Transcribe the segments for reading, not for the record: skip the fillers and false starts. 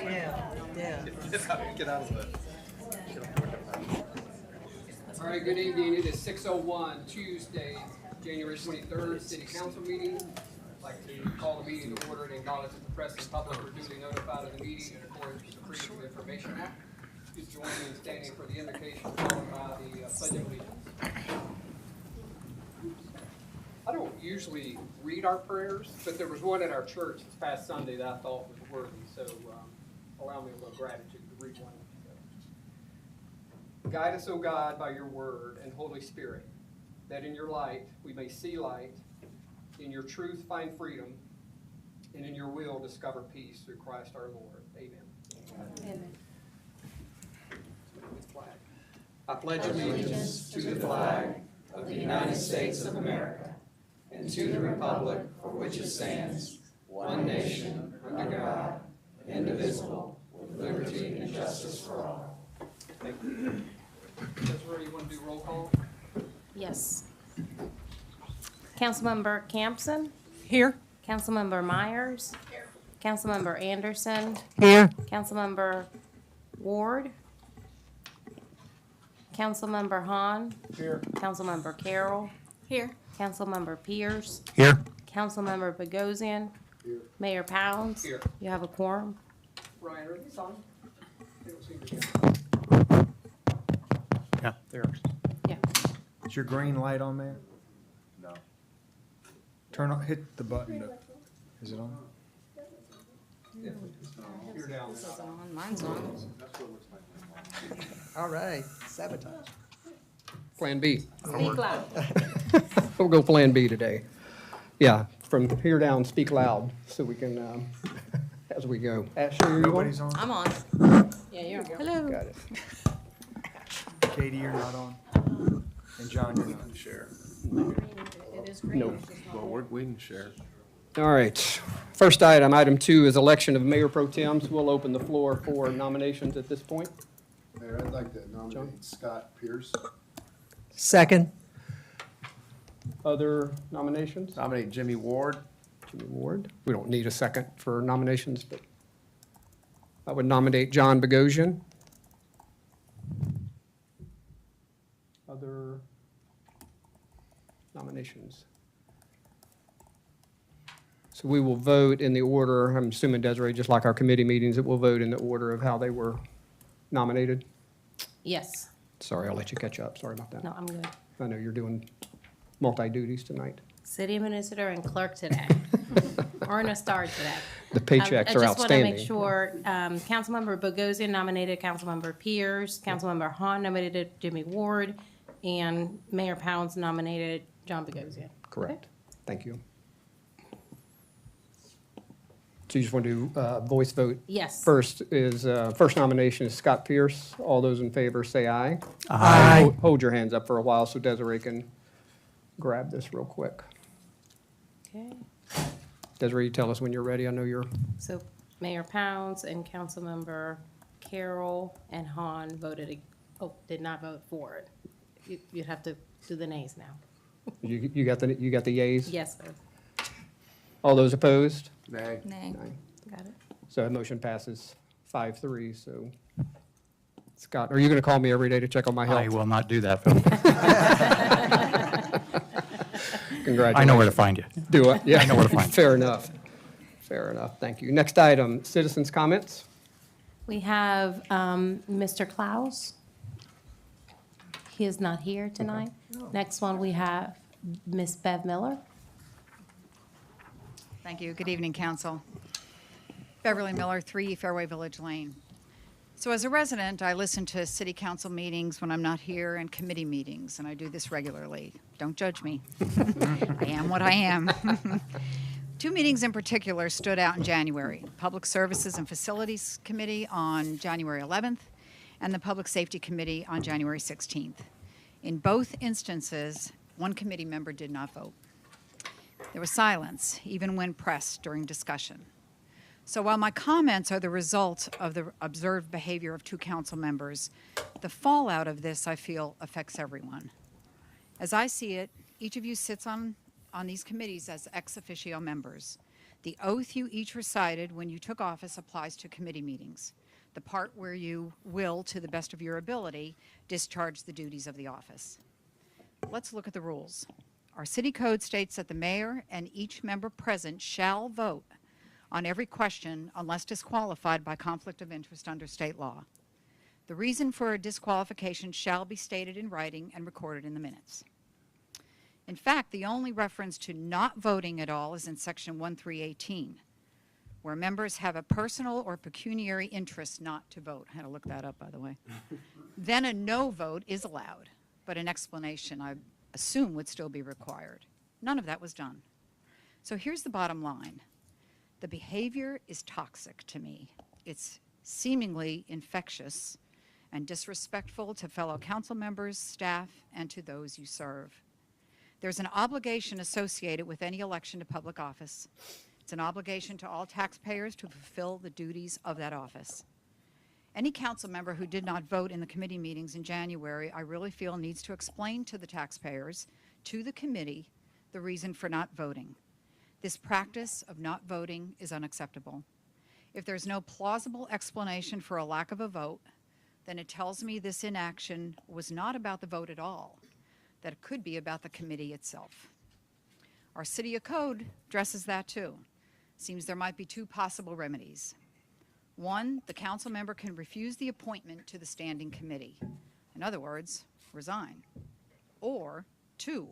Yeah. Get out of the. All right, good evening. It is 6:01, Tuesday, January 23rd, City Council meeting. I'd like to call the meeting to order and acknowledge that the press and public are duly notified of the meeting in accordance with the Freedom of Information Act. Please join me in standing for the invocation followed by the Pledge of Allegiance. I don't usually read our prayers, but there was one at our church this past Sunday that I thought was worthy, so allow me a little gratitude to read one. Guide us, O God, by your word and Holy Spirit, that in your light we may see light, in your truth find freedom, and in your will discover peace through Christ our Lord. Amen. Amen. I pledge allegiance to the flag of the United States of America and to the republic for which it stands, one nation, under God, indivisible, with liberty and justice for all. Thank you. Desiree, you want to do roll call? Yes. Councilmember Campson? Here. Councilmember Myers? Here. Councilmember Anderson? Here. Councilmember Ward? Councilmember Hahn? Here. Councilmember Carroll? Here. Councilmember Pierce? Here. Councilmember Bogosian? Here. Mayor Pounds? Here. You have a quorum? Ryan, are these on? They don't seem to be. Yeah, there. Yeah. Is your green light on there? No. Turn on, hit the button. Is it on? You're down. Mine's on. All right. Sabotage. Plan B. Speak loud. We'll go Plan B today. Yeah, from here down, speak loud so we can, as we go. Ashley, are you on? Nobody's on? I'm on. Yeah, you're on. Hello. Got it. Katie, you're not on? And John, you're not? Share. It is green. No. Well, we can share. All right. First item 2 is election of mayor pro tems. We'll open the floor for nominations at this point. Mayor, I'd like to nominate Scott Pierce. Second. Other nominations? Nominate Jimmy Ward. Jimmy Ward. We don't need a second for nominations, but I would nominate John Bogosian. Other nominations? So we will vote in the order, I'm assuming, Desiree, just like our committee meetings, that we'll vote in the order of how they were nominated. Yes. Sorry, I'll let you catch up. Sorry about that. No, I'm good. I know you're doing multi-duties tonight. City administrator and clerk today. Or in a star today. The paychecks are I just want to outstanding. make sure, Councilmember Bogosian nominated Councilmember Pierce, Councilmember Hahn nominated Jimmy Ward, and Mayor Pounds nominated John Bogosian. Correct. Thank you. So you just want to do voice vote? Yes. First nomination is Scott Pierce. All those in favor say aye. Aye. Hold your hands up for a while so Desiree can grab this real quick. Okay. Desiree, you tell us when you're ready. I know you're, So Mayor Pounds and Councilmember Carroll and Hahn did not vote for it. You'd have to do the nays now. you got the yeas? Yes, sir. All those opposed? Nay. Nay. Got it. So that motion passes 5-3, so. Scott, are you going to call me every day to check on my health? I will not do that, Phil. Congratulations. I know where to find you. Do I? Yeah. I know where to find you. Fair enough. Fair enough. Thank you. Next item, citizens' comments. We have Mr. Klaus. He is not here tonight. Next one, we have Ms. Bev Miller. Thank you. Good evening, Council. Beverly Miller, 3 Fairway Village Lane. So as a resident, I listen to city council meetings when I'm not here and committee meetings, and I do this regularly. Don't judge me. I am what I am. 2 meetings in particular stood out in January. Public Services and Facilities Committee on January 11th and the Public Safety Committee on January 16th. In both instances, one committee member did not vote. There was silence, even when pressed during discussion. So while my comments are the result of the observed behavior of 2 council members, the fallout of this, I feel, affects everyone. As I see it, each of you sits on these committees as ex officio members. The oath you each recited when you took office applies to committee meetings, the part where you will, to the best of your ability, discharge the duties of the office. Let's look at the rules. Our city code states that the mayor and each member present shall vote on every question unless disqualified by conflict of interest under state law. The reason for a disqualification shall be stated in writing and recorded in the minutes. In fact, the only reference to not voting at all is in section 1318, where members have a personal or pecuniary interest not to vote. I had to look that up, by the way. Then a no vote is allowed, but an explanation, I assume, would still be required. None of that was done. So here's the bottom line. The behavior is toxic to me. It's seemingly infectious and disrespectful to fellow council members, staff, and to those you serve. There's an obligation associated with any election to public office. It's an obligation to all taxpayers to fulfill the duties of that office. Any council member who did not vote in the committee meetings in January, I really feel needs to explain to the taxpayers, to the committee, the reason for not voting. This practice of not voting is unacceptable. If there's no plausible explanation for a lack of a vote, then it tells me this inaction was not about the vote at all, that it could be about the committee itself. Our city code addresses that too. Seems there might be two possible remedies. One, the council member can refuse the appointment to the standing committee. In other words, resign. Or two,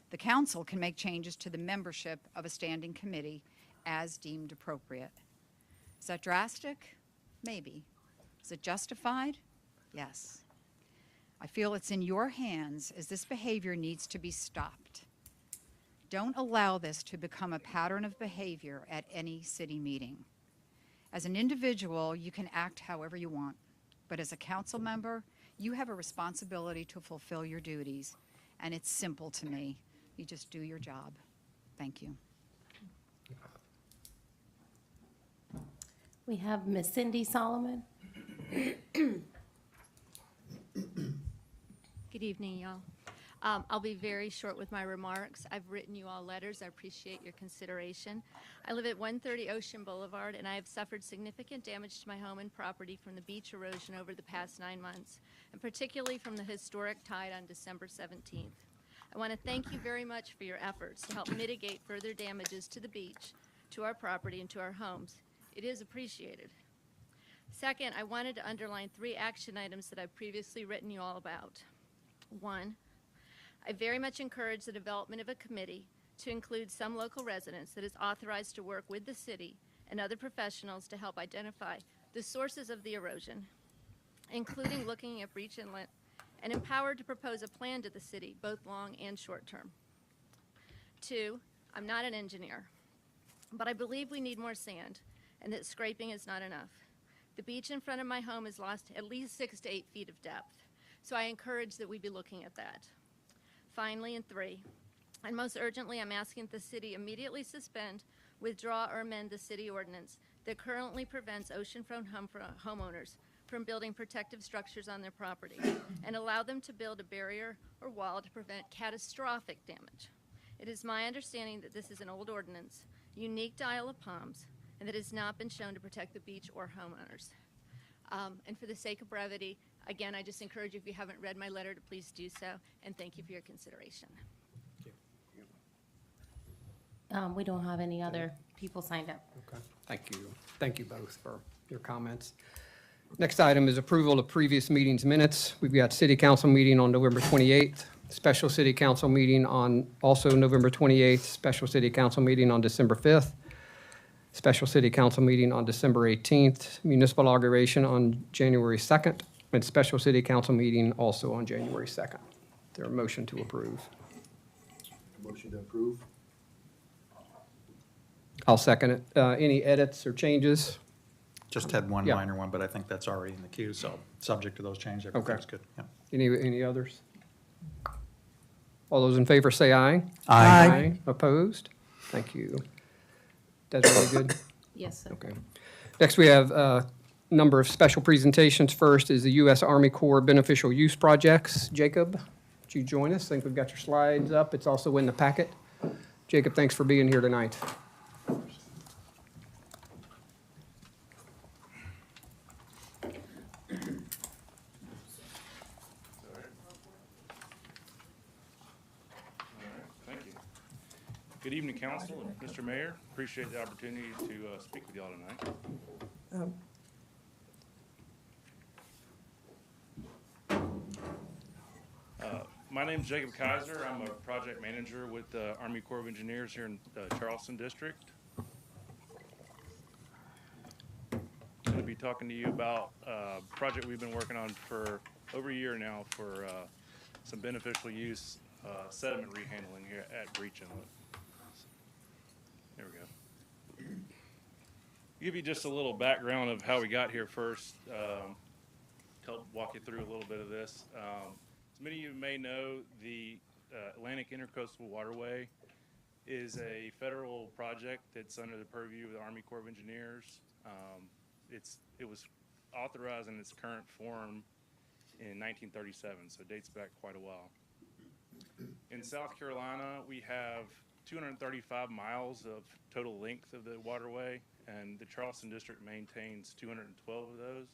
the council can make changes to the membership of a standing committee as deemed appropriate. Is that drastic? Maybe. Is it justified? Yes. I feel it's in your hands as this behavior needs to be stopped. Don't allow this to become a pattern of behavior at any city meeting. As an individual, you can act however you want, but as a council member, you have a responsibility to fulfill your duties, and it's simple to me. You just do your job. Thank you. We have Ms. Cindy Solomon. Good evening, y'all. I'll be very short with my remarks. I've written you all letters. I appreciate your consideration. I live at 130 Ocean Boulevard, and I have suffered significant damage to my home and property from the beach erosion over the past 9 months, and particularly from the historic tide on December 17th. I want to thank you very much for your efforts to help mitigate further damages to the beach, to our property, and to our homes. It is appreciated. Second, I wanted to underline 3 action items that I've previously written you all about. 1, I very much encourage the development of a committee to include some local residents that is authorized to work with the city and other professionals to help identify the sources of the erosion, including looking at breach inlet, and empowered to propose a plan to the city, both long and short term. 2, I'm not an engineer, but I believe we need more sand and that scraping is not enough. The beach in front of my home has lost at least 6 to 8 feet of depth, so I encourage that we be looking at that. Finally, and 3, and most urgently, I'm asking that the city immediately suspend, withdraw, or amend the city ordinance that currently prevents oceanfront homeowners from building protective structures on their property and allow them to build a barrier or wall to prevent catastrophic damage. It is my understanding that this is an old ordinance, unique to Isle of Palms, and that it has not been shown to protect the beach or homeowners. And for the sake of brevity, again, I just encourage you, if you haven't read my letter, to please do so, and thank you for your consideration. We don't have any other people signed up. Okay, thank you. Thank you both for your comments. Next item is approval of previous meetings minutes. We've got city council meeting on November 28th, special city council meeting on also November 28th, special city council meeting on December 5th, special city council meeting on December 18th, municipal inauguration on January 2nd, and special city council meeting also on January 2nd. Is there a motion to approve? Motion to approve? I'll second it. Any edits or changes? Just had one Yeah. minor one, but I think that's already in the queue, so subject to those changes, everything's good. Yeah. Any others? All those in favor say aye. Aye. Opposed? Thank you. That's really good. Yes, sir. Okay. Next, we have a number of special presentations. First is the U.S. Army Corps Beneficial Use Projects. Jacob, would you join us? I think we've got your slides up. It's also in the packet. Jacob, thanks for being here tonight. Good evening, council and Mr. Mayor. Appreciate the opportunity to speak with y'all tonight. My name's Jacob Kaiser. I'm a project manager with the Army Corps of Engineers here in the Charleston District. I'm going to be talking to you about a project we've been working on for over a year now for some beneficial use sediment rehandling here at Breach Inlet. There we go. Give you just a little background of how we got here first. Help walk you through a little bit of this. As many of you may know, the Atlantic Intercoastal Waterway is a federal project that's under the purview of the Army Corps of Engineers. It was authorized in its current form in 1937, so it dates back quite a while. In South Carolina, we have 235 miles of total length of the waterway, and the Charleston District maintains 212 of those.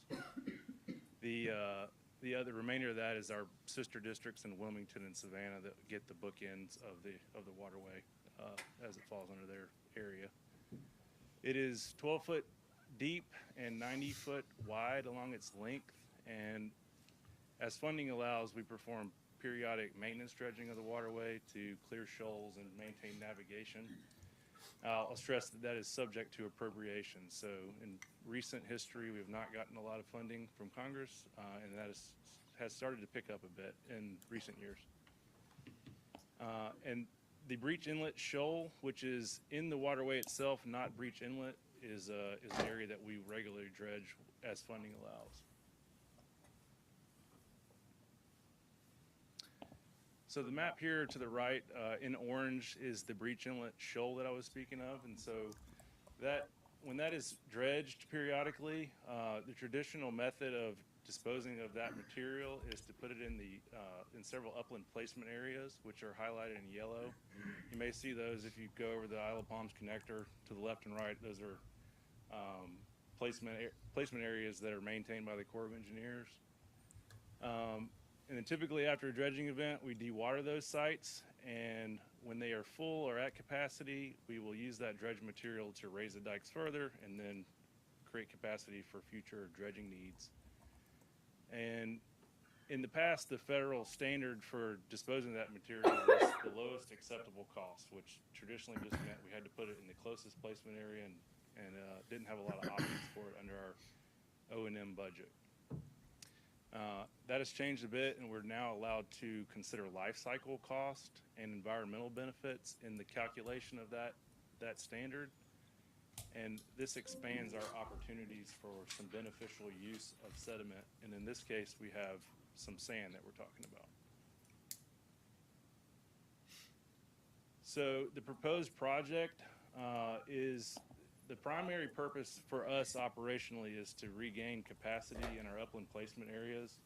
The other remainder of that is our sister districts in Wilmington and Savannah that get the bookends of the waterway as it falls under their area. It is 12 foot deep and 90 foot wide along its length, and as funding allows, we perform periodic maintenance dredging of the waterway to clear shoals and maintain navigation. I'll stress that that is subject to appropriation. So in recent history, we have not gotten a lot of funding from Congress, and that has started to pick up a bit in recent years. And the Breach Inlet Shoal, which is in the waterway itself, not Breach Inlet, is an area that we regularly dredge as funding allows. So the map here to the right in orange is the Breach Inlet Shoal that I was speaking of, and so when that is dredged periodically, the traditional method of disposing of that material is to put it in several upland placement areas, which are highlighted in yellow. You may see those if you go over the Isle of Palms connector to the left and right. Those are placement areas that are maintained by the Corps of Engineers. And then typically after a dredging event, we dewater those sites, and when they are full or at capacity, we will use that dredge material to raise the dikes further and then create capacity for future dredging needs. And in the past, the federal standard for disposing of that material was the lowest acceptable cost, which traditionally just meant we had to put it in the closest placement area and didn't have a lot of options for it under our O&M budget. That has changed a bit, and we're now allowed to consider life cycle cost and environmental benefits in the calculation of that standard. And this expands our opportunities for some beneficial use of sediment. And in this case, we have some sand that we're talking about. So the proposed project is the primary purpose for us operationally is to regain capacity in our upland placement areas.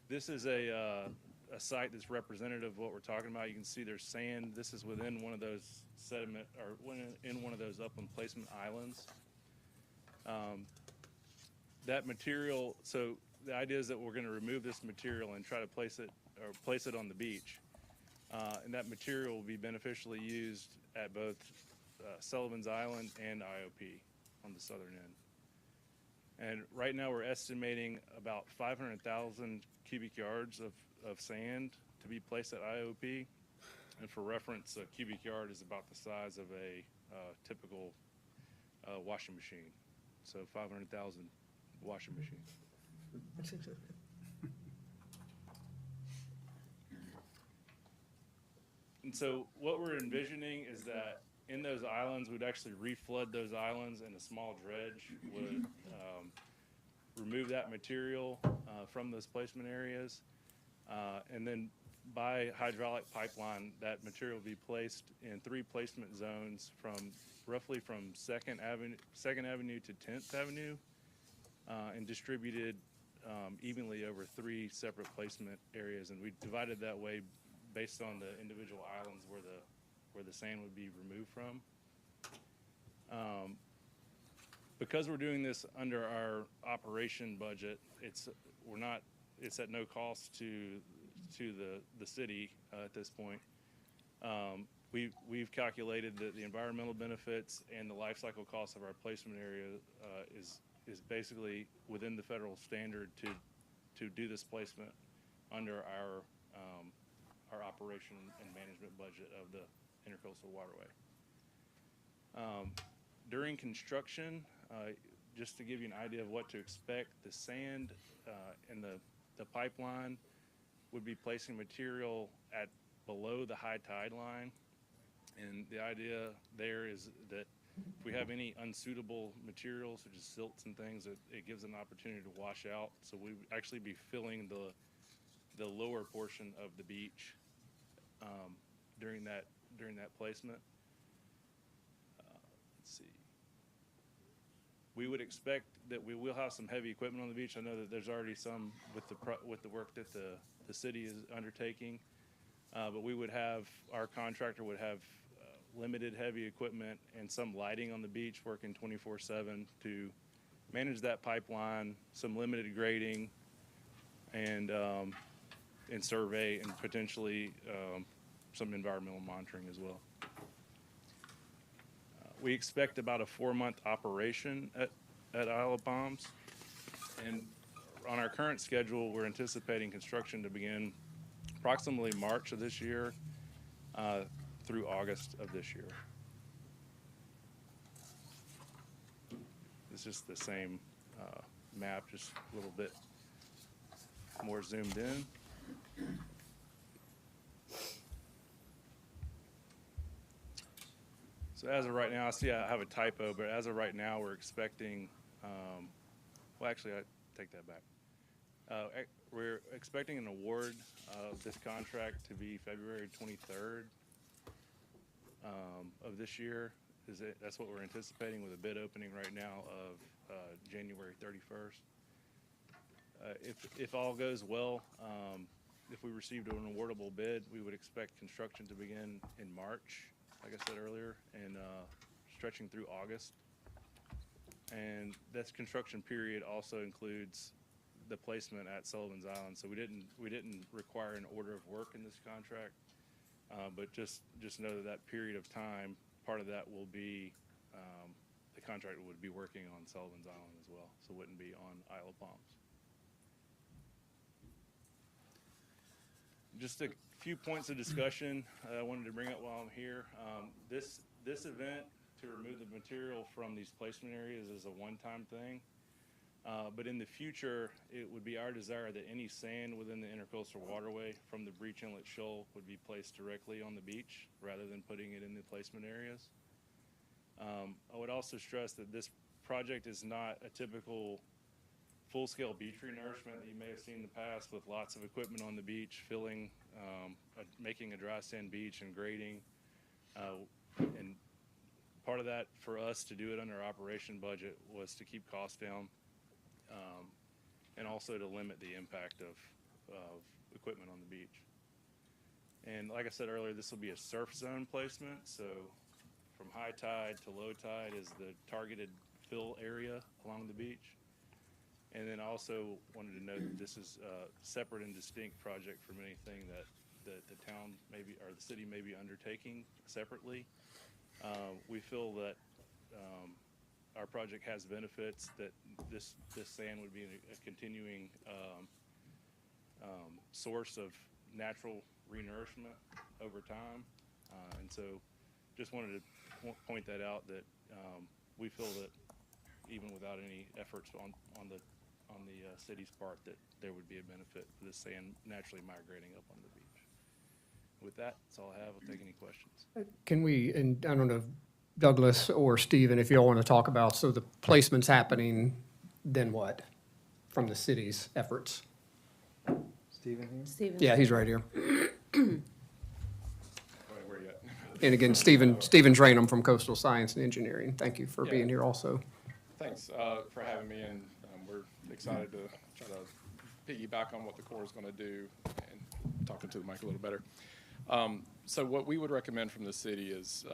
This is a site that's representative of what we're talking about. You can see there's sand. This is within one of those sediment, or in one of those upland placement islands. That material, so the idea is that we're going to remove this material and try to place it on the beach. And that material will be beneficially used at both Sullivan's Island and IOP on the southern end. And right now we're estimating about 500,000 cubic yards of sand to be placed at IOP. And for reference, a cubic yard is about the size of a typical washing machine. So 500,000 washing machines. And so what we're envisioning is that in those islands, we'd actually reflood those islands, and a small dredge would remove that material from those placement areas. And then by hydraulic pipeline, that material will be placed in 3 placement zones roughly from 2nd Avenue to 10th Avenue and distributed evenly over 3 separate placement areas. And we divided that way based on the individual islands where the sand would be removed from. Because we're doing this under our operation budget, it's at no cost to the city at this point. we've calculated that the environmental benefits and the life cycle cost of our placement area is basically within the federal standard to do this placement under our operation and management budget of the intercoastal waterway. During construction, just to give you an idea of what to expect, the sand and the pipeline would be placing material at below the high tide line. And the idea there is that if we have any unsuitable materials, such as silts and things, it gives an opportunity to wash out. So we would actually be filling the lower portion of the beach during that placement. Let's see. We would expect that we will have some heavy equipment on the beach. I know that there's already some with the work that the city is undertaking, but we would have, our contractor would have limited heavy equipment and some lighting on the beach working 24/7 to manage that pipeline, some limited grading, and survey, and potentially some environmental monitoring as well. We expect about a 4-month operation at Isle of Palms, and on our current schedule, we're anticipating construction to begin approximately March of this year through August of this year. It's just the same map, just a little bit more zoomed in. So as of right now, I see I have a typo, but as of right now, we're expecting, well, actually, I take that back. We're expecting an award of this contract to be February 23rd of this year. That's what we're anticipating, with a bid opening right now of January 31st. If all goes well, if we received an awardable bid, we would expect construction to begin in March, like I said earlier, and stretching through August. And this construction period also includes the placement at Sullivan's Island. So we didn't require an order of work in this contract, but just know that period of time, part of that will be the contractor would be working on Sullivan's Island as well, so it wouldn't be on Isle of Palms. Just a few points of discussion I wanted to bring up while I'm here. This event to remove the material from these placement areas is a one-time thing. But in the future, it would be our desire that any sand within the intercoastal waterway from the Breach Inlet Shoal would be placed directly on the beach rather than putting it in the placement areas. I would also stress that this project is not a typical full-scale beach renourishment that you may have seen in the past, with lots of equipment on the beach, filling, making a dry sand beach and grading. And part of that for us to do it under our operation budget was to keep costs down, and also to limit the impact of equipment on the beach. And like I said earlier, this will be a surf zone placement, so from high tide to low tide is the targeted fill area along the beach. And then also wanted to note that this is a separate and distinct project from anything that the town maybe, or the city may be undertaking separately. We feel that our project has benefits, that this sand would be a continuing source of natural renourishment over time. And so just wanted to point that out, that we feel that even without any efforts on the city's part, that there would be a benefit for this sand naturally migrating up on the beach. With that, that's all I have. I'll take any questions. Can we, and I don't know, Douglas or Stephen, if you all want to talk about, so the placement's happening, then what, from the city's efforts? Stephen here? Stephen? Yeah, he's right here. Where you at? And again, Stephen Drainham from Coastal Science and Engineering. Thank you for being here also. Thanks for having me, and we're excited to try to piggyback on what the Corps is going to do, and talking to the mic a little better. So what we would recommend from the city is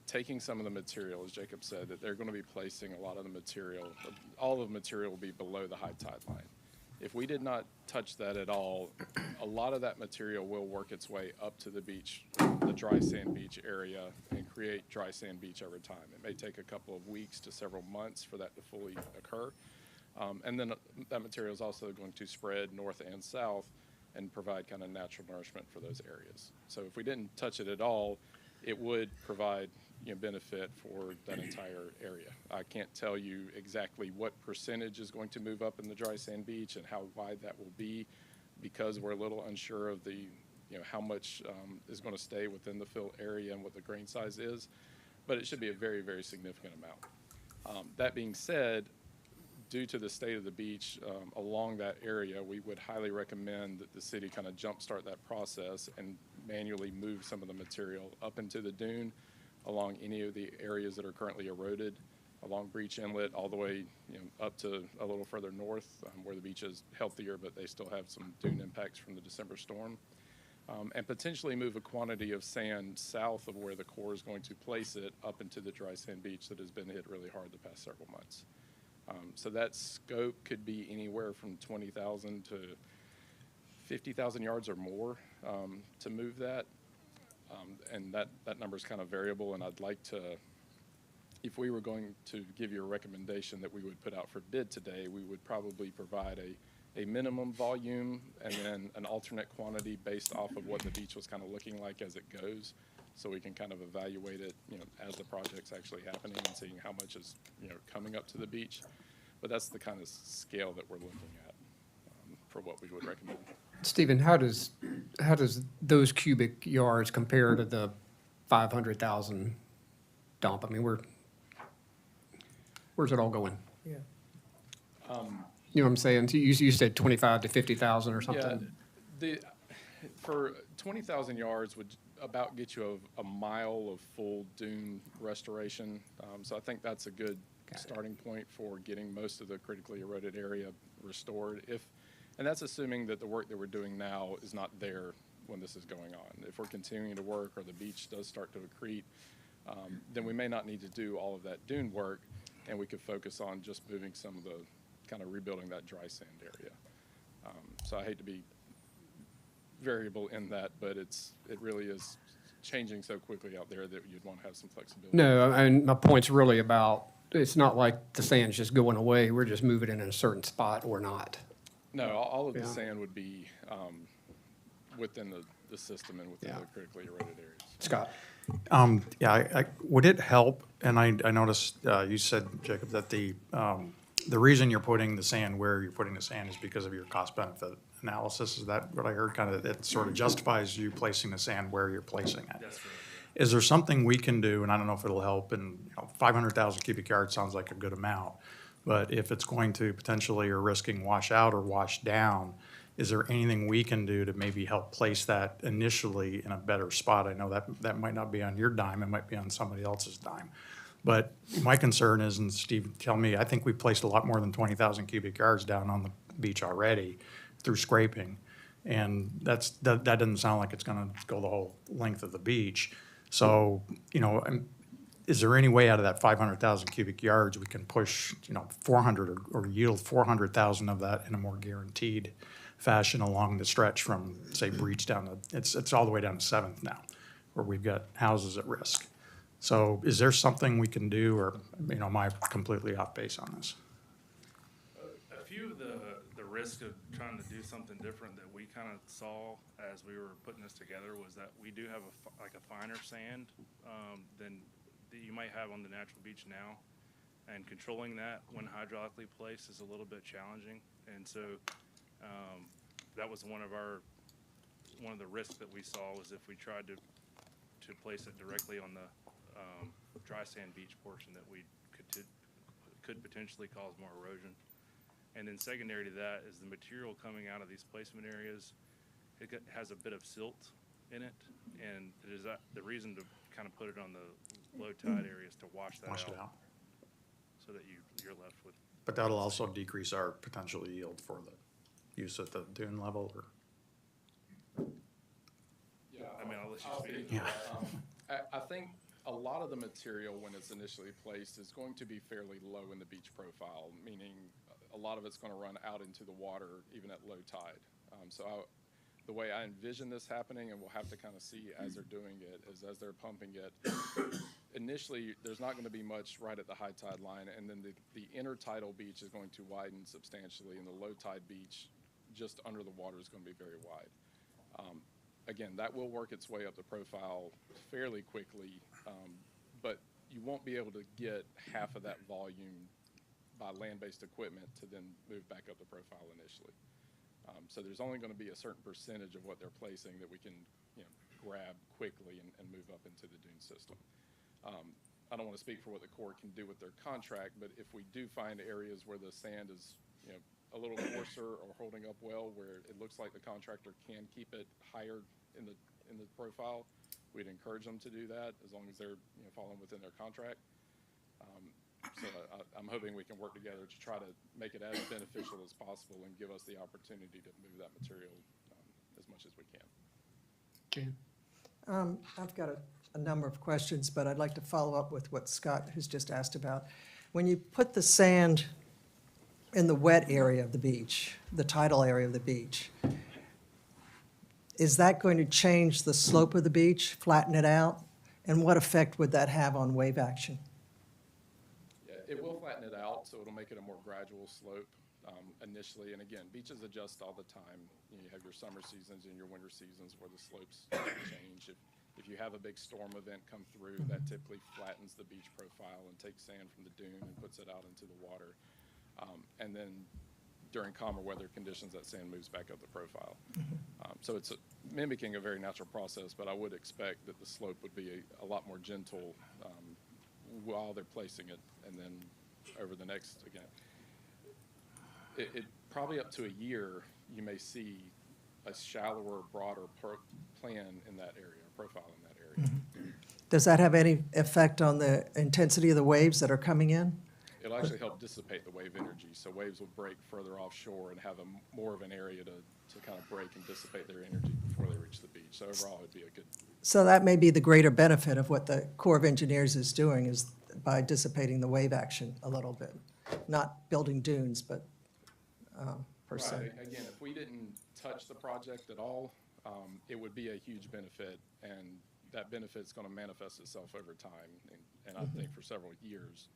taking some of the material, as Jacob said, that they're going to be placing a lot of the material, all of the material will be below the high tide line. If we did not touch that at all, a lot of that material will work its way up to the beach, the dry sand beach area, and create dry sand beach over time. It may take a couple of weeks to several months for that to fully occur. And then that material is also going to spread north and south and provide kind of natural nourishment for those areas. So if we didn't touch it at all, it would provide, you know, benefit for that entire area. I can't tell you exactly what percentage is going to move up in the dry sand beach and how wide that will be, because we're a little unsure of the, you know, how much is going to stay within the fill area and what the grain size is, but it should be a very, very significant amount. That being said, due to the state of the beach along that area, we would highly recommend that the city kind of jumpstart that process and manually move some of the material up into the dune along any of the areas that are currently eroded, along Breach Inlet, all the way, you know, up to a little further north where the beach is healthier, but they still have some dune impacts from the December storm. And potentially move a quantity of sand south of where the Corps is going to place it up into the dry sand beach that has been hit really hard the past several months. So that scope could be anywhere from 20,000 to 50,000 yards or more to move that. And that number is kind of variable, and I'd like to, if we were going to give you a recommendation that we would put out for bid today, we would probably provide a minimum volume and then an alternate quantity based off of what the beach was kind of looking like as it goes, so we can kind of evaluate it, you know, as the project's actually happening and seeing how much is, you know, coming up to the beach. But that's the kind of scale that we're looking at for what we would recommend. Stephen, how does those cubic yards compare to the 500,000 dump? I mean, where's it all going? Yeah. You know what I'm saying? So you said 25 to 50,000 or something? Yeah, for 20,000 yards would about get you a mile of full dune restoration. So I think that's a good starting point for getting most of the critically eroded area restored. And that's assuming that the work that we're doing now is not there when this is going on. If we're continuing to work or the beach does start to accrete, then we may not need to do all of that dune work, and we could focus on just moving some of the, kind of rebuilding that dry sand area. So I hate to be variable in that, but it really is changing so quickly out there that you'd want to have some flexibility. No, and my point's really about, it's not like the sand's just going away. We're just moving it in a certain spot or not. No, all of the Yeah. sand would be within the system and within Yeah. the critically eroded areas. Scott? Yeah, would it help, and I noticed you said, Jacob, that the reason you're putting the sand where you're putting the sand is because of your cost-benefit analysis. Is that what I heard? Kind of, it sort of justifies you placing the sand where you're placing it. That's right. Is there something we can do, and I don't know if it'll help, and 500,000 cubic yards sounds like a good amount, but if it's going to potentially or risking wash out or wash down, is there anything we can do to maybe help place that initially in a better spot? I know that might not be on your dime, it might be on somebody else's dime. But my concern is, and Steve, tell me, I think we placed a lot more than 20,000 cubic yards down on the beach already through scraping. And that doesn't sound like it's gonna go the whole length of the beach. So, is there any way out of that 500,000 cubic yards we can push, 400 or yield 400,000 of that in a more guaranteed fashion along the stretch from, say, Breach down to, it's all the way down to 7th now, where we've got houses at risk. So is there something we can do, or, am I completely off base on this? A few of the risk of trying to do something different that we kind of saw as we were putting this together was that we do have a finer sand than that you might have on the natural beach now, and controlling that when hydraulically placed is a little bit challenging. And so that was one of the risks that we saw, was if we tried to place it directly on the dry sand beach portion, that we could potentially cause more erosion. And then secondary to that is the material coming out of these placement areas. It has a bit of silt in it, and it is the reason to kind of put it on the low tide areas to wash that Wash it out, out. so that you're left with. But that'll also decrease our potential yield for the use at the dune level, or? Yeah, I mean, I'll let you speak. Yeah. I think a lot of the material, when it's initially placed, is going to be fairly low in the beach profile, meaning a lot of it's going to run out into the water even at low tide. The way I envision this happening, and we'll have to kind of see as they're doing it, is as they're pumping it, initially, there's not going to be much right at the high tide line, and then the intertidal beach is going to widen substantially, and the low tide beach just under the water is going to be very wide. Again, that will work its way up the profile fairly quickly, but you won't be able to get half of that volume by land-based equipment to then move back up the profile initially. So there's only going to be a certain percentage of what they're placing that we can, grab quickly and move up into the dune system. I don't want to speak for what the Corps can do with their contract, but if we do find areas where the sand is, a little coarser or holding up well, where it looks like the contractor can keep it higher in the profile, we'd encourage them to do that as long as they're, falling within their contract. So I'm hoping we can work together to try to make it as beneficial as possible and give us the opportunity to move that material as much as we can. Jan? I've got a number of questions, but I'd like to follow up with what Scott has just asked about. When you put the sand in the wet area of the beach, the tidal area of the beach, is that going to change the slope of the beach, flatten it out? And what effect would that have on wave action? Yeah, it will flatten it out, so it'll make it a more gradual slope initially. And again, beaches adjust all the time. You have your summer seasons and your winter seasons where the slopes change. If you have a big storm event come through, that typically flattens the beach profile and takes sand from the dune and puts it out into the water. And then during calmer weather conditions, that sand moves back up the profile. So it's mimicking a very natural process, but I would expect that the slope would be a lot more gentle while they're placing it. And then over the next, again, it probably up to a year, you may see a shallower, broader plan in that area, profile in that area. Does that have any effect on the intensity of the waves that are coming in? It'll actually help dissipate the wave energy, so waves will break further offshore and have more of an area to kind of break and dissipate their energy before they reach the beach. So overall, it'd be a good. So that may be the greater benefit of what the Corps of Engineers is doing, is by dissipating the wave action a little bit. Not building dunes, but per se. Right. Again, if we didn't touch the project at all, it would be a huge benefit, and that benefit's going to manifest itself over time, and I think for several years.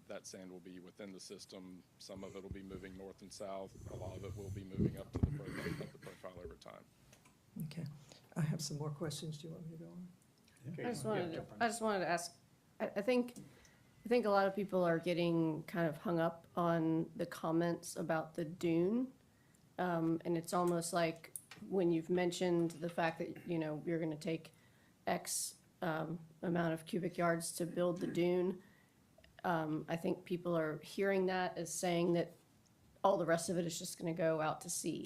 That sand will be within the system. Some of it will be moving north and south. A lot of it will be moving up to the profile over time. Okay. I have some more questions. Do you want me to go on? I just wanted to ask, I think a lot of people are getting kind of hung up on the comments about the dune. And it's almost like when you've mentioned the fact that, you're gonna take X amount of cubic yards to build the dune, I think people are hearing that as saying that all the rest of it is just gonna go out to sea.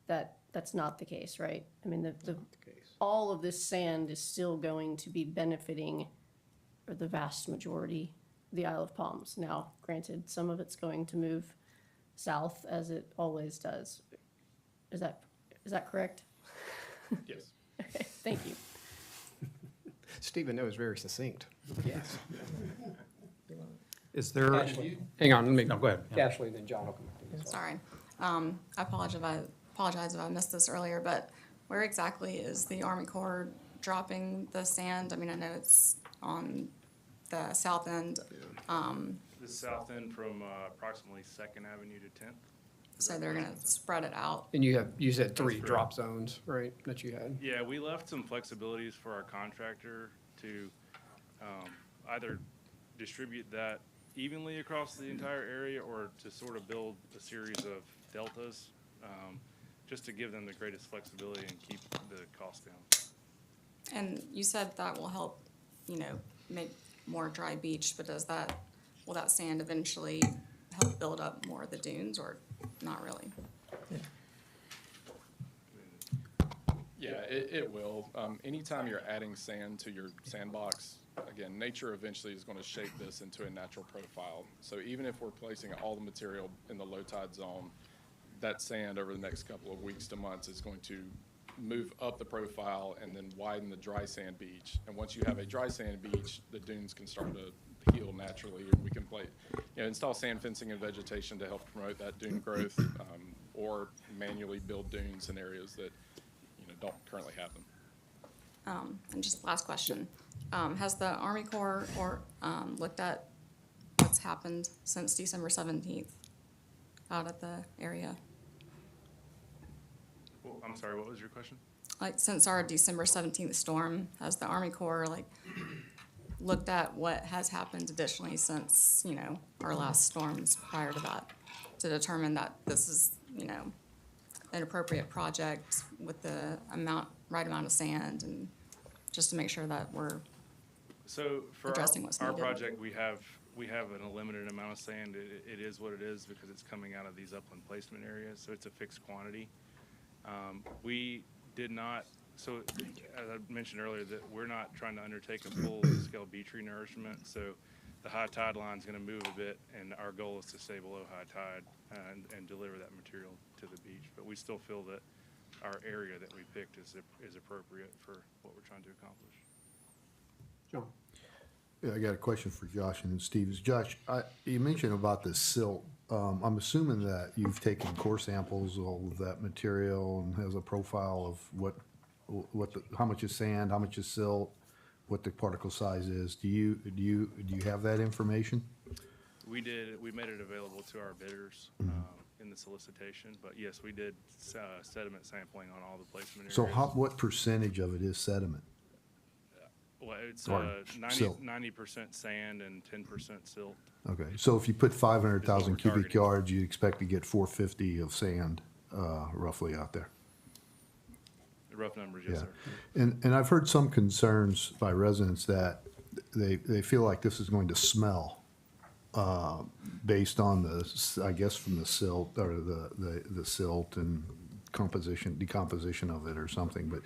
That's not the case, right? I mean, all of this sand is still going to be benefiting, or the vast majority, the Isle of Palms. Now, granted, some of it's going to move south, as it always does. Is that correct? Yes. Okay, thank you. Stephen, that was very succinct. Yes. Is there? Hang on, let me. No, go ahead. Yeah. Ashley, then John will come up. Sorry. I apologize if I missed this earlier, but where exactly is the Army Corps dropping the sand? I mean, I know it's on the south end. The south end from approximately 2nd Avenue to 10th. So they're gonna spread it out. And you said three correct. drop zones, right, that you had? Yeah, we left some flexibilities for our contractor to either distribute that evenly across the entire area or to sort of build a series of deltas, just to give them the greatest flexibility and keep the cost down. And you said that will help, make more dry beach, but will that sand eventually help build up more of the dunes, or not really? Yeah, it will. Anytime you're adding sand to your sandbox, again, nature eventually is going to shape this into a natural profile. So even if we're placing all the material in the low tide zone, that sand over the next couple of weeks to months is going to move up the profile and then widen the dry sand beach. And once you have a dry sand beach, the dunes can start to heal naturally, and we can install sand fencing and vegetation to help promote that dune growth, or manually build dunes in areas that, don't currently have them. And just last question, has the Army Corps looked at what's happened since December 17th out at the area? Well, I'm sorry, what was your question? Like, since our December 17th storm, has the Army Corps, looked at what has happened additionally since, our last storms prior to that, to determine that this is, an appropriate project with the right amount of sand, and just to make sure that we're So for addressing what's our needed. project, we have a limited amount of sand. It is what it is because it's coming out of these upland placement areas, so it's a fixed quantity. We did not, so as I mentioned earlier, that we're not trying to undertake a full-scale beach renourishment, so the high tide line is going to move a bit, and our goal is to stay below high tide and deliver that material to the beach. But we still feel that our area that we picked is appropriate for what we're trying to accomplish. John? Yeah, I got a question for Josh and Steve. Josh, you mentioned about the silt. I'm assuming that you've taken core samples of that material and has a profile of how much is sand, how much is silt, what the particle size is. Do you have that information? We did. We made it available to our bidders in the solicitation, but yes, we did sediment sampling on all the placement areas. So what percentage of it is sediment? Well, it's Or silt. 90% sand and 10% silt. Okay, so if you put 500,000 we're cubic targeting. yards, you expect to get 450 of sand, roughly out there. The rough numbers, yes, Yeah. sir. And I've heard some concerns by residents that they feel like this is going to smell, based on I guess from the silt, or the silt and decomposition of it or something, but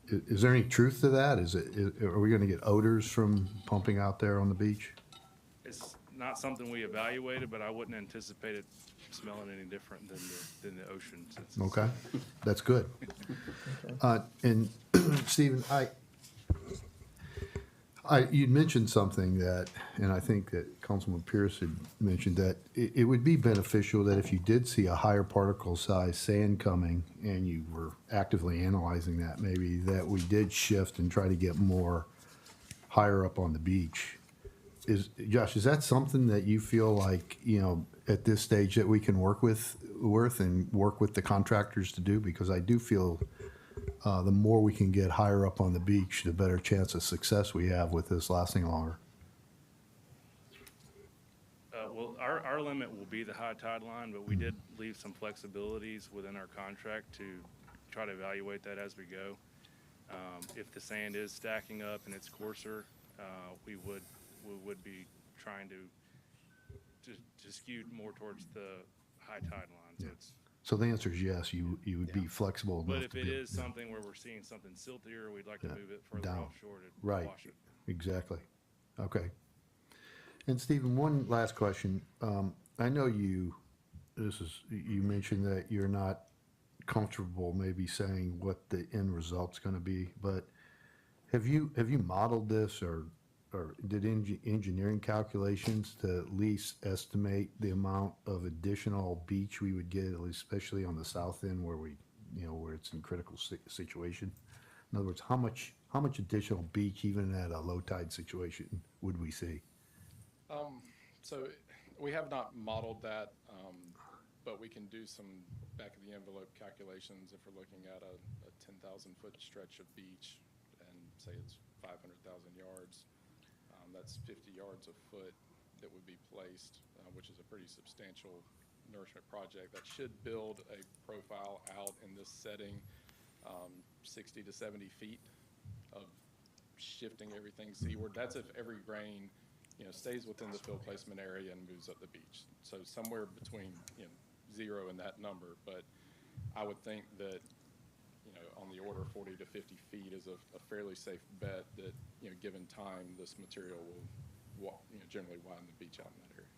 is there any truth to that? Are we gonna get odors from pumping out there on the beach? It's not something we evaluated, but I wouldn't anticipate it smelling any different than the ocean. Since it's- Okay, that's good. And Stephen, you'd mentioned something that, and I think that Councilman Pierce had mentioned, that it would be beneficial that if you did see a higher particle size sand coming and you were actively analyzing that, maybe that we did shift and try to get more higher up on the beach. Josh, is that something that you feel like, at this stage that we can work with the contractors to do? Because I do feel the more we can get higher up on the beach, the better chance of success we have with this lasting longer. Well, our limit will be the high tide line, but we did leave some flexibilities within our contract to try to evaluate that as we go. If the sand is stacking up and it's coarser, we would be trying to skew more towards the high tide line. So it's, So the answer is yes, you would be flexible enough but to if it be- is something where we're seeing something siltier, we'd like to move it further down. offshore to Right, wash it. exactly. Okay. And Stephen, one last question. I know you mentioned that you're not comfortable maybe saying what the end result's gonna be, but have you modeled this or did engineering calculations to at least estimate the amount of additional beach we would get, especially on the south end where where it's in critical situation? In other words, how much additional beach, even at a low tide situation, would we see? So we have not modeled that, but we can do some back of the envelope calculations if we're looking at a 10,000 foot stretch of beach and say it's 500,000 yards. That's 50 yards a foot that would be placed, which is a pretty substantial nourishment project that should build a profile out in this setting, 60 to 70 feet of shifting everything seaward. That's if every grain, stays within the field placement area and moves up the beach. So somewhere between, 0 and that number. But I would think that, on the order of 40 to 50 feet is a fairly safe bet that, given time, this material will generally widen the beach out in that area.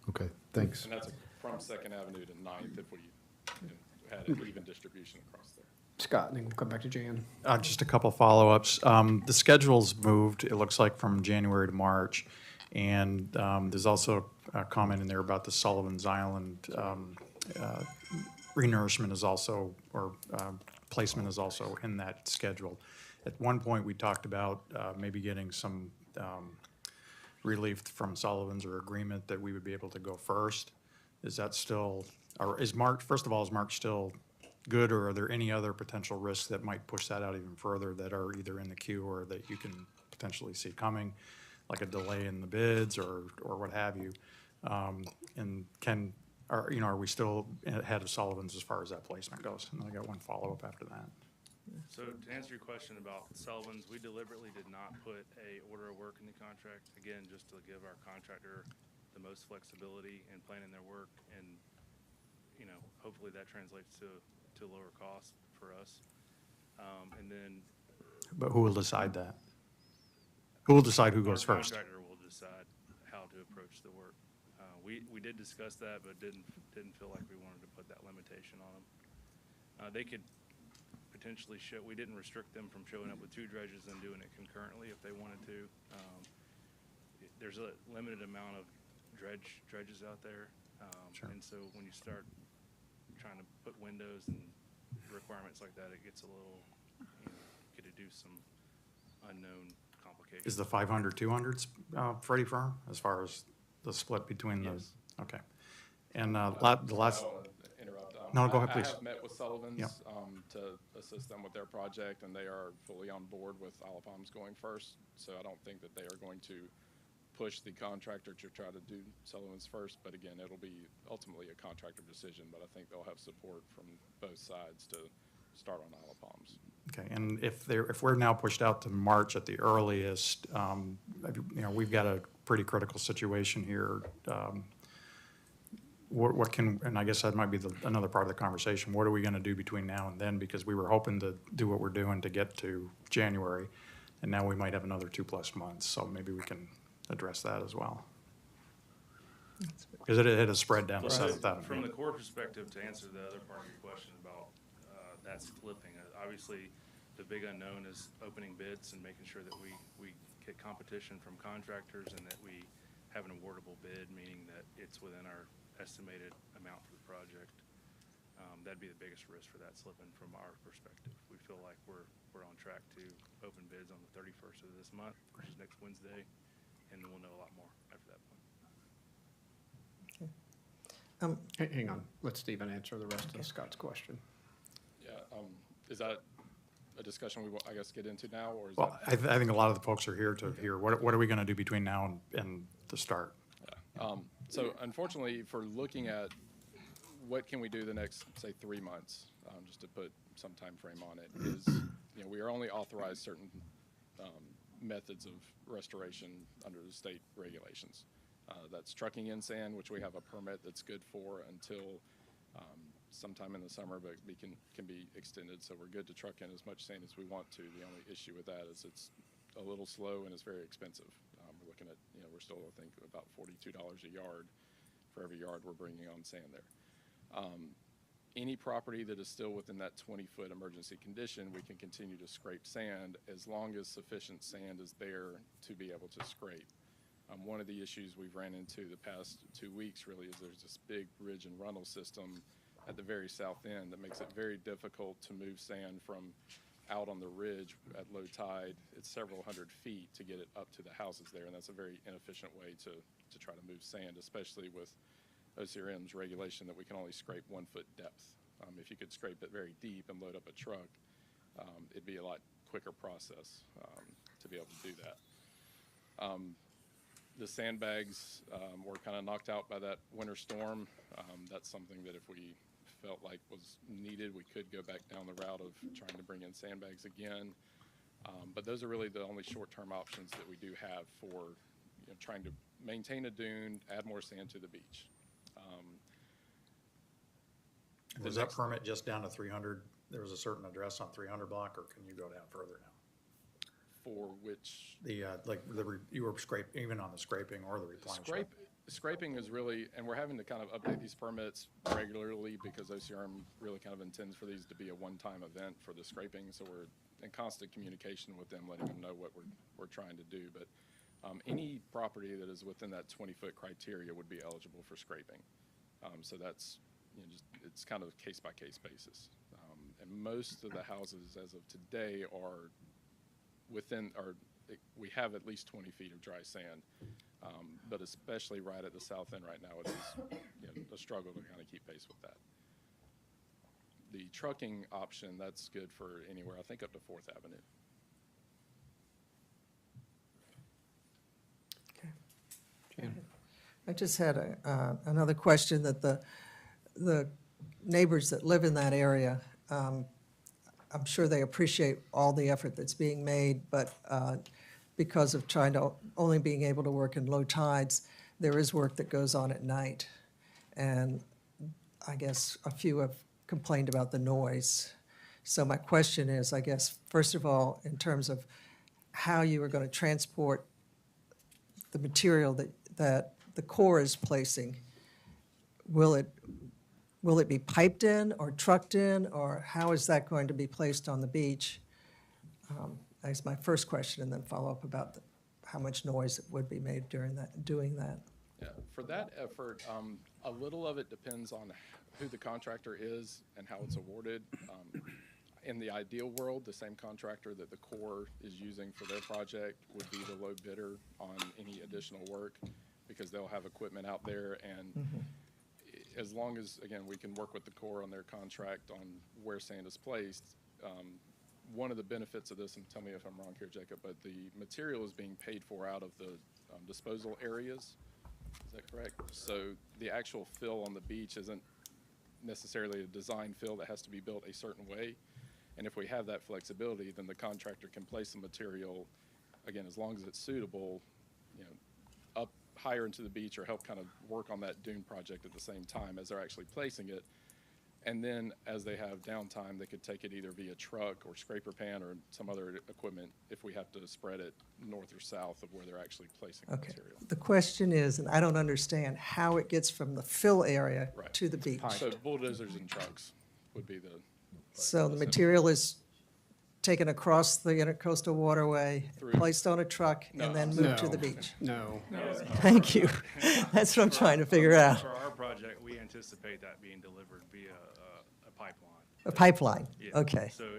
Okay, thanks. And that's from Second Avenue to 9th if we had an even distribution across there. Scott, and then we'll come back to Jan. Just a couple follow-ups. The schedule's moved, it looks like, from January to March. And there's also a comment in there about the Sullivan's Island renourishment is also, or placement is also in that schedule. At one point, we talked about maybe getting some relief from Sullivan's or agreement that we would be able to go first. Is that still, or is March, first of all, is March still good, or are there any other potential risks that might push that out even further that are either in the queue or that you can potentially see coming, like a delay in the bids or what have you? And are we still ahead of Sullivan's as far as that placement goes? And I got one follow-up after that. So to answer your question about Sullivan's, we deliberately did not put a order of work in the contract, again, just to give our contractor the most flexibility in planning their work, and, you know, hopefully that translates to lower cost for us. And then But who will decide that? Who will decide who goes our first? contractor will decide how to approach the work. We did discuss that, but didn't feel like we wanted to put that limitation on them. They could potentially show, we didn't restrict them from showing up with 2 dredges and doing it concurrently if they wanted to. There's a limited amount of dredges out there. Sure. And so when you start trying to put windows and requirements like that, it gets a little, could induce some unknown complications. Is the 500, 200s Freddie firm as far as the split between those? Yes. Okay. And the last, I don't wanna interrupt. No, go ahead, please. I have met with Sullivan's Yep. To assist them with their project, and they are fully on board with Alapam's going first. So I don't think that they are going to push the contractor to try to do Sullivan's first. But again, it'll be ultimately a contractor decision, but I think they'll have support from both sides to start on Alapam's. okay, and if we're now pushed out to March at the earliest, we've got a pretty critical situation here. What can, and I guess that might be another part of the conversation, what are we gonna do between now and then? Because we were hoping to do what we're doing to get to January, and now we might have another 2+ months, so maybe we can address that as well. Because it has spread down to 7,000. From the core perspective, to answer the other part of your question about that slipping, obviously, the big unknown is opening bids and making sure that we get competition from contractors and that we have an awardable bid, meaning that it's within our estimated amount for the project. That'd be the biggest risk for that slipping from our perspective. We feel like we're on track to open bids on the 31st of this month, which is next Wednesday, and then we'll know a lot more after that point. Hang on, let Stephen answer the rest of Scott's question. Yeah, is that a discussion we will, I guess, get into now, or is Well, that? I think a lot of the folks are here to hear, what are we gonna do between now and the start? Yeah. So unfortunately, for looking at what can we do the next, say, 3 months, just to put some time frame on it, is, we are only authorized certain methods of restoration under the state regulations. That's trucking in sand, which we have a permit that's good for until sometime in the summer, but can be extended. So we're good to truck in as much sand as we want to. The only issue with that is it's a little slow and it's very expensive. We're looking at, we're still, I think, about $42 a yard for every yard we're bringing on sand there. Any property that is still within that 20-foot emergency condition, we can continue to scrape sand as long as sufficient sand is there to be able to scrape. One of the issues we've ran into the past 2 weeks really is there's this big ridge and runnel system at the very south end that makes it very difficult to move sand from out on the ridge at low tide. It's several hundred feet to get it up to the houses there, and that's a very inefficient way to try to move sand, especially with OCRM's regulation that we can only scrape 1 foot depth. If you could scrape it very deep and load up a truck, it'd be a lot quicker process to be able to do that. The sandbags were kind of knocked out by that winter storm. That's something that if we felt like was needed, we could go back down the route of trying to bring in sandbags again. But those are really the only short-term options that we do have for trying to maintain a dune, add more sand to the beach. Was that permit just down to 300? There was a certain address on 300 block, or can you go down further now? For which You were scraping, even on the scraping or the replenishment? scraping is really, and we're having to kind of update these permits regularly because OCRM really kind of intends for these to be a one-time event for the scraping. So we're in constant communication with them, letting them know what we're trying to do. But any property that is within that 20-foot criteria would be eligible for scraping. So that's, just, it's kind of case-by-case basis. And most of the houses as of today are we have at least 20 feet of dry sand. But especially right at the south end right now, it is a struggle to kind of keep pace with that. The trucking option, that's good for anywhere, I think up to 4th Avenue. I just had another question that the neighbors that live in that area, I'm sure they appreciate all the effort that's being made, but because of only being able to work in low tides, there is work that goes on at night. And I guess a few have complained about the noise. So my question is, I guess, first of all, in terms of how you are going to transport the material that the Corps is placing, will it be piped in or trucked in, or how is that going to be placed on the beach? That's my first question, and then follow up about how much noise it would be made doing that. Yeah, for that effort, a little of it depends on who the contractor is and how it's awarded. In the ideal world, the same contractor that the Corps is using for their project would be the low bidder on any additional work, because they'll have equipment out there, and as long as, again, we can work with the Corps on their contract on where sand is placed, one of the benefits of this, and tell me if I'm wrong here, Jacob, but the material is being paid for out of the disposal areas. Is that correct? So the actual fill on the beach isn't necessarily a design fill that has to be built a certain way. And if we have that flexibility, then the contractor can place the material, again, as long as it's suitable, up higher into the beach, or help kind of work on that dune project at the same time as they're actually placing it. And then as they have downtime, they could take it either via truck or scraper pan or some other equipment if we have to spread it north or south of where they're actually placing the Okay. material. The question is, and I don't understand how it gets from the fill area Right. to the beach. So bulldozers and trucks would be the. So the material is taken across the intercoastal waterway, Through- placed on a truck, No. and then moved to the beach. No. Thank you. That's what I'm trying to figure out. For our project, we anticipate that being delivered via a pipeline. A pipeline, Yeah. okay. So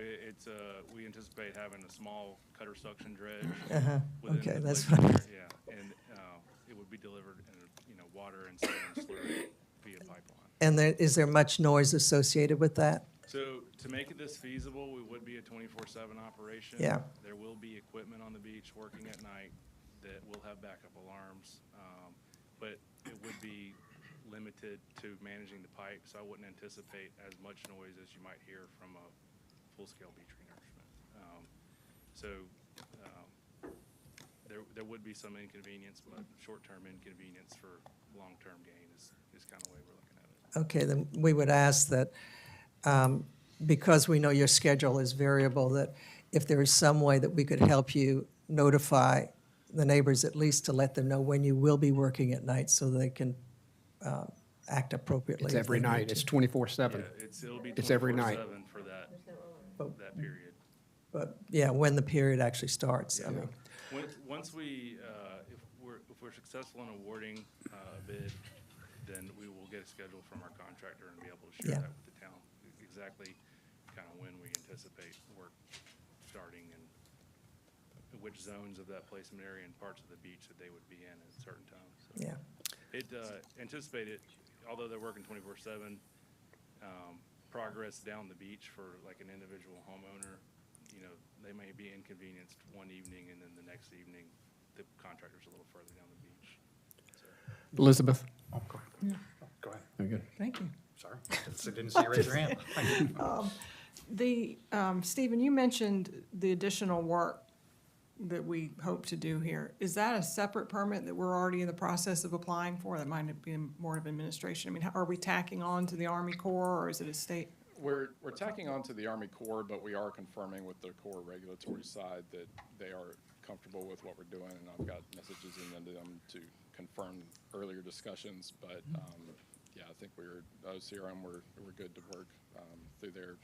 we anticipate having a small cutter suction dredge. Uh-huh. within Okay, the that's place what I- there, yeah, and it would be delivered in water and sand and slurry via pipeline. And is there much noise associated with that? So to make this feasible, we would be a 24/7 operation. Yeah. There will be equipment on the beach working at night that will have backup alarms, but it would be limited to managing the pipe, so I wouldn't anticipate as much noise as you might hear from a full-scale beach renourishment. There would be some inconvenience, but short-term inconvenience for long-term gain is kind of the way we're looking at it. Okay, then we would ask that, because we know your schedule is variable, that if there is some way that we could help you notify the neighbors, at least to let them know when you will be working at night so they can act appropriately. It's if every they need night. to. It's 24/7. Yeah, it'll be It's every night. 24/7 for that period. But, yeah, when the period actually starts, I mean. Once we, if we're successful in awarding a bid, then we will get a schedule from our contractor and be able to share Yeah. that with the town, exactly kind of when we anticipate work starting and which zones of that placement area and parts of the beach that they would be in at certain times. So Yeah. It anticipated, although they're working 24/7, progress down the beach for like an individual homeowner, they may be inconvenienced one evening and then the next evening, the contractor's a little further down the beach. So, Elizabeth? Oh, go ahead. Go ahead. Very good. Thank you. Sorry. Didn't see you raise your hand. Stephen, you mentioned the additional work that we hope to do here. Is that a separate permit that we're already in the process of applying for? That might have been more of administration. I mean, are we tacking on to the Army Corps, or is it a state? We're tacking on to the Army Corps, but we are confirming with the Corps regulatory side that they are comfortable with what we're doing, and I've got messages in to them to confirm earlier discussions, but, yeah, I think OCRM, we're good to work, through their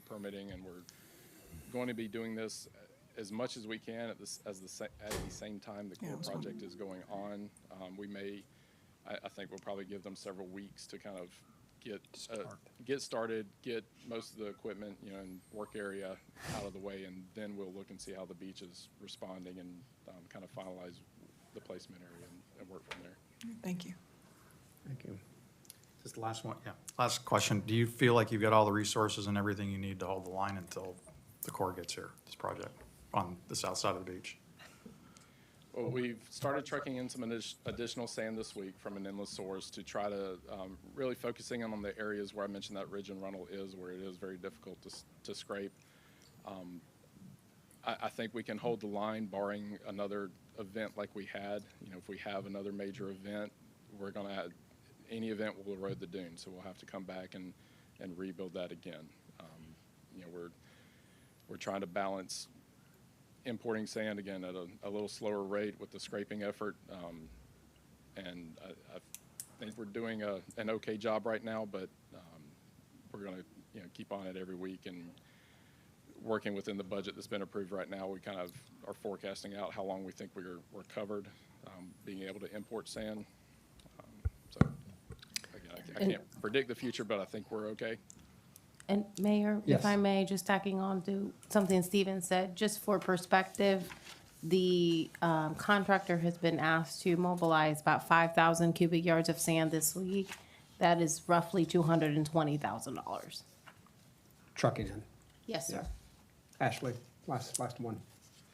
permitting, and we're going to be doing this as much as we can at the same time the Yeah, core that's project is going on. I think we'll probably give them several weeks to kind of get started, get most of the equipment, and work area out of the way, and then we'll look and see how the beach is responding and kind of finalize the placement area and work from there. Thank you. Thank you. Just the last one, yeah. Last question. Do you feel like you've got all the resources and everything you need to hold the line until the Corps gets here, this project, on the south side of the beach? Well, we've started trucking in some additional sand this week from an endless source to try to really focusing on the areas where I mentioned that ridge and runnel is, where it is very difficult to scrape. I think we can hold the line barring another event like we had. If we have another major event, we're going to any event will erode the dune, so we'll have to come back and rebuild that again. We're trying to balance importing sand again at a little slower rate with the scraping effort, and I think we're doing an okay job right now, but we're going to keep on it every week and working within the budget that's been approved right now. We kind of are forecasting out how long we think we're covered, being able to import sand. So again, I can't predict the future, but I think we're okay. And Mayor, Yes. if I may, just tacking on to something Stephen said, just for perspective, the contractor has been asked to mobilize about 5,000 cubic yards of sand this week. That is roughly $220,000. Trucking in. Yes, sir. Ashley, last one,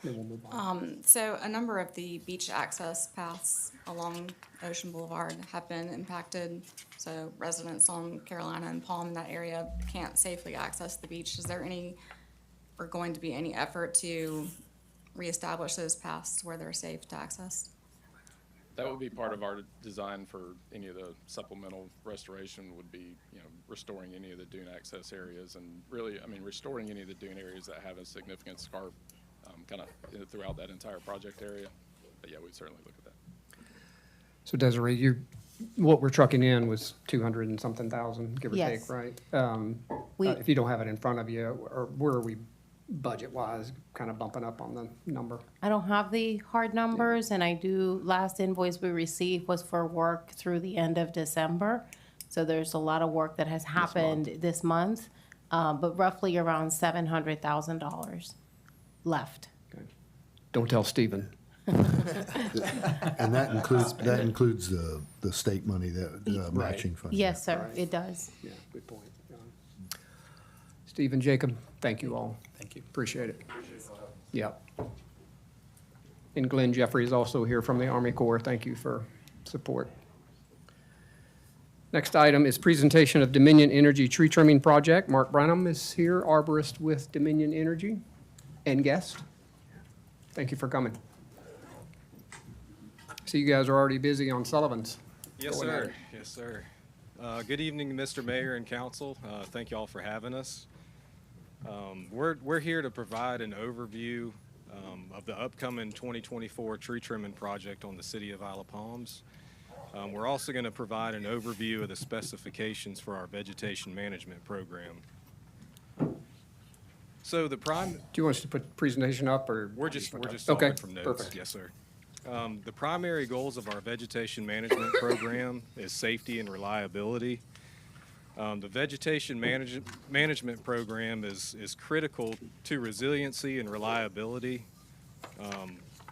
then we'll move on. So a number of the beach access paths along Ocean Boulevard have been impacted. So residents on Carolina and Palm in that area can't safely access the beach. Is there going to be any effort to reestablish those paths where they're safe to access? That would be part of our design for any of the supplemental restoration would be, restoring any of the dune access areas and really, restoring any of the dune areas that have a significant scarp kind of throughout that entire project area. But yeah, we'd certainly look at that. So Desiree, what we're trucking in was 200 and something thousand, give or take, Yes. right? We- If you don't have it in front of you, or where are we budget-wise, kind of bumping up on the number? I don't have the hard numbers, and last invoice we received was for work through the end of December. So there's a lot of work that has happened this month, but roughly around $700,000 left. Okay. Don't tell Stephen. And that includes the state money, the matching fund. Yes, sir, Right. it does. Yeah, good point. Stephen, Jacob, thank you all. Thank you. Appreciate it. Yep. And Glenn Jeffrey is also here from the Army Corps. Thank you for support. Next item is presentation of Dominion Energy Tree Trimming Project. Mark Branham is here, arborist with Dominion Energy, and guest. Thank you for coming. See, you guys are already busy on Sullivan's. Yes, Go ahead. sir. Yes, sir. Good evening, Mr. Mayor and Council. Thank you all for having us. We're here to provide an overview of the upcoming 2024 tree trimming project on the city of Isle of Palms. We're also going to provide an overview of the specifications for our vegetation management program. So the Do you want us to put the presentation up, or? We're just Okay, talking from notes. perfect. Yes, sir. The primary goals of our vegetation management program is safety and reliability. The vegetation management program is critical to resiliency and reliability.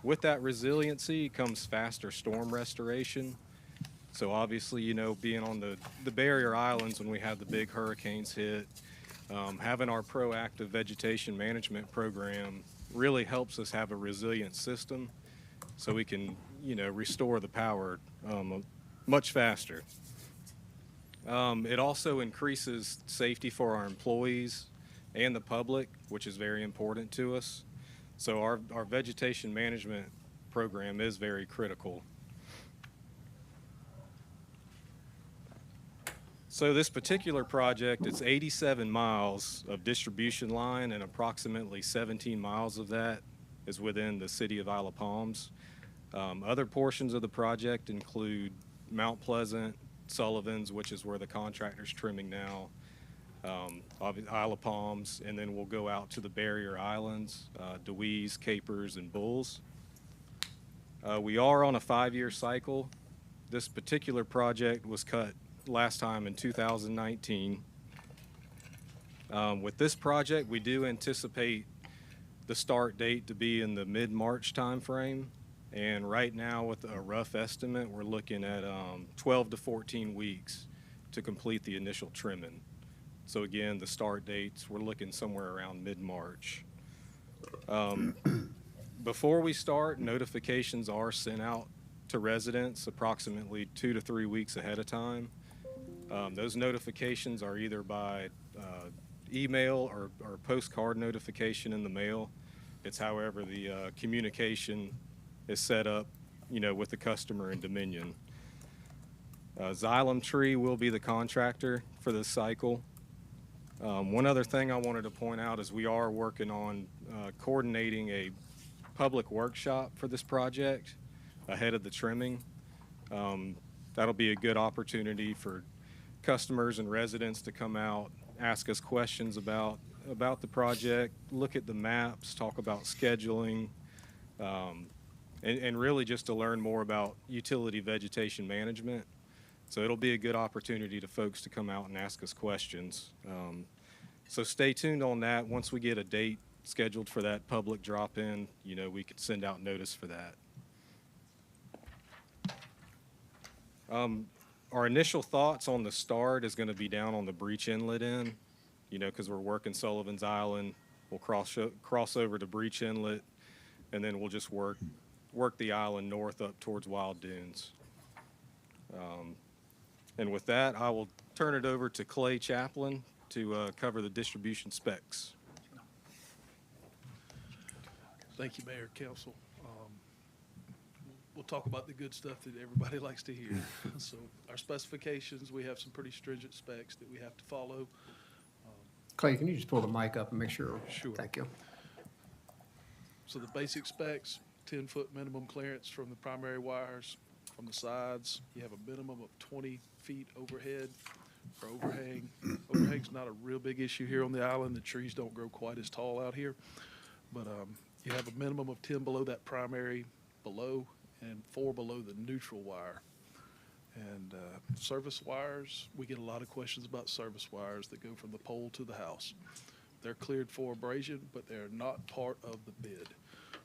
With that resiliency comes faster storm restoration. So obviously, being on the barrier islands when we have the big hurricanes hit, having our proactive vegetation management program really helps us have a resilient system so we can, restore the power much faster. It also increases safety for our employees and the public, which is very important to us. So our vegetation management program is very critical. So this particular project, it's 87 miles of distribution line, and approximately 17 miles of that is within the city of Isle of Palms. Other portions of the project include Mount Pleasant, Sullivan's, which is where the contractor's trimming now, Isle of Palms, and then we'll go out to the barrier islands, Dewey's, Capers, and Bulls. We are on a 5-year cycle. This particular project was cut last time in 2019. With this project, we do anticipate the start date to be in the mid-March timeframe. And right now, with a rough estimate, we're looking at 12 to 14 weeks to complete the initial trimming. So again, the start dates, we're looking somewhere around mid-March. Before we start, notifications are sent out to residents approximately 2 to 3 weeks ahead of time. Those notifications are either by email or postcard notification in the mail. It's however the communication is set up, with the customer in Dominion. Xylem Tree will be the contractor for this cycle. One other thing I wanted to point out is we are working on coordinating a public workshop for this project ahead of the trimming. That'll be a good opportunity for customers and residents to come out, ask us questions about the project, look at the maps, talk about scheduling, and really just to learn more about utility vegetation management. So it'll be a good opportunity to folks to come out and ask us questions. So stay tuned on that. Once we get a date scheduled for that public drop-in, we could send out notice for that. Our initial thoughts on the start is going to be down on the Breach Inlet end, because we're working Sullivan's Island. We'll cross over to Breach Inlet, and then we'll just work the island north up towards Wild Dunes. And with that, I will turn it over to Clay Chaplin to cover the distribution specs. Thank you, Mayor, Council. We'll talk about the good stuff that everybody likes to hear. So our specifications, we have some pretty stringent specs that we have to follow. Clay, can you just pull the mic up and make sure? Sure. Thank you. So the basic specs, 10-foot minimum clearance from the primary wires. From the sides, you have a minimum of 20 feet overhead for overhang. Overhang's not a real big issue here on the island. The trees don't grow quite as tall out here. But you have a minimum of 10 below that primary below and 4 below the neutral wire. And service wires, we get a lot of questions about service wires that go from the pole to the house. They're cleared for abrasion, but they're not part of the bid.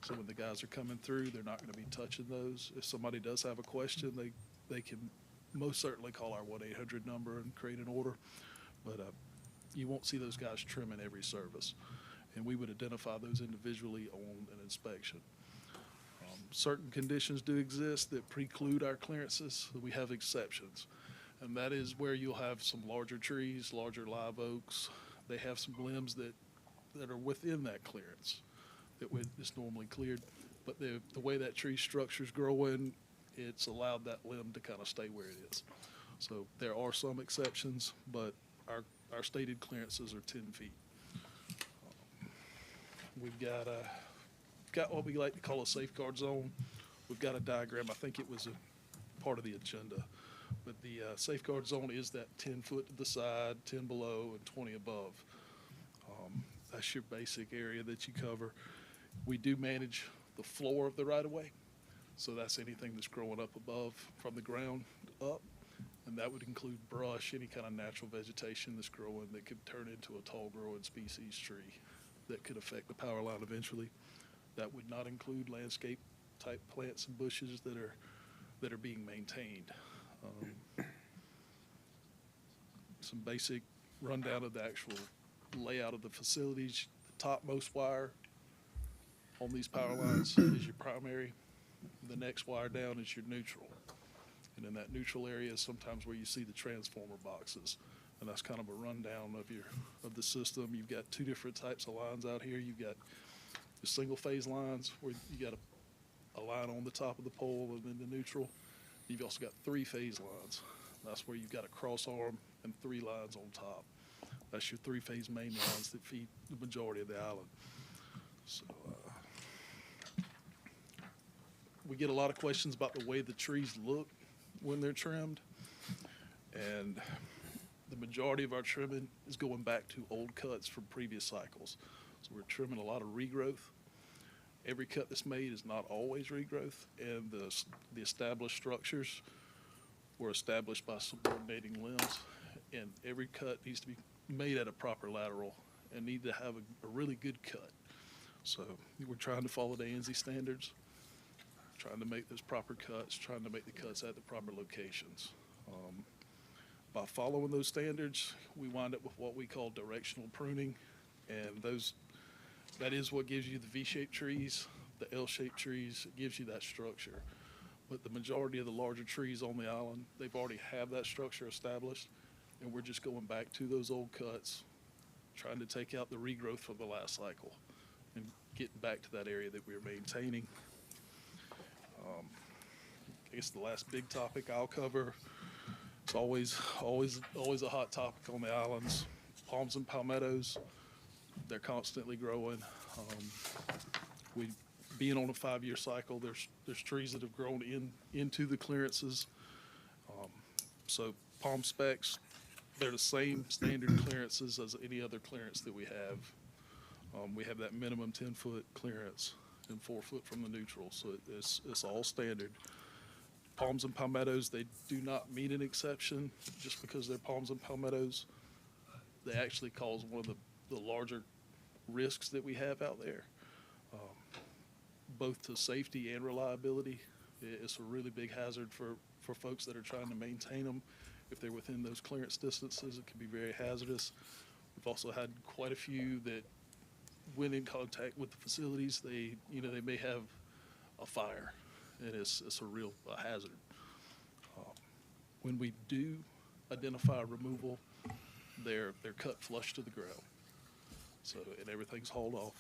So when the guys are coming through, they're not going to be touching those. If somebody does have a question, they can most certainly call our 1-800 number and create an order. But you won't see those guys trimming every service. And we would identify those individually on an inspection. Certain conditions do exist that preclude our clearances. We have exceptions. And that is where you'll have some larger trees, larger live oaks. They have some limbs that are within that clearance that is normally cleared. But the way that tree structure's growing, it's allowed that limb to kind of stay where it is. So there are some exceptions, but our stated clearances are 10 feet. We've got what we like to call a safeguard zone. We've got a diagram. I think it was a part of the agenda. But the safeguard zone is that 10 foot to the side, 10 below, and 20 above. That's your basic area that you cover. We do manage the floor of the right-of-way. So that's anything that's growing up above from the ground up. And that would include brush, any kind of natural vegetation that's growing that could turn into a tall growing species tree that could affect the power line eventually. That would not include landscape type plants and bushes that are being maintained. Some basic rundown of the actual layout of the facilities. The topmost wire on these power lines is your primary. The next wire down is your neutral. And in that neutral area is sometimes where you see the transformer boxes. And that's kind of a rundown of the system. You've got 2 different types of lines out here. You've got the single phase lines where you got a line on the top of the pole and then the neutral. You've also got 3-phase lines. That's where you've got a cross arm and 3 lines on top. That's your 3-phase main lines that feed the majority of the island. So we get a lot of questions about the way the trees look when they're trimmed. And the majority of our trimming is going back to old cuts from previous cycles. So we're trimming a lot of regrowth. Every cut that's made is not always regrowth, and the established structures were established by subordinating limbs, and every cut needs to be made at a proper lateral and need to have a really good cut. So we're trying to follow the ANSI standards, trying to make those proper cuts, trying to make the cuts at the proper locations. By following those standards, we wind up with what we call directional pruning, and that is what gives you the V-shaped trees, the L-shaped trees. It gives you that structure. But the majority of the larger trees on the island, they've already have that structure established, and we're just going back to those old cuts, trying to take out the regrowth from the last cycle and getting back to that area that we're maintaining. I guess the last big topic I'll cover, it's always a hot topic on the islands, palms and palmettos. They're constantly growing. Being on a 5-year cycle, there's trees that have grown into the clearances. So palm specs, they're the same standard clearances as any other clearance that we have. We have that minimum 10-foot clearance and 4 foot from the neutral, so it's all standard. Palms and palmettos, they do not mean an exception just because they're palms and palmettos. They actually cause one of the larger risks that we have out there, both to safety and reliability. It's a really big hazard for folks that are trying to maintain them. If they're within those clearance distances, it can be very hazardous. We've also had quite a few that went in contact with the facilities. They may have a fire, and it's a real hazard. When we do identify removal, they're cut flush to the ground. So, and everything's hauled off.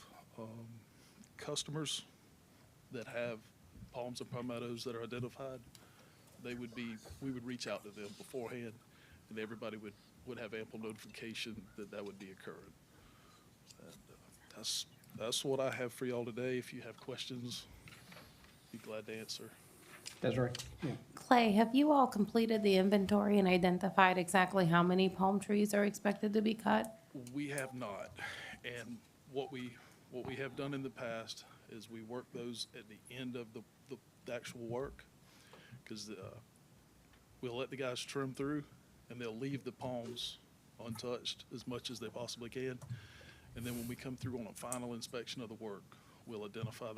Customers that have palms and palmettos that are identified, we would reach out to them beforehand, and everybody would have ample notification that would be occurring. And that's what I have for y'all today. If you have questions, be glad to answer. Desiree? Yeah. Clay, have you all completed the inventory and identified exactly how many palm trees are expected to be cut? We have not, and what we have done in the past is we work those at the end of the actual work, because we'll let the guys trim through, and they'll leave the palms untouched as much as they possibly can, and then when we come through on a final inspection of the work, we'll identify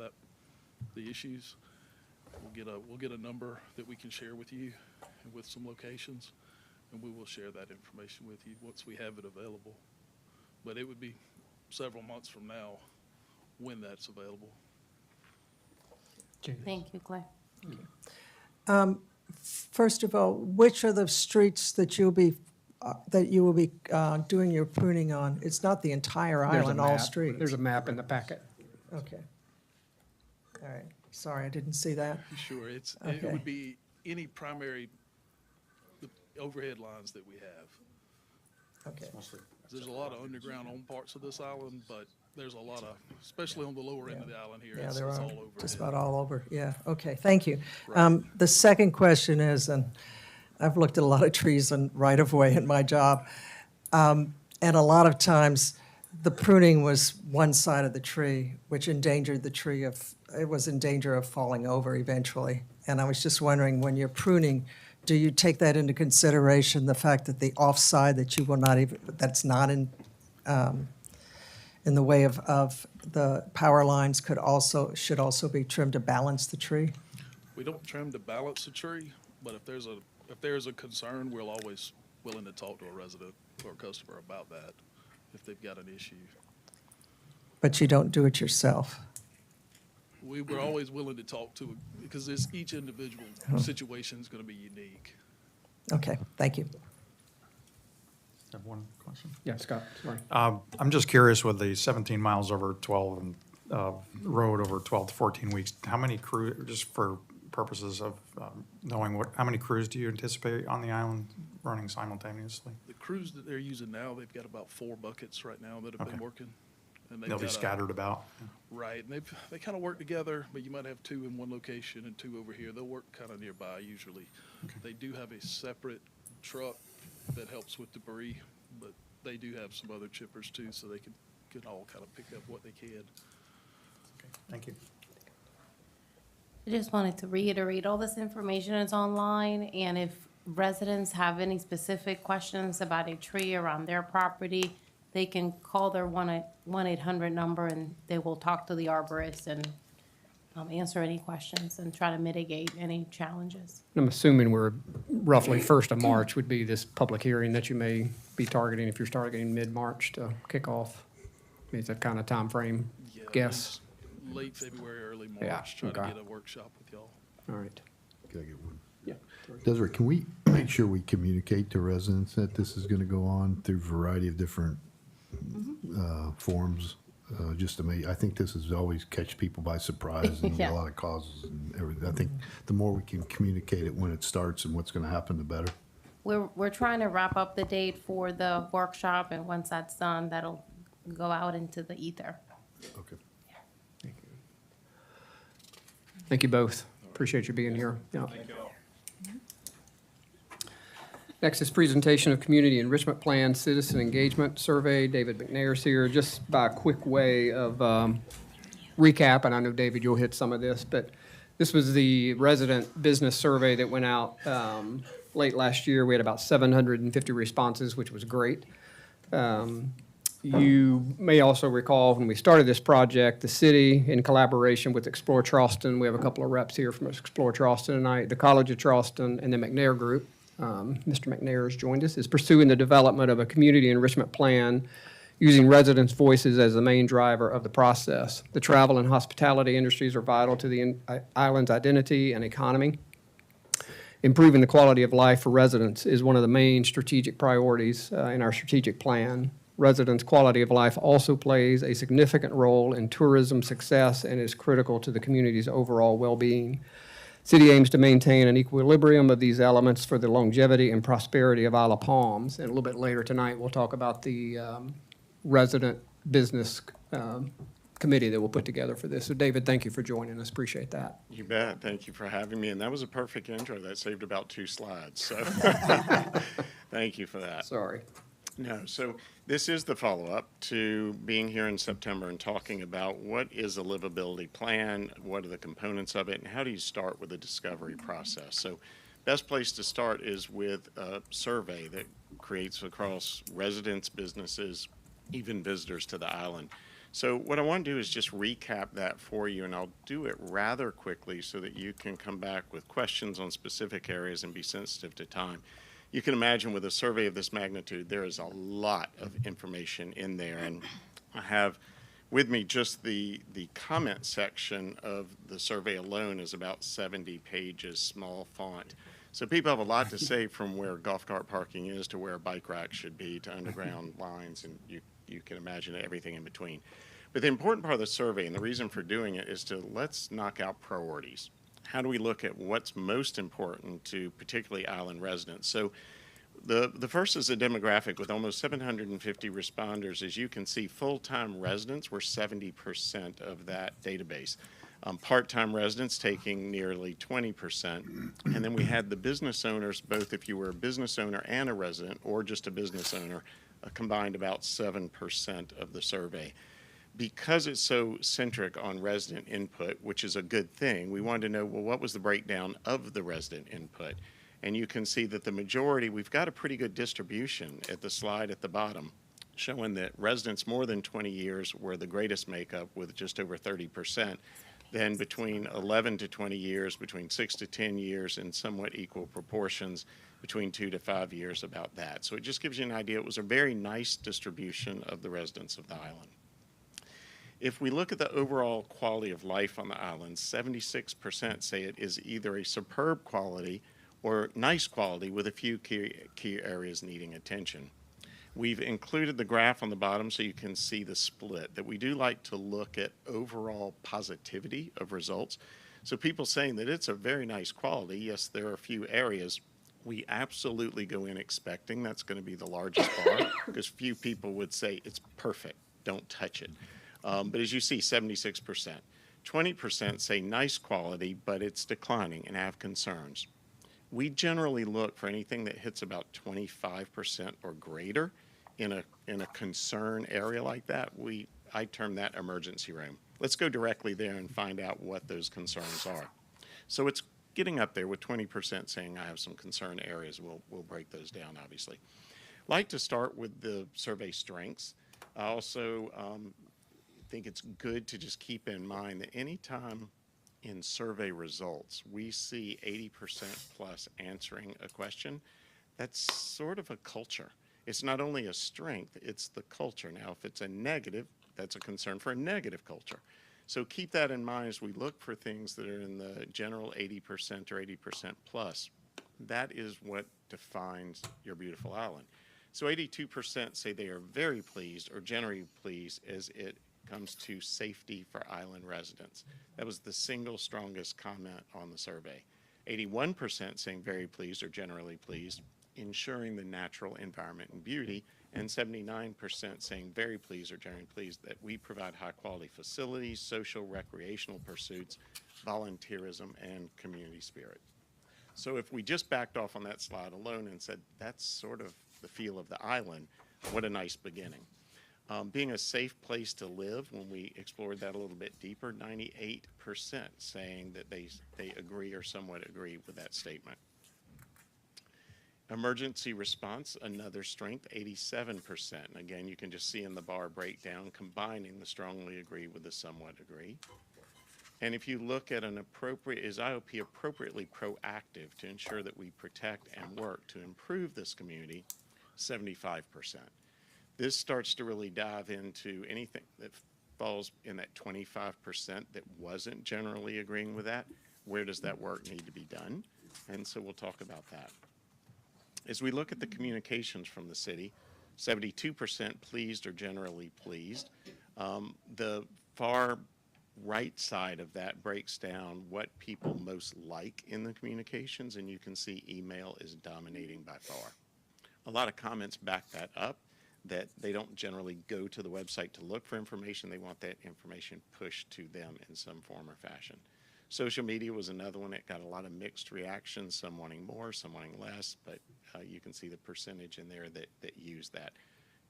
the issues. We'll get a number that we can share with you and with some locations, and we will share that information with you once we have it available. But it would be several months from now when that's available. Thank you, Clay. First of all, which are the streets that you will be doing your pruning on? It's not the entire There's a island, all map. streets. There's a map in the packet. Okay. All right. Sorry, I didn't see that. Sure, it Okay. would be any primary overhead lines that we have. Okay. There's a lot of underground on parts of this island, but there's a lot of, especially on the lower end of the island here, Yeah, it's there all are, over. just about all over, yeah, okay, thank you. Right. The second question is, and I've looked at a lot of trees and right-of-way in my job, and a lot of times, the pruning was one side of the tree, which endangered the tree it was in danger of falling over eventually. And I was just wondering, when you're pruning, do you take that into consideration, the fact that the offside that you will not even, that's not in the way of the power lines should also be trimmed to balance the tree? We don't trim to balance the tree, but if there's a concern, we're always willing to talk to a resident or a customer about that if they've got an issue. But you don't do it yourself? We're always willing to talk to it because each individual situation is going to be unique. Okay, thank you. Have one question? Yeah, Scott, sorry. I'm just curious with the 17 miles over 12 and road over 12 to 14 weeks, how many crews, just for purposes of knowing how many crews do you anticipate on the island running simultaneously? The crews that they're using now, they've got about 4 buckets right now that have been working. and they've They'll be got a- scattered about. Right, and they kind of work together, but you might have two in one location and two over here. They'll work kind of nearby usually. They do have a separate truck that helps with debris, but they do have some other chippers too, so they can all kind of pick up what they can. Thank you. I just wanted to reiterate, all this information is online, and if residents have any specific questions about a tree around their property, they can call their 1-800 number, and they will talk to the arborist and answer any questions and try to mitigate any challenges. I'm assuming we're roughly 1st of March would be this public hearing that you may be targeting, if you're targeting mid-March to kick off. Is that kind of timeframe Yeah, guess? Late February, early Yeah, March, try to okay. get a workshop with y'all. All right. Can I get one? Yeah. Desiree, can we make sure we communicate to residents that this is going to go on through a variety of different forms? Just to me, I think this is always catch people by surprise and Yeah. a lot of causes and everything. I think the more we can communicate it when it starts and what's going to happen, the better. We're trying to wrap up the date for the workshop, and once that's done, that'll go out into the ether. Okay. Thank you both. Appreciate you being here. Yeah. Next is presentation of Community Enrichment Plan Citizen Engagement Survey. David McNair's here. Just by a quick way of recap, and I know, David, you'll hit some of this, but this was the resident business survey that went out late last year. We had about 750 responses, which was great. You may also recall when we started this project, the city, in collaboration with Explore Charleston, we have a couple of reps here from Explore Charleston tonight, the College of Charleston, and the McNair Group, Mr. McNair has joined us, is pursuing the development of a community enrichment plan using residents' voices as the main driver of the process. The travel and hospitality industries are vital to the island's identity and economy. Improving the quality of life for residents is one of the main strategic priorities in our strategic plan. Residents' quality of life also plays a significant role in tourism success and is critical to the community's overall well-being. City aims to maintain an equilibrium of these elements for the longevity and prosperity of Isle of Palms. And a little bit later tonight, we'll talk about the resident business committee that we'll put together for this. So David, thank you for joining us. Appreciate that. You bet. Thank you for having me. And that was a perfect intro. That saved about 2 slides. So thank you for that. Sorry. No, so this is the follow-up to being here in September and talking about what is a livability plan, what are the components of it, and how do you start with the discovery process. So best place to start is with a survey that creates across residents, businesses, even visitors to the island. So what I want to do is just recap that for you, and I'll do it rather quickly so that you can come back with questions on specific areas and be sensitive to time. You can imagine with a survey of this magnitude, there is a lot of information in there. And I have with me just the comment section of the survey alone is about 70 pages, small font. So people have a lot to say, from where golf cart parking is to where bike racks should be to underground lines, and you can imagine everything in between. But the important part of the survey, and the reason for doing it, is to let's knock out priorities. How do we look at what's most important to particularly island residents? So the first is a demographic with almost 750 responders. As you can see, full-time residents were 70% of that database. Part-time residents taking nearly 20%. And then we had the business owners, both if you were a business owner and a resident, or just a business owner, combined about 7% of the survey. Because it's so centric on resident input, which is a good thing, we wanted to know, well, what was the breakdown of the resident input? And you can see that the majority, we've got a pretty good distribution at the slide at the bottom, showing that residents more than 20 years were the greatest makeup with just over 30%. Then between 11 to 20 years, between 6 to 10 years, in somewhat equal proportions, between 2 to 5 years, about that. So it just gives you an idea. It was a very nice distribution of the residents of the island. If we look at the overall quality of life on the island, 76% say it is either a superb quality or nice quality with a few key areas needing attention. We've included the graph on the bottom so you can see the split, that we do like to look at overall positivity of results. So people saying that it's a very nice quality, yes, there are a few areas we absolutely go in expecting that's going to be the largest bar, because few people would say it's perfect, don't touch it. But as you see, 76%. 20% say nice quality, but it's declining and have concerns. We generally look for anything that hits about 25% or greater in a concern area like that. I term that emergency room. Let's go directly there and find out what those concerns are. So it's getting up there with 20% saying I have some concern areas. We'll break those down, obviously. Like to start with the survey strengths. I also think it's good to just keep in mind that anytime in survey results we see 80% plus answering a question, that's sort of a culture. It's not only a strength, it's the culture. Now, if it's a negative, that's a concern for a negative culture. So keep that in mind as we look for things that are in the general 80% or 80% plus. That is what defines your beautiful island. So 82% say they are very pleased or generally pleased as it comes to safety for island residents. That was the single strongest comment on the survey. 81% saying very pleased or generally pleased, ensuring the natural environment and beauty, and 79% saying very pleased or generally pleased that we provide high quality facilities, social recreational pursuits, volunteerism, and community spirit. So if we just backed off on that slide alone and said that's sort of the feel of the island, what a nice beginning. Being a safe place to live, when we explored that a little bit deeper, 98% saying that they agree or somewhat agree with that statement. Emergency response, another strength, 87%. And again, you can just see in the bar breakdown, combining the strongly agree with the somewhat agree. And if you look at is IOP appropriately proactive to ensure that we protect and work to improve this community, 75%. This starts to really dive into anything that falls in that 25% that wasn't generally agreeing with that. Where does that work need to be done? And so we'll talk about that. As we look at the communications from the city, 72% pleased or generally pleased. The far right side of that breaks down what people most like in the communications, and you can see email is dominating by far. A lot of comments back that up, that they don't generally go to the website to look for information. They want that information pushed to them in some form or fashion. Social media was another one that got a lot of mixed reactions, some wanting more, some wanting less, but you can see the percentage in there that use that.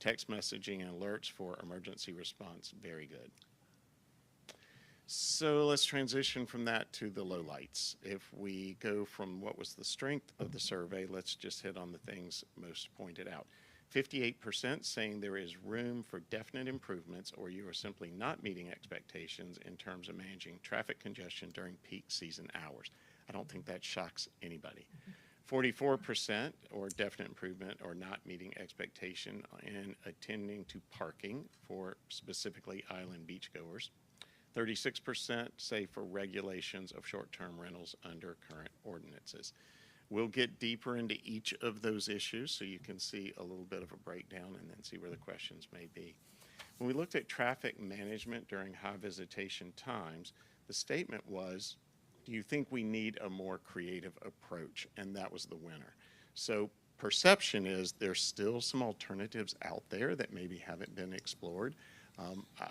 Text messaging and alerts for emergency response, very good. So let's transition from that to the lowlights. If we go from what was the strength of the survey, let's just hit on the things most pointed out. 58% saying there is room for definite improvements or you are simply not meeting expectations in terms of managing traffic congestion during peak season hours. I don't think that shocks anybody. 44% or definite improvement or not meeting expectation in attending to parking for specifically island beachgoers. 36% say for regulations of short-term rentals under current ordinances. We'll get deeper into each of those issues so you can see a little bit of a breakdown and then see where the questions may be. When we looked at traffic management during high visitation times, the statement was, do you think we need a more creative approach? And that was the winner. So perception is there's still some alternatives out there that maybe haven't been explored.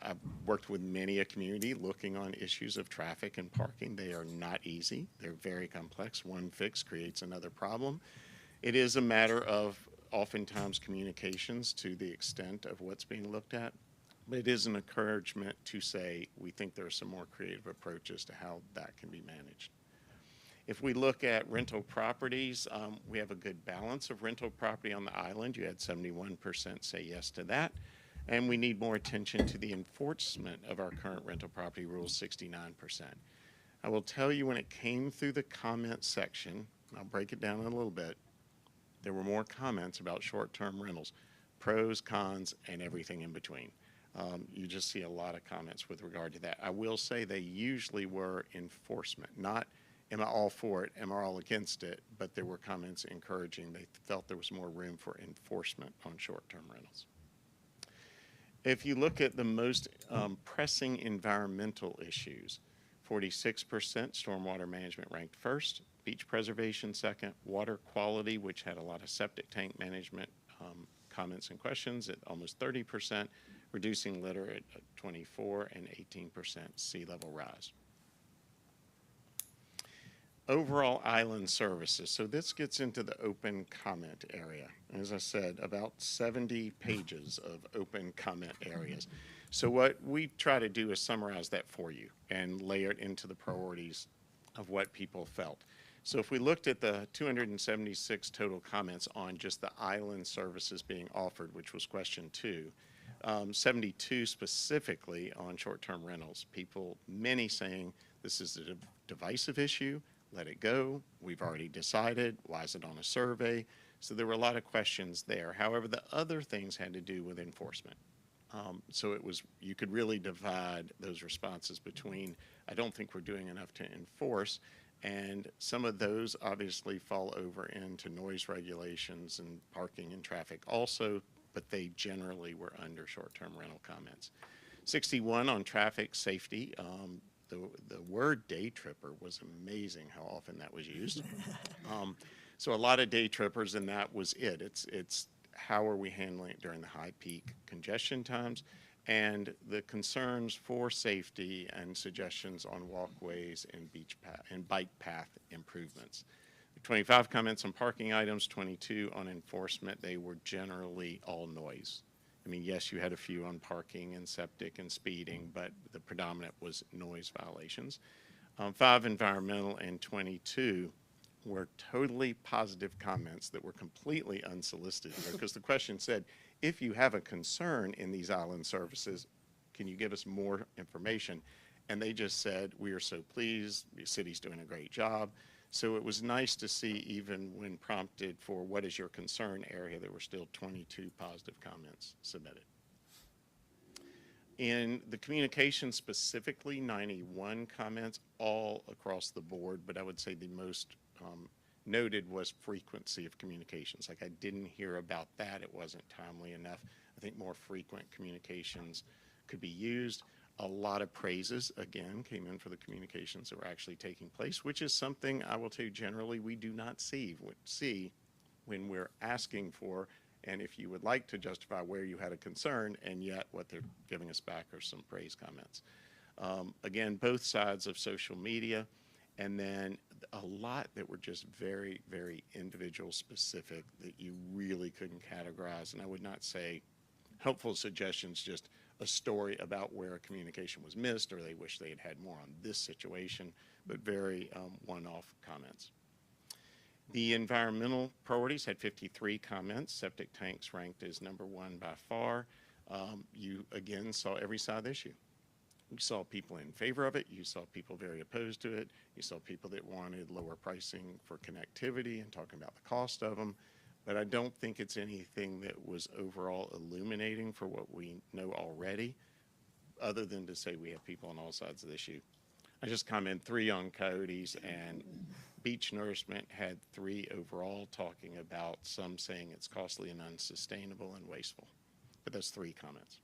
I've worked with many a community looking on issues of traffic and parking. They are not easy. They're very complex. One fix creates another problem. It is a matter of oftentimes communications to the extent of what's being looked at, but it is an encouragement to say we think there are some more creative approaches to how that can be managed. If we look at rental properties, we have a good balance of rental property on the island. You had 71% say yes to that. And we need more attention to the enforcement of our current rental property rules, 69%. I will tell you when it came through the comment section, I'll break it down a little bit, there were more comments about short-term rentals, pros, cons, and everything in between. You just see a lot of comments with regard to that. I will say they usually were enforcement, not am I all for it, am I all against it, but there were comments encouraging. They felt there was more room for enforcement on short-term rentals. If you look at the most pressing environmental issues, 46% stormwater management ranked first, beach preservation second, water quality, which had a lot of septic tank management comments and questions at almost 30%, reducing litter at 24 and 18% sea level rise. Overall island services. So this gets into the open comment area. As I said, about 70 pages of open comment areas. So what we try to do is summarize that for you and layer it into the priorities of what people felt. So if we looked at the 276 total comments on just the island services being offered, which was question 2, 72 specifically on short-term rentals. People, many saying this is a divisive issue, let it go, we've already decided, why is it on a survey? So there were a lot of questions there. However, the other things had to do with enforcement. So it was, you could really divide those responses between, I don't think we're doing enough to enforce, and some of those obviously fall over into noise regulations and parking and traffic also, but they generally were under short-term rental comments. 61 on traffic safety. The word day tripper was amazing how often that was used. So a lot of day trippers, and that was it. It's how are we handling it during the high peak congestion times, and the concerns for safety and suggestions on walkways and bike path improvements. 25 comments on parking items, 22 on enforcement. They were generally all noise. I mean, yes, you had a few on parking and septic and speeding, but the predominant was noise violations. 5 environmental and 22 were totally positive comments that were completely unsolicited, because the question said, if you have a concern in these island services, can you give us more information? And they just said, we are so pleased, the city's doing a great job. So it was nice to see, even when prompted for what is your concern area, there were still 22 positive comments submitted. In the communication specifically, 91 comments all across the board, but I would say the most noted was frequency of communications. Like, I didn't hear about that, it wasn't timely enough. I think more frequent communications could be used. A lot of praises, again, came in for the communications that were actually taking place, which is something I will tell you generally we do not see when we're asking for, and if you would like to justify where you had a concern, and yet what they're giving us back are some praise comments. Again, both sides of social media, and then a lot that were just very, very individual specific that you really couldn't categorize, and I would not say helpful suggestions, just a story about where a communication was missed, or they wish they had had more on this situation, but very one-off comments. The environmental priorities had 53 comments. Septic tanks ranked as #1 by far. You, again, saw every side of the issue. You saw people in favor of it. You saw people very opposed to it. You saw people that wanted lower pricing for connectivity and talking about the cost of them. But I don't think it's anything that was overall illuminating for what we know already, other than to say we have people on all sides of the issue. I just commented 3 on coyotes, and beach nourishment had 3 overall, talking about some saying it's costly and unsustainable and wasteful. But that's 3 comments.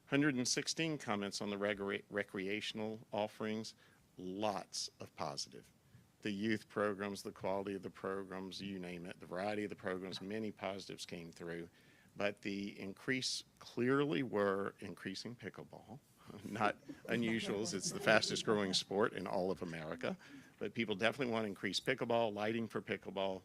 116 comments on the recreational offerings, lots of positive. The youth programs, the quality of the programs, you name it, the variety of the programs, many positives came through. But the increase clearly were increasing pickleball. Not unusual, as it's the fastest growing sport in all of America. But people definitely want to increase pickleball, lighting for pickleball.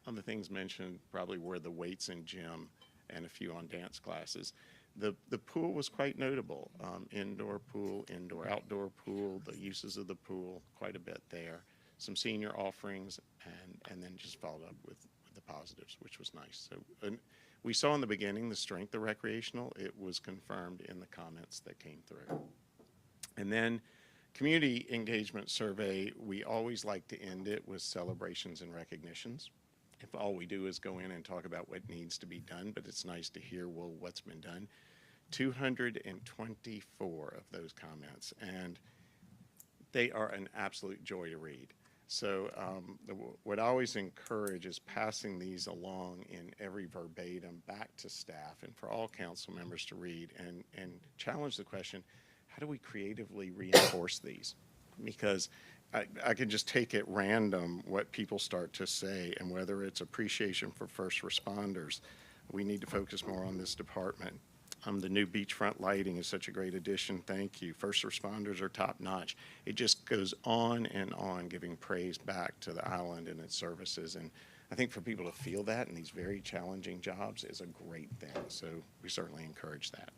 Other things mentioned probably were the weights in gym and a few on dance classes. The pool was quite notable. Indoor pool, indoor-outdoor pool, the uses of the pool, quite a bit there. Some senior offerings, and then just followed up with the positives, which was nice. So we saw in the beginning the strength of recreational. It was confirmed in the comments that came through. And then community engagement survey, we always like to end it with celebrations and recognitions. If all we do is go in and talk about what needs to be done, but it's nice to hear, well, what's been done. 224 of those comments, and they are an absolute joy to read. So what I always encourage is passing these along in every verbatim back to staff and for all council members to read, and challenge the question, how do we creatively reinforce these? Because I can just take at random what people start to say, and whether it's appreciation for first responders, we need to focus more on this department. The new beachfront lighting is such a great addition. Thank you. First responders are top notch. It just goes on and on, giving praise back to the island and its services. And I think for people to feel that in these very challenging jobs is a great thing. So we certainly encourage that.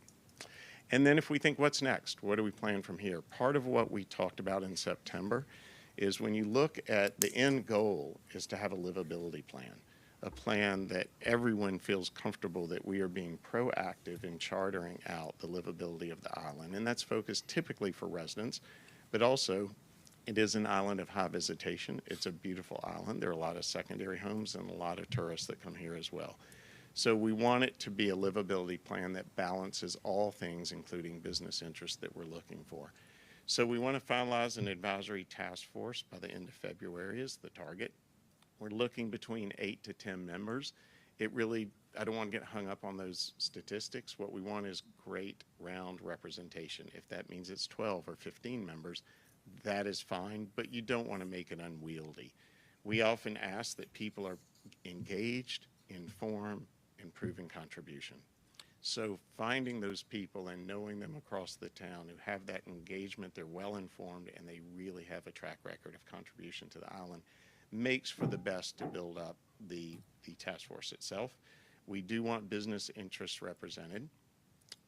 And then if we think, what's next? What do we plan from here? Part of what we talked about in September is when you look at the end goal is to have a livability plan, a plan that everyone feels comfortable that we are being proactive in chartering out the livability of the island. And that's focused typically for residents, but also it is an island of high visitation. It's a beautiful island. There are a lot of secondary homes and a lot of tourists that come here as well. So we want it to be a livability plan that balances all things, including business interests that we're looking for. So we want to finalize an advisory task force by the end of February is the target. We're looking between 8 to 10 members. It really, I don't want to get hung up on those statistics. What we want is great round representation. If that means it's 12 or 15 members, that is fine, but you don't want to make it unwieldy. We often ask that people are engaged, informed, and proven contribution. So finding those people and knowing them across the town who have that engagement, they're well informed, and they really have a track record of contribution to the island makes for the best to build up the task force itself. We do want business interests represented,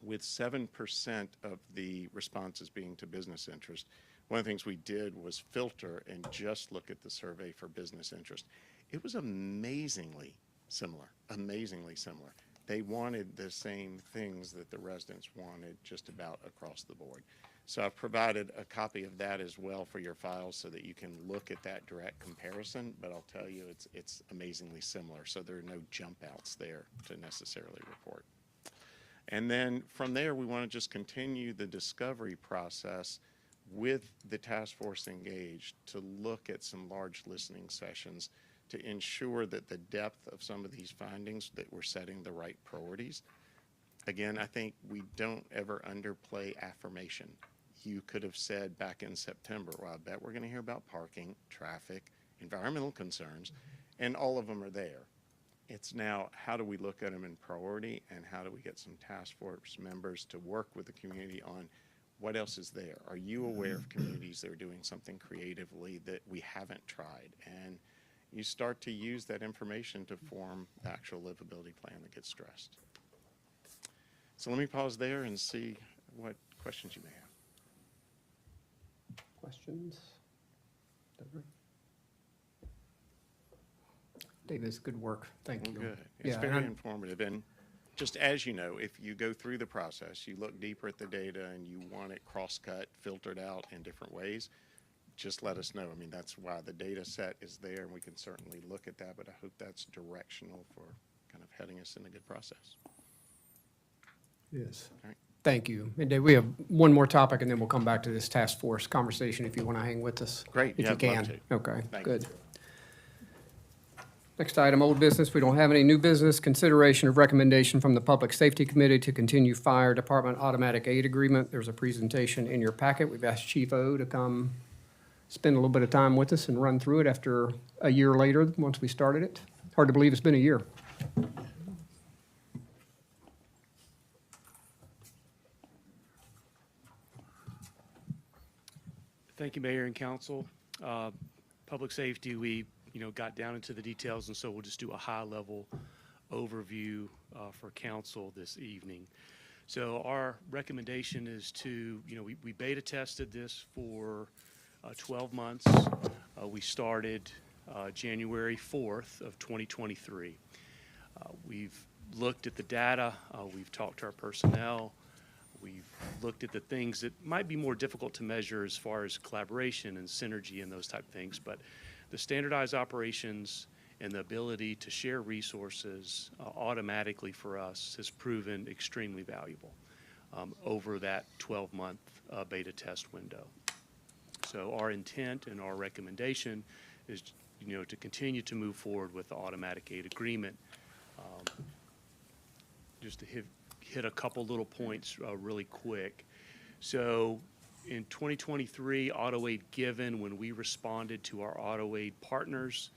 with 7% of the responses being to business interest. One of the things we did was filter and just look at the survey for business interest. It was amazingly similar, amazingly similar. They wanted the same things that the residents wanted just about across the board. So I've provided a copy of that as well for your files so that you can look at that direct comparison, but I'll tell you it's amazingly similar, so there are no jump outs there to necessarily report. And then from there, we want to just continue the discovery process with the task force engaged to look at some large listening sessions to ensure that the depth of some of these findings, that we're setting the right priorities. Again, I think we don't ever underplay affirmation. You could have said back in September, well, I bet we're going to hear about parking, traffic, environmental concerns, and all of them are there. It's now, how do we look at them in priority, and how do we get some task force members to work with the community on what else is there? Are you aware of communities that are doing something creatively that we haven't tried? And you start to use that information to form the actual livability plan that gets stressed. So let me pause there and see what questions you may have. Questions? Davis, good work. Thank you. Good. It's Yeah, very and informative. And just as you know, if you go through the process, you look deeper at the data and you want it cross-cut, filtered out in different ways, just let us know. I mean, that's why the data set is there, and we can certainly look at that, but I hope that's directional for kind of heading us in a good process. Yes. All right. Thank you. And Dave, we have one more topic, and then we'll come back to this task force conversation if you want to hang with us. Great. If Yeah, you I'd love can. to. Okay, Thank good. you. Next item, old business. We don't have any new business. Consideration of recommendation from the Public Safety Committee to continue Fire Department automatic aid agreement. There's a presentation in your packet. We've asked Chief O to come spend a little bit of time with us and run through it after a year later, once we started it. Hard to believe it's been a year. Thank you, Mayor and Council. Public safety, we got down into the details, and so we'll just do a high-level overview for council this evening. So our recommendation is to, we beta tested this for 12 months. We started January 4th of 2023. We've looked at the data. We've talked to our personnel. We've looked at the things that might be more difficult to measure as far as collaboration and synergy and those type of things, but the standardized operations and the ability to share resources automatically for us has proven extremely valuable over that 12-month beta test window. So our intent and our recommendation is, to continue to move forward with the automatic aid agreement. Just to hit a couple little points really quick. So in 2023, auto aid given, when we responded to our auto aid partners,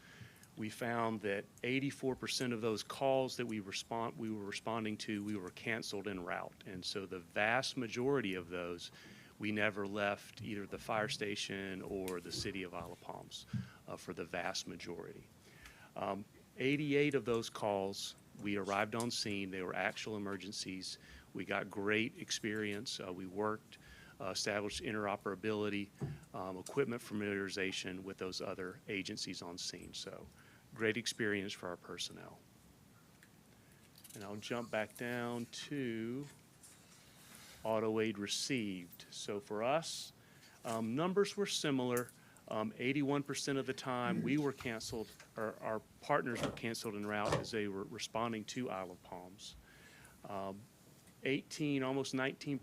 we found that 84% of those calls that we were responding to, we were canceled en route. And so the vast majority of those, we never left either the fire station or the city of Isle of Palms for the vast majority. 88 of those calls, we arrived on scene. They were actual emergencies. We got great experience. We worked, established interoperability, equipment familiarization with those other agencies on scene. So great experience for our personnel. And I'll jump back down to auto aid received. So for us, numbers were similar. 81% of the time we were canceled, or our partners were canceled en route as they were responding to Isle of Palms. almost 19%,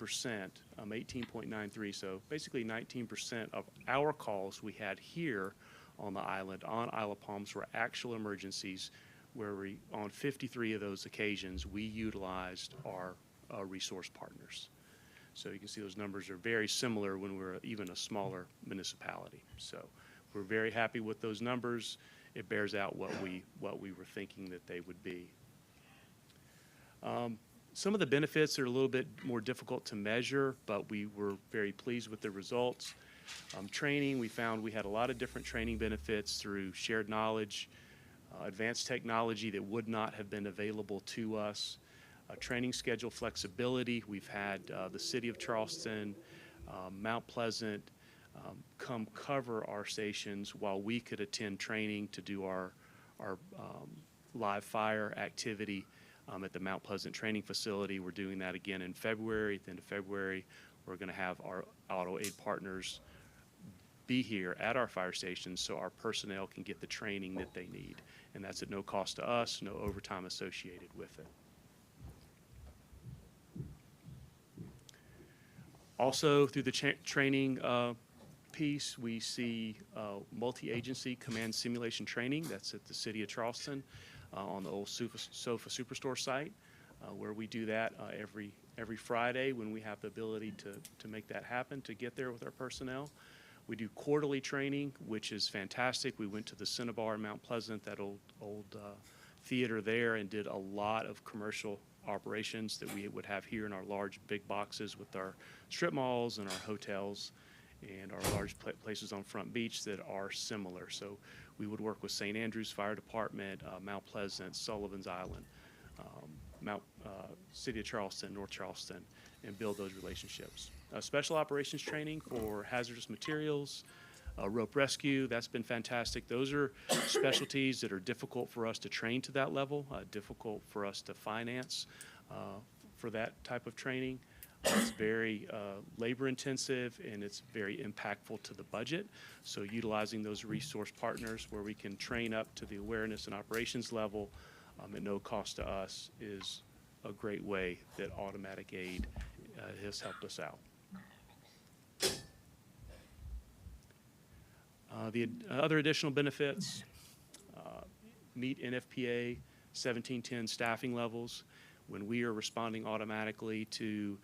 18.93, so basically 19% of our calls we had here on the island, on Isle of Palms, were actual emergencies where on 53 of those occasions, we utilized our resource partners. So you can see those numbers are very similar when we're even a smaller municipality. So we're very happy with those numbers. It bears out what we were thinking that they would be. Some of the benefits are a little bit more difficult to measure, but we were very pleased with the results. Training, we found we had a lot of different training benefits through shared knowledge, advanced technology that would not have been available to us. Training schedule flexibility, we've had the City of Charleston, Mount Pleasant come cover our stations while we could attend training to do our live fire activity at the Mount Pleasant Training Facility. We're doing that again in February. At the end of February, we're going to have our auto aid partners be here at our fire stations so our personnel can get the training that they need. And that's at no cost to us, no overtime associated with it. Also, through the training piece, we see multi-agency command simulation training. That's at the City of Charleston on the old Sofa Superstore site, where we do that every Friday when we have the ability to make that happen, to get there with our personnel. We do quarterly training, which is fantastic. We went to the Cinnabar in Mount Pleasant, that old theater there, and did a lot of commercial operations that we would have here in our large big boxes with our strip malls and our hotels and our large places on Front Beach that are similar. So we would work with St. Andrews Fire Department, Mount Pleasant, Sullivan's Island, City of Charleston, North Charleston, and build those relationships. Special operations training for hazardous materials, rope rescue, that's been fantastic. Those are specialties that are difficult for us to train to that level, difficult for us to finance for that type of training. It's very labor intensive and it's very impactful to the budget. So utilizing those resource partners where we can train up to the awareness and operations level at no cost to us is a great way that automatic aid has helped us out. The other additional benefits, meet NFPA 1710 staffing levels. When we are responding automatically to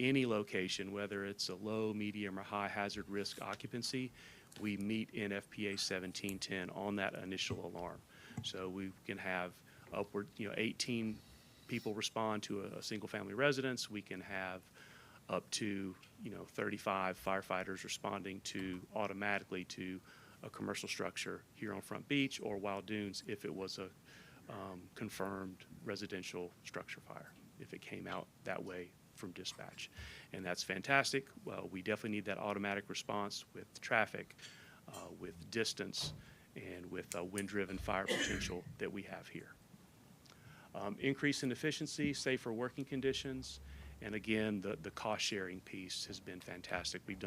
any location, whether it's a low, medium, or high hazard risk occupancy, we meet NFPA 1710 on that initial alarm. So we can have upward, 18 people respond to a single family residence. We can have up to 35 firefighters responding to automatically to a commercial structure here on Front Beach or Wild Dunes if it was a confirmed residential structure fire, if it came out that way from dispatch. And that's fantastic. Well, we definitely need that automatic response with traffic, with distance, and with wind-driven fire potential that we have here. Increase in efficiency, safer working conditions, and again, the cost-sharing piece has been fantastic. We've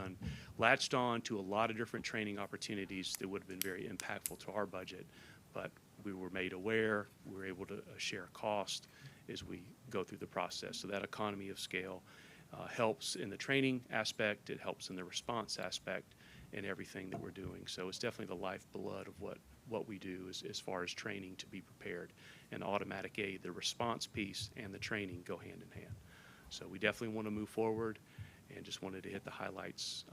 latched on to a lot of different training opportunities that would have been very impactful to our budget, but we were made aware, we were able to share cost as we go through the process. So that economy of scale helps in the training aspect, it helps in the response aspect, and everything that we're doing. So it's definitely the lifeblood of what we do as far as training to be prepared. And automatic aid, the response piece and the training go hand in hand. So we definitely want to move forward and just wanted to hit the highlights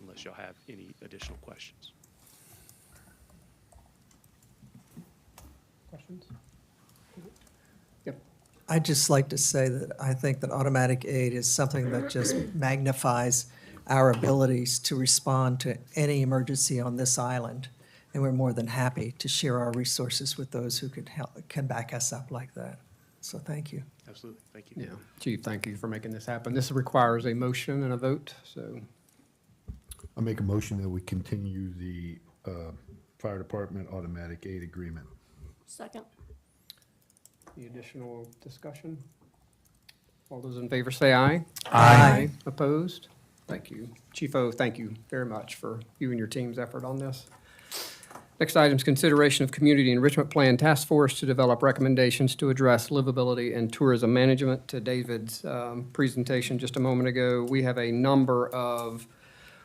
unless y'all have any additional questions. Questions? Yep. I'd just like to say that I think that automatic aid is something that just magnifies our abilities to respond to any emergency on this island. And we're more than happy to share our resources with those who can back us up like that. So thank you. Absolutely. Thank you. Yeah. Chief, thank you for making this happen. This requires a motion and a vote, so. I make a motion that we continue the fire department automatic aid agreement. Second. Any additional discussion? All those in favor say aye. Aye. Opposed? Thank you. Chief O, thank you very much for you and your team's effort on this. Next item is consideration of Community Enrichment Plan Task Force to develop recommendations to address livability and tourism management. To David's presentation just a moment ago, we have a number of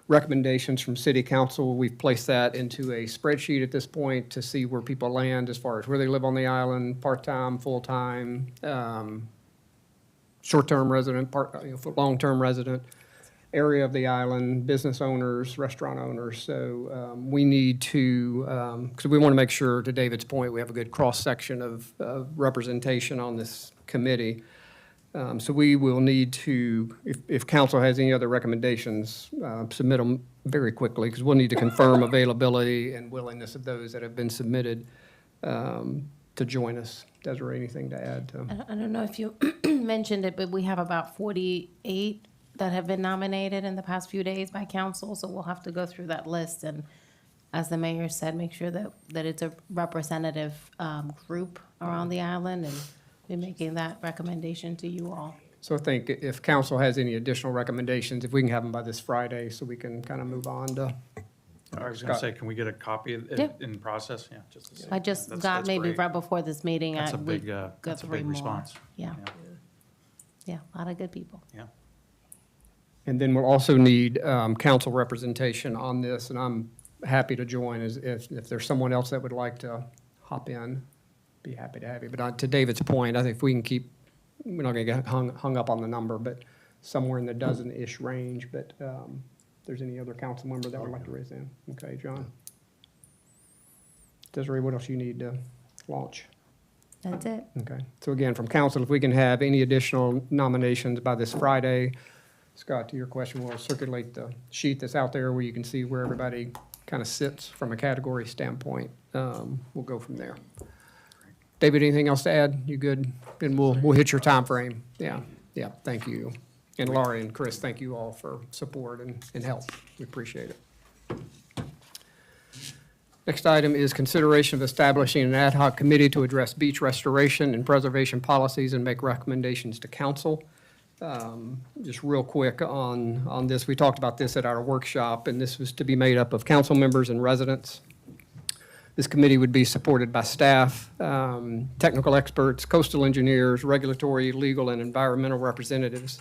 recommendations from City Council. We've placed that into a spreadsheet at this point to see where people land as far as where they live on the island, part-time, full-time, short-term resident, long-term resident, area of the island, business owners, restaurant owners. So we need to, because we want to make sure, to David's point, we have a good cross-section of representation on this committee. So we will need to, if council has any other recommendations, submit them very quickly, because we'll need to confirm availability and willingness of those that have been submitted to join us. Desiree, anything to add to? I don't know if you mentioned it, but we have about 48 that have been nominated in the past few days by council, so we'll have to go through that list and, as the mayor said, make sure that it's a representative group around the island, and be making that recommendation to you all. So I think if council has any additional recommendations, if we can have them by this Friday, so we can kind of move on to. I was going to say, can we get a copy of Yeah. it in process? Yeah, just to see. I just That's- got that's maybe great. right before this meeting. That's a we big, got that's a 3 big more. response. Yeah. Yeah, a lot of good people. Yeah. And then we'll also need council representation on this, and I'm happy to join if there's someone else that would like to hop in, be happy to have you. But to David's point, I think if we can keep, we're not going to get hung up on the number, but somewhere in the dozen-ish range. But if there's any other council member that would like to raise hand. Okay, John. Desiree, what else you need to launch? That's it. Okay. So again, from council, if we can have any additional nominations by this Friday. Scott, to your question, we'll circulate the sheet that's out there where you can see where everybody kind of sits from a category standpoint. We'll go from there. David, anything else to add? You good? And we'll hit your time frame. Yeah, thank you. And Laurie and Chris, thank you all for support and help. We appreciate it. Next item is consideration of establishing an ad hoc committee to address beach restoration and preservation policies and make recommendations to council. Just real quick on this, we talked about this at our workshop, and this was to be made up of council members and residents. This committee would be supported by staff, technical experts, coastal engineers, regulatory, legal, and environmental representatives.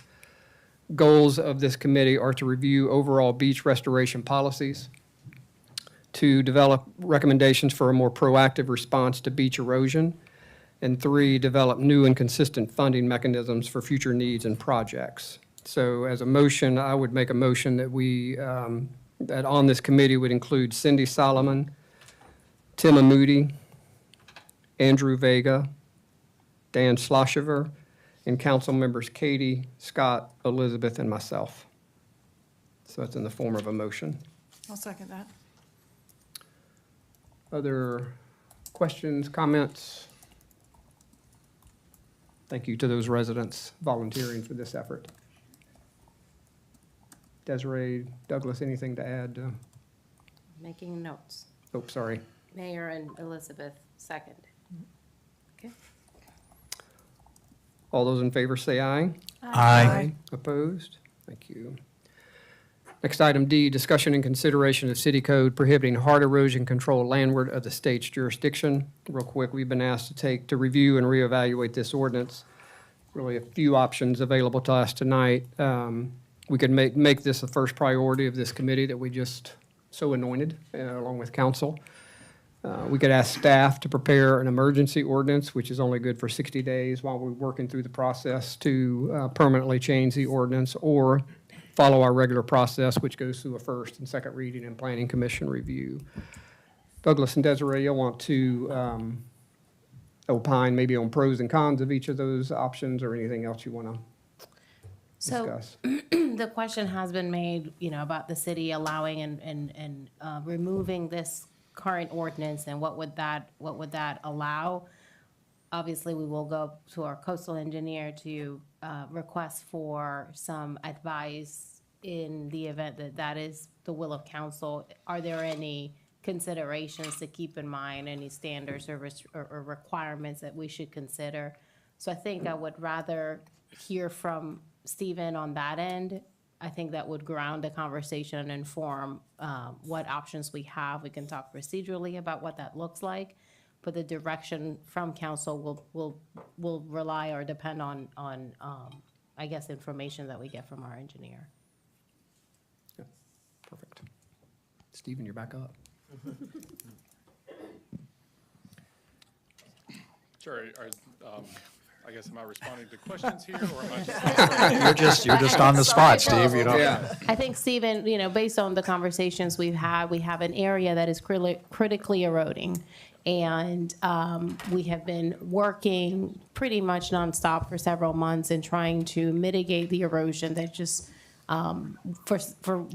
Goals of this committee are to review overall beach restoration policies, to develop recommendations for a more proactive response to beach erosion, and 3, develop new and consistent funding mechanisms for future needs and projects. So as a motion, I would make a motion that we, that on this committee would include Cindy Solomon, Tim Moody, Andrew Vega, Dan Schloshover, and council members Katie, Scott, Elizabeth, and myself. So it's in the form of a motion. I'll second that. Other questions, comments? Thank you to those residents volunteering for this effort. Desiree, Douglas, anything to add? Making notes. Oh, sorry. Mayor and Elizabeth, second. Okay. All those in favor say aye. Aye. Opposed? Thank you. Next, item D, discussion and consideration of city code prohibiting hard erosion control landward of the state's jurisdiction. Real quick, we've been asked to review and reevaluate this ordinance. Really a few options available to us tonight. We could make this the first priority of this committee that we just so anointed, along with council. We could ask staff to prepare an emergency ordinance, which is only good for 60 days while we're working through the process to permanently change the ordinance, or follow our regular process, which goes through a first and second reading and planning commission review. Douglas and Desiree, you'll want to opine maybe on pros and cons of each of those options or anything else you want to So discuss? the question has been made, about the city allowing and removing this current ordinance and what would that allow? Obviously, we will go to our coastal engineer to request for some advice in the event that that is the will of council. Are there any considerations to keep in mind, any standards or requirements that we should consider? So I think I would rather hear from Stephen on that end. I think that would ground the conversation and inform what options we have. We can talk procedurally about what that looks like, but the direction from council will rely or depend on I guess, information that we get from our engineer. Perfect. Stephen, you're back up. Sure. I guess, am I responding to questions here, or am I just? You're just on the spot, Steve. You don't. Yeah. I think, Stephen, based on the conversations we've had, we have an area that is critically eroding. And we have been working pretty much nonstop for several months in trying to mitigate the erosion that just, for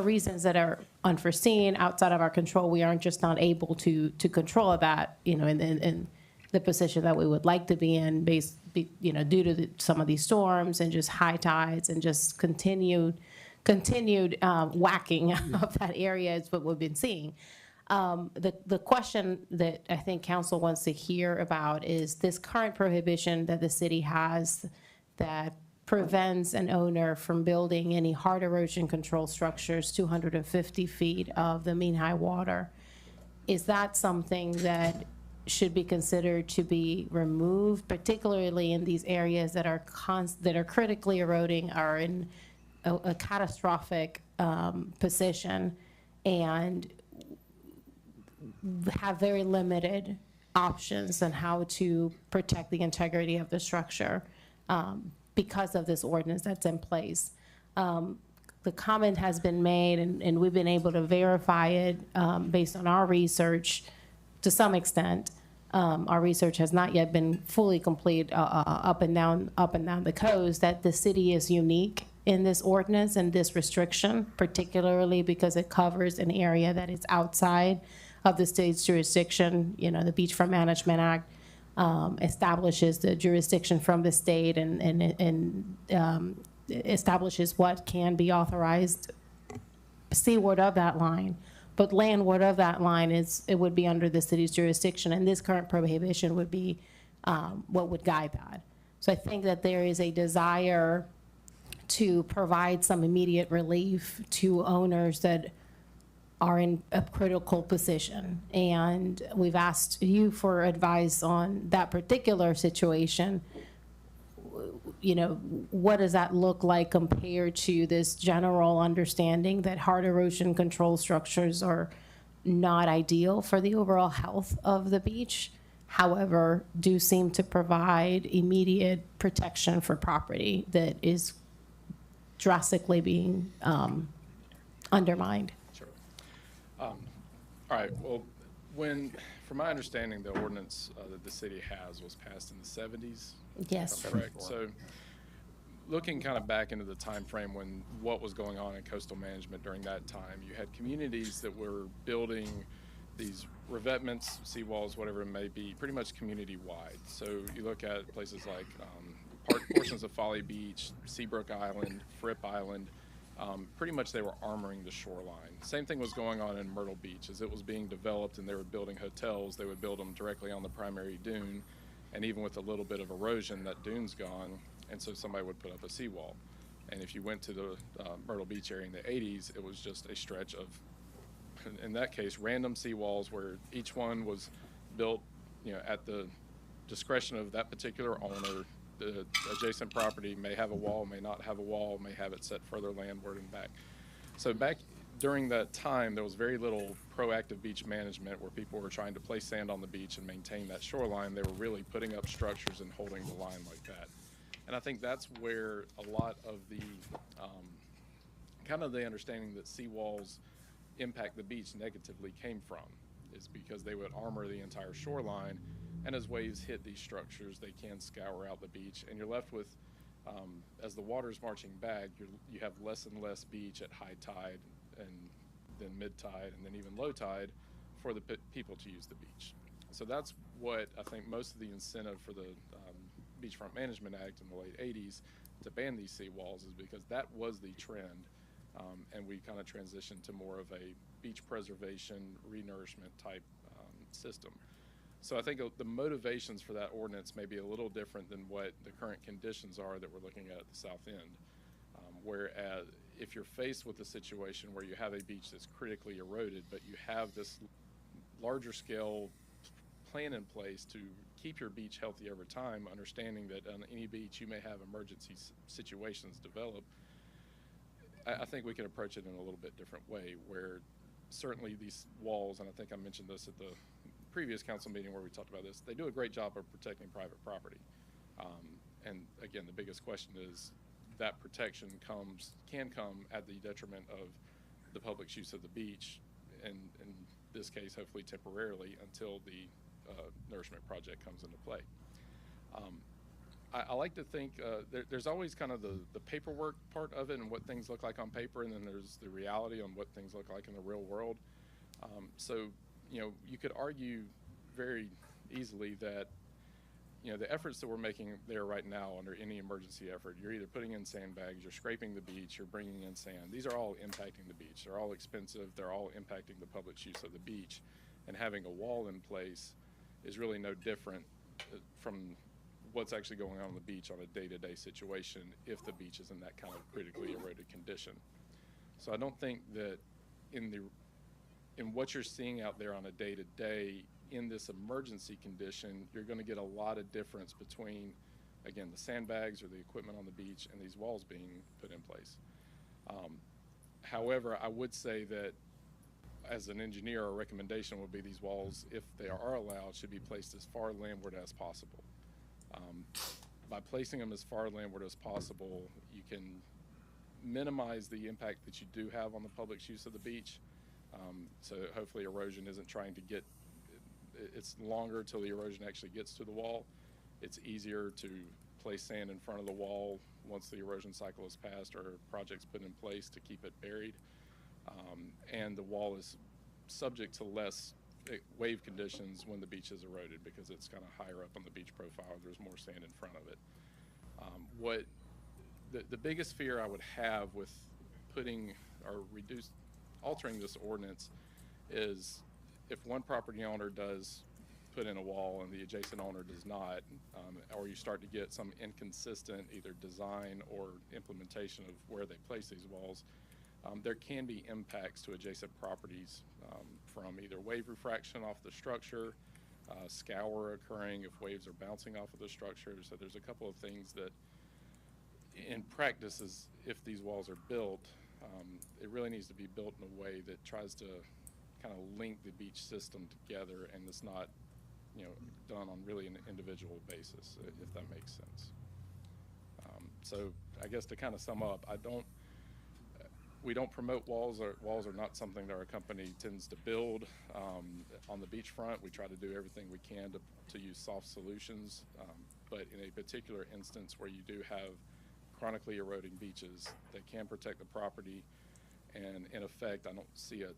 reasons that are unforeseen, outside of our control, we aren't just not able to control that, in the position that we would like to be in due to some of these storms and just high tides and just continued whacking of that area is what we've been seeing. The question that I think council wants to hear about is this current prohibition that the city has that prevents an owner from building any hard erosion control structures 250 feet of the mean high water. Is that something that should be considered to be removed, particularly in these areas that are critically eroding, are in a catastrophic position, and have very limited options on how to protect the integrity of the structure because of this ordinance that's in place? The comment has been made, and we've been able to verify it based on our research to some extent. Our research has not yet been fully complete up and down the coast, that the city is unique in this ordinance and this restriction, particularly because it covers an area that is outside of the state's jurisdiction. The Beachfront Management Act establishes the jurisdiction from the state and establishes what can be authorized seaward of that line. But landward of that line it would be under the city's jurisdiction, and this current prohibition would be what would guide that. So I think that there is a desire to provide some immediate relief to owners that are in a critical position. And we've asked you for advice on that particular situation. What does that look like compared to this general understanding that hard erosion control structures are not ideal for the overall health of the beach, however, do seem to provide immediate protection for property that is drastically being undermined? Sure. All right. Well, from my understanding, the ordinance that the city has was passed in the 70s. Yes. If I'm correct. So, looking kind of back into the time frame when what was going on in coastal management during that time, you had communities that were building these revetments, seawalls, whatever it may be, pretty much community-wide. So you look at places like portions of Folly Beach, Seabrook Island, Fripp Island. Pretty much they were armoring the shoreline. Same thing was going on in Myrtle Beach. As it was being developed and they were building hotels, they would build them directly on the primary dune. And even with a little bit of erosion, that dune's gone, and so somebody would put up a seawall. And if you went to the Myrtle Beach area in the 80s, it was just a stretch of, in that case, random seawalls where each one was built, at the discretion of that particular owner. The adjacent property may have a wall, may not have a wall, may have it set further landward and back. So back during that time, there was very little proactive beach management where people were trying to place sand on the beach and maintain that shoreline. They were really putting up structures and holding the line like that. And I think that's where a lot of the kind of the understanding that seawalls impact the beach negatively came from, is because they would armor the entire shoreline And as waves hit these structures, they can scour out the beach, and you're left with, as the water's marching back, you have less and less beach at high tide, and then mid tide, and then even low tide for the people to use the beach. So that's what I think most of the incentive for the Beachfront Management Act in the late 80s to ban these seawalls is because that was the trend, and we kind of transitioned to more of a beach preservation, renourishment type system. So I think the motivations for that ordinance may be a little different than what the current conditions are that we're looking at the south end. Whereas if you're faced with a situation where you have a beach that's critically eroded, but you have this larger scale plan in place to keep your beach healthy over time, understanding that on any beach you may have emergency situations develop, I think we can approach it in a little bit different way, where certainly these walls, and I think I mentioned this at the previous council meeting where we talked about this, they do a great job of protecting private property. And again, the biggest question is that protection can come at the detriment of the public's use of the beach, and in this case, hopefully temporarily, until the nourishment project comes into play. I like to think there's always kind of the paperwork part of it and what things look like on paper, and then there's the reality on what things look like in the real world. So, you know, you could argue very easily that, you know, the efforts that we're making there right now under any emergency effort, you're either putting in sandbags, you're scraping the beach, you're bringing in sand. These are all impacting the beach. They're all expensive. They're all impacting the public's use of the beach. And having a wall in place is really no different from what's actually going on the beach on a day-to-day situation if the beach is in that kind of critically eroded condition. So I don't think that in what you're seeing out there on a day-to-day in this emergency condition, you're going to get a lot of difference between, again, the sandbags or the equipment on the beach and these walls being put in place. However, I would say that as an engineer, our recommendation would be these walls, if they are allowed, should be placed as far landward as possible. By placing them as far landward as possible, you can minimize the impact that you do have on the public's use of the beach. So hopefully erosion isn't trying to get, it's longer till the erosion actually gets to the wall. It's easier to place sand in front of the wall once the erosion cycle is passed or projects put in place to keep it buried. And the wall is subject to less wave conditions when the beach is eroded because it's kind of higher up on the beach profile. There's more sand in front of it. What the biggest fear I would have with putting or altering this ordinance is if one property owner does put in a wall and the adjacent owner does not, or you start to get some inconsistent either design or implementation of where they place these walls, there can be impacts to adjacent properties from either wave refraction off the structure, scour occurring if waves are bouncing off of the structure. So there's a couple of things that in practice is if these walls are built, it really needs to be built in a way that tries to kind of link the beach system together and it's not, you know, done on really an individual basis, if that makes sense. So I guess to kind of sum up, we don't promote walls. Walls are not something that our company tends to build on the beachfront. We try to do everything we can to use soft solutions. But in a particular instance where you do have chronically eroding beaches that can protect the property, and in effect, I don't see a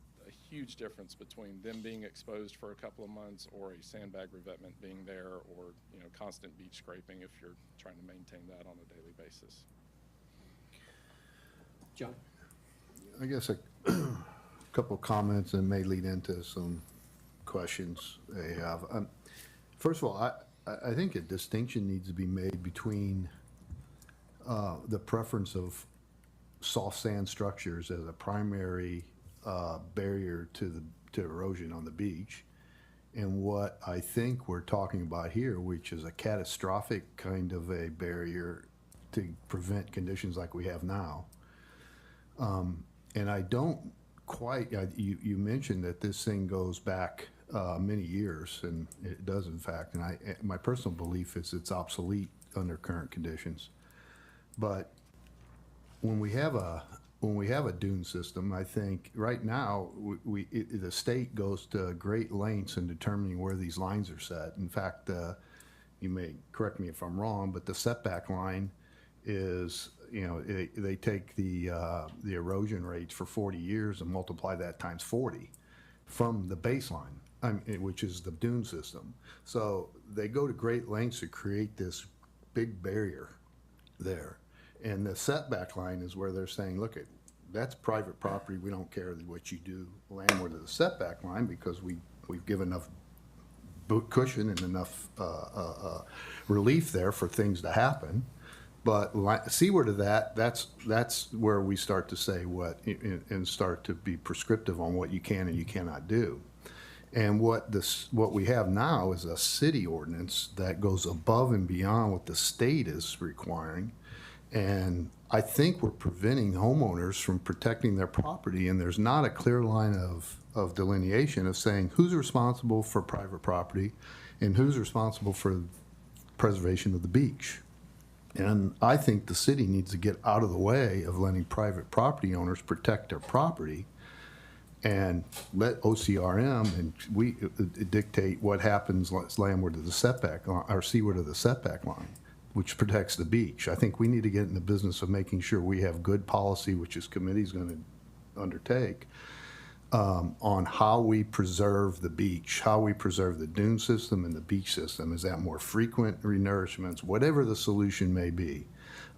huge difference between them being exposed for a couple of months or a sandbag revetment being there, or, you know, constant beach scraping if you're trying to maintain that on a daily basis. John? I guess a couple of comments and may lead into some questions they have. First of all, I think a distinction needs to be made between the preference of soft sand structures as a primary barrier to erosion on the beach, and what I think we're talking about here, which is a catastrophic kind of a barrier to prevent conditions like we have now. And I don't quite, you mentioned that this thing goes back many years, and it does in fact, and my personal belief is it's obsolete under current conditions. But when we have when we have a dune system, I think right now, the state goes to great lengths in determining where these lines are set. In fact, you may correct me if I'm wrong, but the setback line is, they take the erosion rates for 40 years and multiply that times 40 from the baseline, which is the dune system. So they go to great lengths to create this big barrier there. And the setback line is where they're saying, look, that's private property. We don't care what you do landward of the setback line because we've given enough cushion and enough relief there for things to happen. But seaward of that, that's where we start to say and start to be prescriptive on what you can and you cannot do. And what we have now is a city ordinance that goes above and beyond what the state is requiring. And I think we're preventing homeowners from protecting their property, and there's not a clear line of delineation of saying who's responsible for private property and who's responsible for preservation of the beach. And I think the city needs to get out of the way of letting private property owners protect their property and let OCRM and we dictate what happens landward of the setback or seaward of the setback line, which protects the beach. I think we need to get in the business of making sure we have good policy, which this committee is going to undertake, on how we preserve the beach, how we preserve the dune system and the beach system. Is that more frequent renourishments, whatever the solution may be,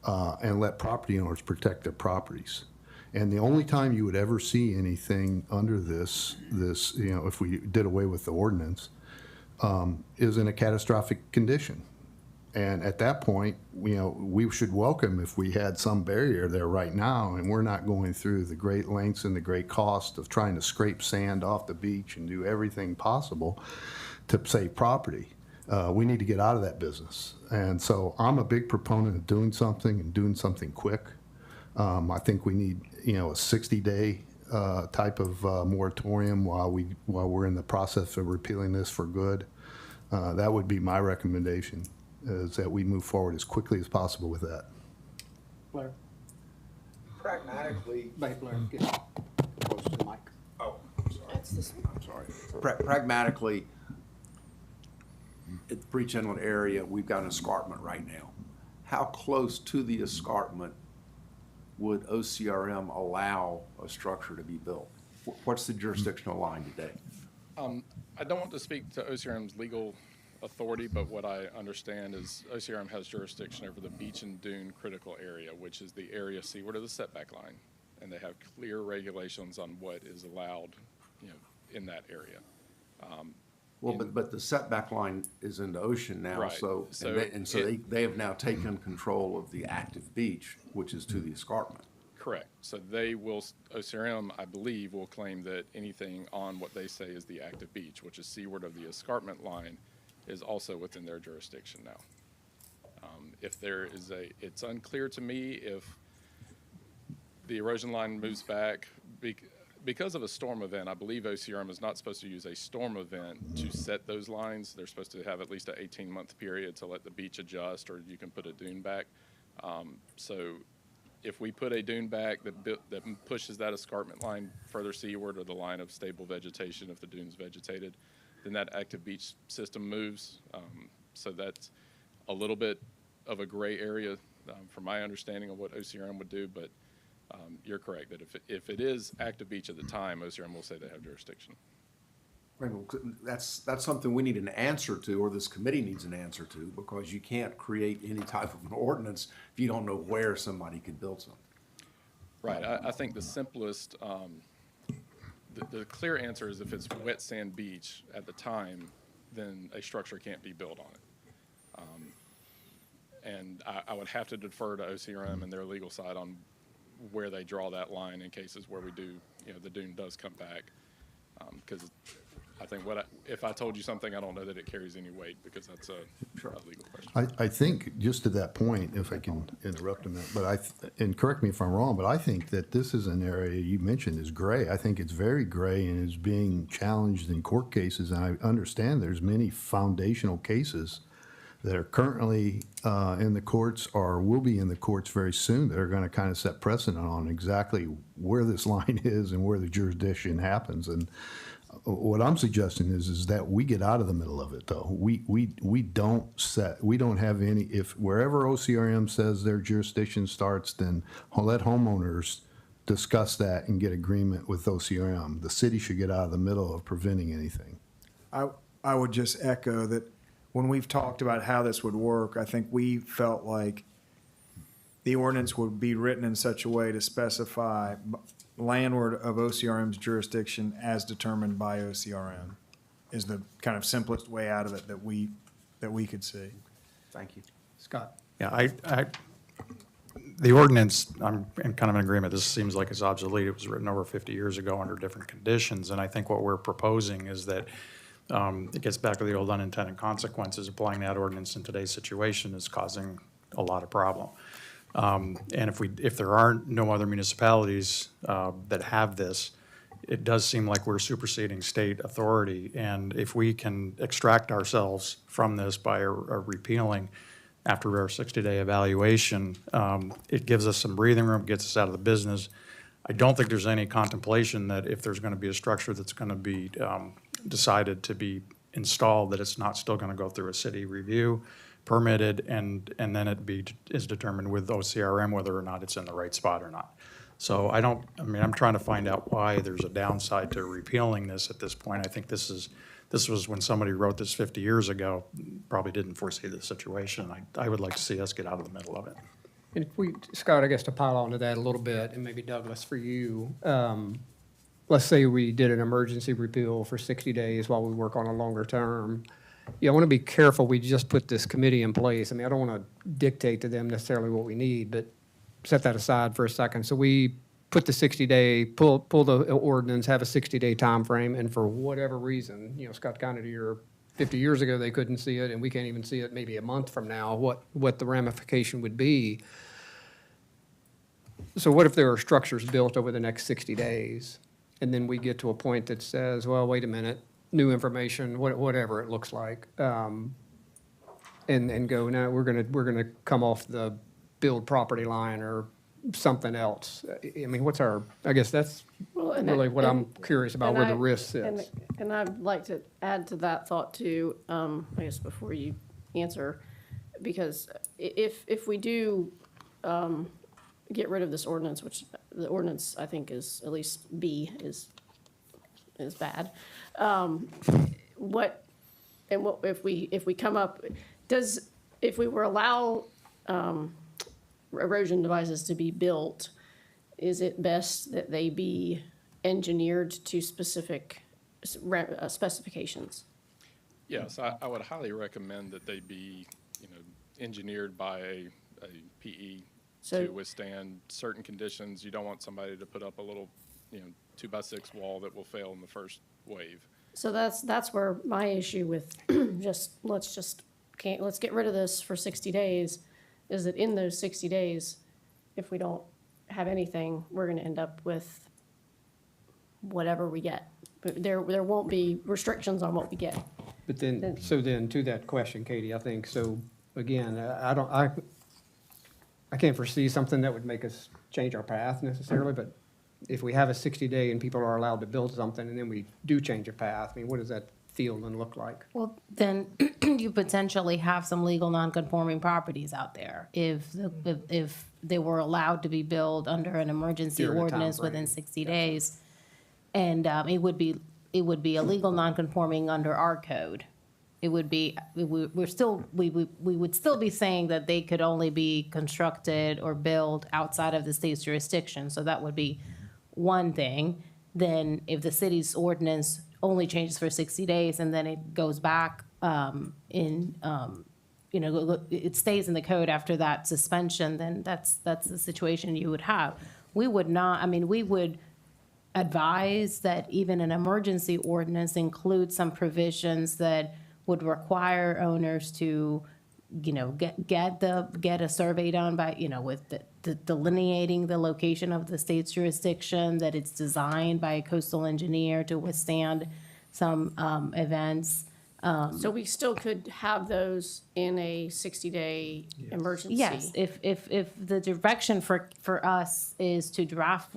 and let property owners protect their properties. And the only time you would ever see anything under this, if we did away with the ordinance, is in a catastrophic condition. And at that point, we should welcome if we had some barrier there right now, and we're not going through the great lengths and the great cost of trying to scrape sand off the beach and do everything possible to save property. We need to get out of that business. And so I'm a big proponent of doing something and doing something quick. I think we need, a 60-day type of moratorium while we're in the process of repealing this for good. That would be my recommendation, is that we move forward as quickly as possible with that. Blair? Pragmatically. Blair, get close to the mic. Oh, I'm sorry. Pragmatically, at the Breach Inlet area, we've got an escarpment right now. How close to the escarpment would OCRM allow a structure to be built? What's the jurisdictional line today? I don't want to speak to OCRM's legal authority, but what I understand is OCRM has jurisdiction over the beach and dune critical area, which is the area seaward of the setback line, and they have clear regulations on what is allowed, in that area. But the setback line is in the ocean now, Right. so they have now taken control of the active beach, which is to the escarpment. Correct. So OCRM, I believe, will claim that anything on what they say is the active beach, which is seaward of the escarpment line, is also within their jurisdiction now. If there is it's unclear to me if the erosion line moves back because of a storm event. I believe OCRM is not supposed to use a storm event to set those lines. They're supposed to have at least an 18-month period to let the beach adjust, or you can put a dune back. So if we put a dune back that pushes that escarpment line further seaward, or the line of stable vegetation if the dune's vegetated, then that active beach system moves. So that's a little bit of a gray area from my understanding of what OCRM would do, but you're correct that if it is active beach at the time, OCRM will say they have jurisdiction. Right, well, that's something we need an answer to, or this committee needs an answer to, because you can't create any type of an ordinance if you don't know where somebody could build something. Right. I think the simplest, the clear answer is if it's wet sand beach at the time, then a structure can't be built on it. And I would have to defer to OCRM and their legal side on where they draw that line in cases where we do, the dune does come back. Because I think if I told you something, I don't know that it carries any weight, because that's a legal question. I think, just to that point, if I can interrupt a minute, but and correct me if I'm wrong, but I think that this is an area you mentioned is gray. I think it's very gray and is being challenged in court cases, and I understand there's many foundational cases that are currently in the courts or will be in the courts very soon that are going to kind of set precedent on exactly where this line is and where the jurisdiction happens. And what I'm suggesting is that we get out of the middle of it, though. We don't have any, if wherever OCRM says their jurisdiction starts, then let homeowners discuss that and get agreement with OCRM. The city should get out of the middle of preventing anything. I would just echo that when we've talked about how this would work, I think we felt like the ordinance would be written in such a way to specify landward of OCRM's jurisdiction as determined by OCRM is the kind of simplest way out of it that we could see. Thank you. Scott? Yeah, the ordinance, I'm in kind of in agreement, this seems like it's obsolete. It was written over 50 years ago under different conditions, and I think what we're proposing is that it gets back to the old unintended consequences. Applying that ordinance in today's situation is causing a lot of problem. And if there are no other municipalities that have this, it does seem like we're superseding state authority. And if we can extract ourselves from this by repealing after our 60-day evaluation, it gives us some breathing room, gets us out of the business. I don't think there's any contemplation that if there's going to be a structure that's going to be decided to be installed, that it's not still going to go through a city review, permitted, and then is determined with OCRM whether or not it's in the right spot or not. So I'm trying to find out why there's a downside to repealing this at this point. I think this was when somebody wrote this 50 years ago, probably didn't foresee the situation. I would like to see us get out of the middle of it. And if we, Scott, I guess to pile onto that a little bit, and maybe Douglas for you, let's say we did an emergency repeal for 60 days while we work on a longer term. Yeah, I want to be careful. We just put this committee in place. I mean, I don't want to dictate to them necessarily what we need, but set that aside for a second. So we put the 60-day, pull the ordinance, have a 60-day time frame, and for whatever reason, Scott, kind of to your 50 years ago, they couldn't see it, and we can't even see it maybe a month from now, what the ramification would be. So what if there are structures built over the next 60 days, and then we get to a point that says, well, wait a minute, new information, whatever it looks like, and go, now we're gonna come off the build property line or something else. I mean, I guess that's really what I'm curious about, where the risk sits. And I'd like to add to that thought too, I guess before you answer, because if we do get rid of this ordinance, which the ordinance I think is, at least B is bad. If we come up, if we were allow erosion devices to be built, is it best that they be engineered to specific specifications? Yes, I would highly recommend that they be, engineered by a PE to withstand certain conditions. You don't want somebody to put up a little, 2x6 wall that will fail in the first wave. So that's where my issue with let's get rid of this for 60 days, is that in those 60 days, if we don't have anything, we're gonna end up with whatever we get. But there won't be restrictions on what we get. But then to that question, Katie, I think, so again, I can't foresee something that would make us change our path necessarily, but if we have a 60-day and people are allowed to build something and then we do change a path, I mean, what does that feel and look like? Well, then you potentially have some legal non-conforming properties out there. If they were allowed to be built under an emergency During a ordinance timeframe. within 60 days, and it would be a legal non-conforming under our code. It would be, we would still be saying that they could only be constructed or built outside of the state's jurisdiction. So that would be one thing. Then if the city's ordinance only changes for 60 days and then it goes back it stays in the code after that suspension, then that's the situation you would have. We would not, we would advise that even an emergency ordinance includes some provisions that would require owners to, get a survey done by, with the delineating the location of the state's jurisdiction, that it's designed by a coastal engineer to withstand some events, So we still could have those in a 60-day emergency? Yes, if the direction for us is to draft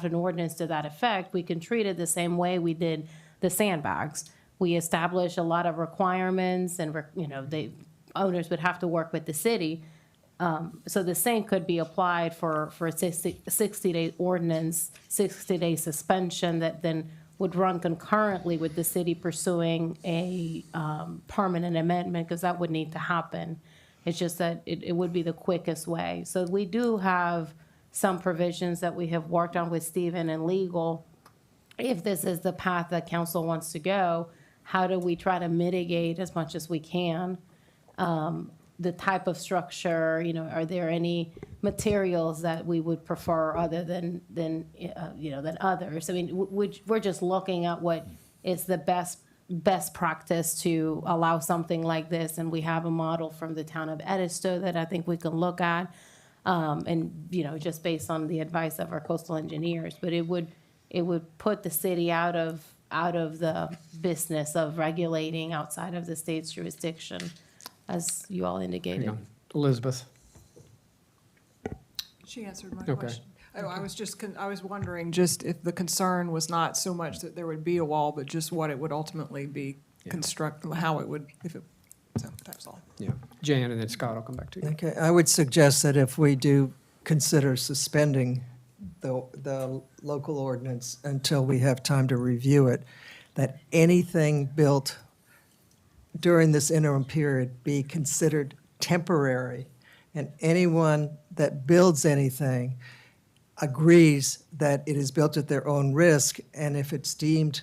an ordinance to that effect, we can treat it the same way we did the sandbags. We establish a lot of requirements and, the owners would have to work with the city. So the same could be applied for a 60-day ordinance, 60-day suspension that then would run concurrently with the city pursuing a permanent amendment, because that would need to happen. It's just that it would be the quickest way. So we do have some provisions that we have worked on with Stephen and legal. If this is the path that council wants to go, how do we try to mitigate as much as we can the type of structure? Are there any materials that we would prefer other than others? I mean, we're just looking at what is the best practice to allow something like this, and we have a model from the town of Edisto that I think we can look at, and just based on the advice of our coastal engineers. But it would put the city out of the business of regulating outside of the state's jurisdiction, as you all indicated. Hang on. Elizabeth? She answered my Okay. question. Oh, I was wondering just if the concern was not so much that there would be a wall, but just what it would ultimately be how it would, so that's all. Yeah. Jan, and then Scott, I'll come back to you. Okay, I would suggest that if we do consider suspending the local ordinance until we have time to review it, that anything built during this interim period be considered temporary, and anyone that builds anything agrees that it is built at their own risk, and if it's deemed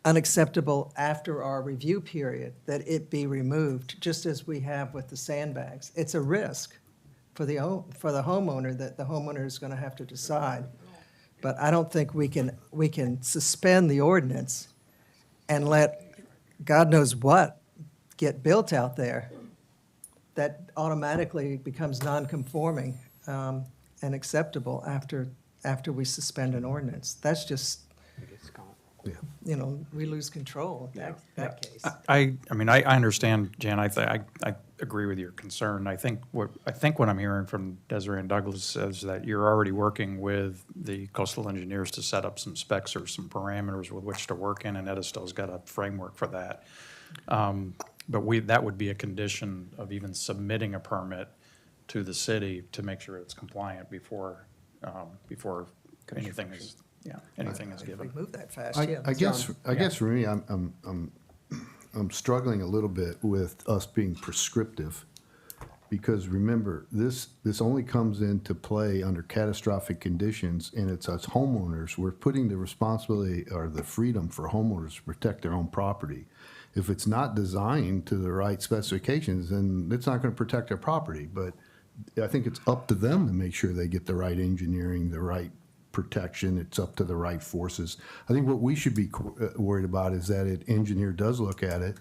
unacceptable after our review period, that it be removed, just as we have with the sandbags. It's a risk for the homeowner that the homeowner is going to have to decide. But I don't think we can suspend the ordinance and let God knows what get built out there that automatically becomes non-conforming and acceptable after we suspend an ordinance. That's just, we lose control in that case. I mean, I understand, Jan, I agree with your concern. I think what I'm hearing from Desiree and Douglas is that you're already working with the coastal engineers to set up some specs or some parameters with which to work in, and Edisto's got a framework for that. But that would be a condition of even submitting a permit to the city to make sure it's compliant before anything is given. We move that fast, I guess for me, I'm struggling a little bit with us being prescriptive, because remember, this only comes into play under catastrophic conditions, and it's us homeowners. We're putting the responsibility or the freedom for homeowners to protect their own property. If it's not designed to the right specifications, then it's not going to protect their property. But I think it's up to them to make sure they get the right engineering, the right protection. It's up to the right forces. I think what we should be worried about is that an engineer does look at it.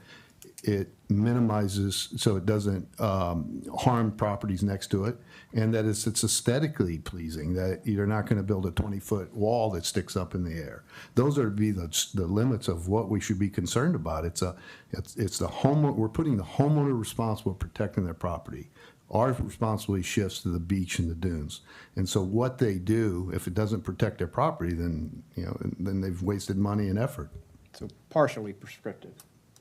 It minimizes so it doesn't harm properties next to it, and that it's aesthetically pleasing, that you're not going to build a 20-foot wall that sticks up in the air. Those are to be the limits of what we should be concerned about. It's the homeowner. We're putting the homeowner responsible for protecting their property. Our responsibility shifts to the beach and the dunes. And so what they do, if it doesn't protect their property, then they've wasted money and effort. So partially prescriptive.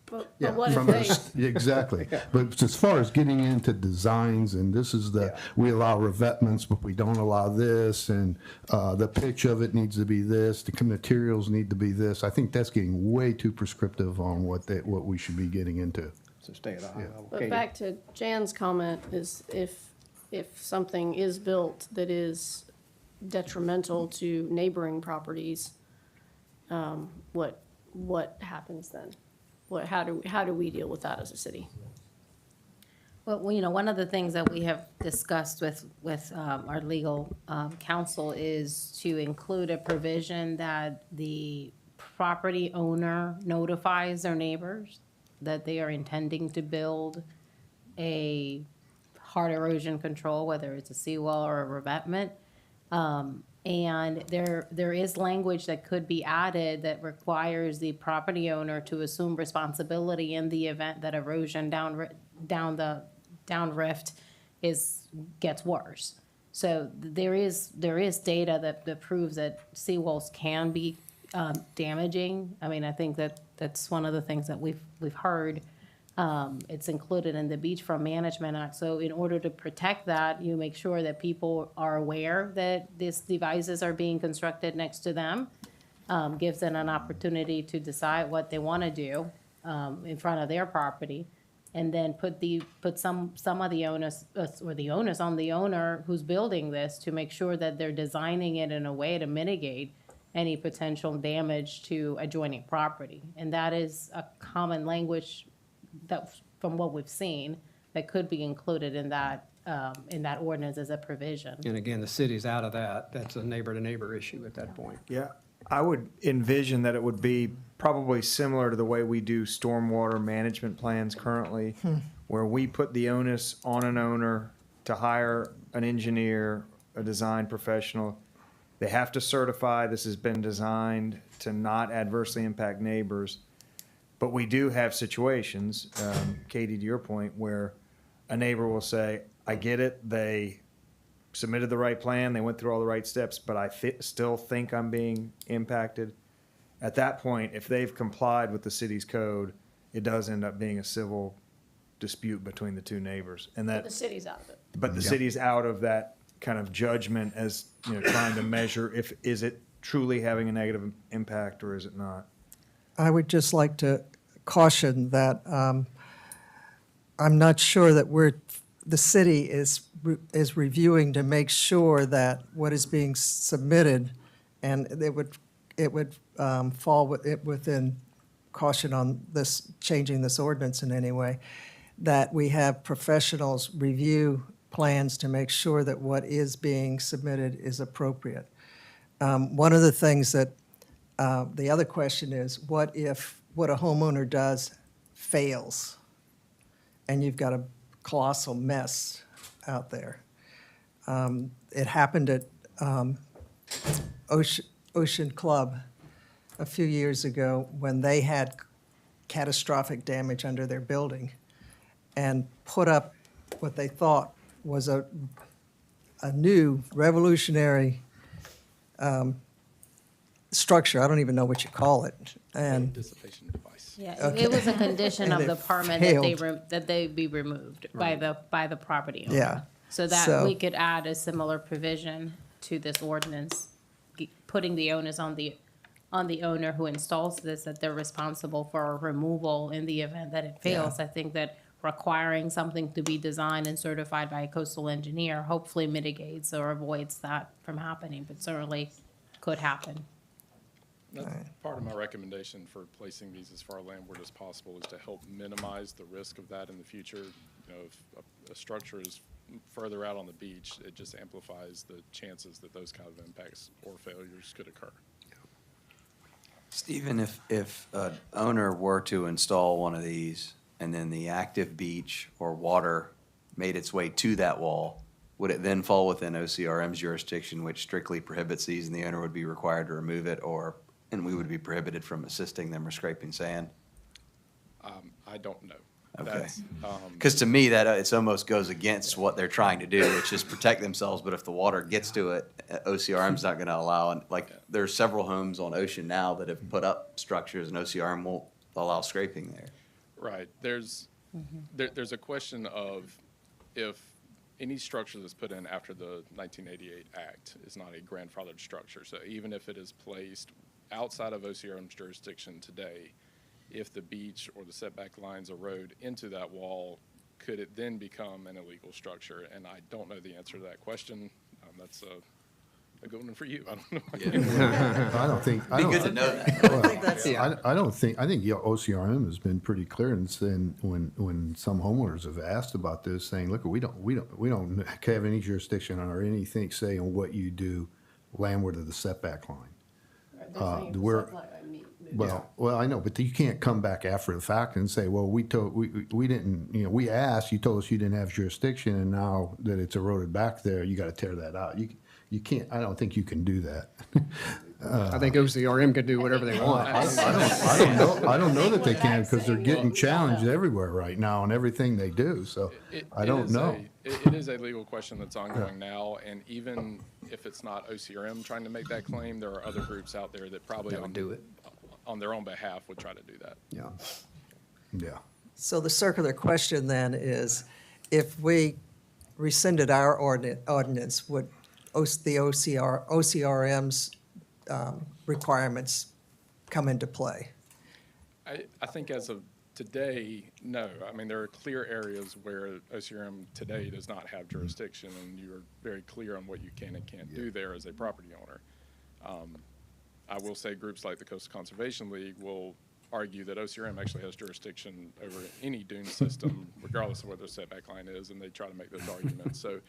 But Yeah, what from if they, exactly. But as far as getting into designs, and this is we allow revetments, but we don't allow this, and the pitch of it needs to be this, the materials need to be this. I think that's getting way too prescriptive on what we should be getting into. So stay at a high level. but back to Jan's comment is if something is built that is detrimental to neighboring properties, what happens then? How do we deal with that as a city? Well, one of the things that we have discussed with our legal counsel is to include a provision that the property owner notifies their neighbors that they are intending to build a hard erosion control, whether it's a seawall or a revetment, And there is language that could be added that requires the property owner to assume responsibility in the event that erosion downrift gets worse. So there is data that proves that seawalls can be damaging. I mean, I think that's one of the things that we've heard. It's included in the Beachfront Management Act. So in order to protect that, you make sure that people are aware that these devices are being constructed next to them. Gives them an opportunity to decide what they want to do in front of their property. And then put some of the onus, or the onus on the owner who's building this to make sure that they're designing it in a way to mitigate any potential damage to adjoining property. And that is a common language that, from what we've seen, that could be included in that ordinance as a provision. And again, the city's out of that. That's a neighbor-to-neighbor issue at that point. Yeah, I would envision that it would be probably similar to the way we do stormwater management plans currently, where we put the onus on an owner to hire an engineer, a design professional. They have to certify this has been designed to not adversely impact neighbors. But we do have situations, Katie, to your point, where a neighbor will say, I get it, they submitted the right plan, they went through all the right steps, but I still think I'm being impacted. At that point, if they've complied with the city's code, it does end up being a civil dispute between the two neighbors. And that, The city's out of it. but the city's out of that kind of judgment as, trying to measure is it truly having a negative impact or is it not? I would just like to caution that I'm not sure that the city is reviewing to make sure that what is being submitted, and it would fall within caution on this, changing this ordinance in any way, that we have professionals review plans to make sure that what is being submitted is appropriate. One of the things that, the other question is, what if what a homeowner does fails and you've got a colossal mess out there? It happened at Ocean Club a few years ago when they had catastrophic damage under their building and put up what they thought was a new revolutionary structure. I don't even know what you call it. And Dissipation device. Yeah, Okay. it was a condition And of the it permit failed. that they be removed by the property owner. Yeah. So that So- we could add a similar provision to this ordinance, putting the onus on the owner who installs this, that they're responsible for removal in the event that it fails. I think that requiring something to be designed and certified by a coastal engineer hopefully mitigates or avoids that from happening, but certainly could happen. That's part of my recommendation for placing these as far landward as possible is to help minimize the risk of that in the future. If a structure is further out on the beach, it just amplifies the chances that those kind of impacts or failures could occur. Stephen, if an owner were to install one of these and then the active beach or water made its way to that wall, would it then fall within OCRM's jurisdiction, which strictly prohibits these, and the owner would be required to remove it, and we would be prohibited from assisting them or scraping sand? I don't know. Okay. That's, Because to me, that it almost goes against what they're trying to do, which is protect themselves. But if the water gets to it, OCRM's not going to allow. And there's several homes on Ocean now that have put up structures, and OCRM won't allow scraping there. Right. There's a question of if any structure that's put in after the 1988 Act is not a grandfathered structure. So even if it is placed outside of OCRM's jurisdiction today, if the beach or the setback lines erode into that wall, could it then become an illegal structure? And I don't know the answer to that question. That's a good one for you. I don't know. I don't think. Be good to know that. I think OCRM has been pretty clear and saying when some homeowners have asked about this, saying, look, we don't have any jurisdiction or anything say on what you do landward of the setback line. Well, I know, but you can't come back after the fact and say, well, we didn't, we asked, you told us you didn't have jurisdiction, and now that it's eroded back there, you got to tear that out. You can't, I don't think you can do that. I think OCRM could do whatever they want. I don't know that they can, because they're getting challenged everywhere right now on everything they do, so I don't know. It is a legal question that's ongoing now, and even if it's not OCRM trying to make that claim, there are other groups out there that probably That would do it. on their own behalf would try to do that. Yeah. Yeah. So the circular question then is, if we rescinded our ordinance, would the OCRM's requirements come into play? I think as of today, no. I mean, there are clear areas where OCRM today does not have jurisdiction, and you're very clear on what you can and can't do there as a property owner. I will say groups like the Coastal Conservation League will argue that OCRM actually has jurisdiction over any dune system, regardless of where the setback line is, and they try to make those arguments. So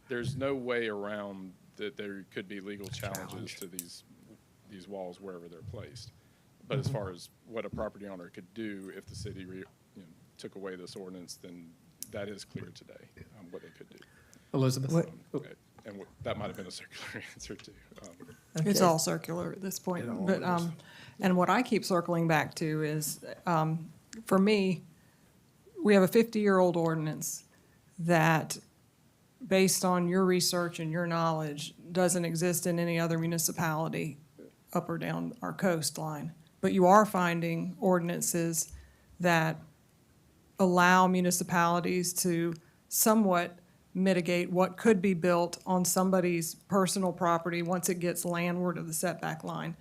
there's no way around that there could be legal challenges to these walls wherever they're placed. But as far as what a property owner could do if the city took away this ordinance, then that is clear today, what they could do. Elizabeth? And that might have been a circular answer too. It's all circular at this point, but, and what I keep circling back to is, for me, we have a 50-year-old ordinance that, based on your research and your knowledge, doesn't exist in any other municipality up or down our coastline. But you are finding ordinances that allow municipalities to somewhat mitigate what could be built on somebody's personal property once it gets landward of the setback line.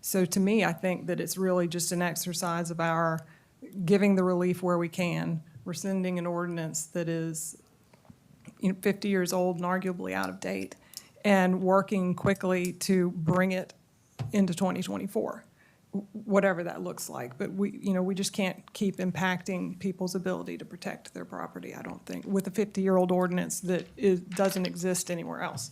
So to me, I think that it's really just an exercise of our giving the relief where we can, rescinding an ordinance that is 50 years old and arguably out of date, and working quickly to bring it into 2024, whatever that looks like. But we just can't keep impacting people's ability to protect their property, I don't think, with a 50-year-old ordinance that doesn't exist anywhere else.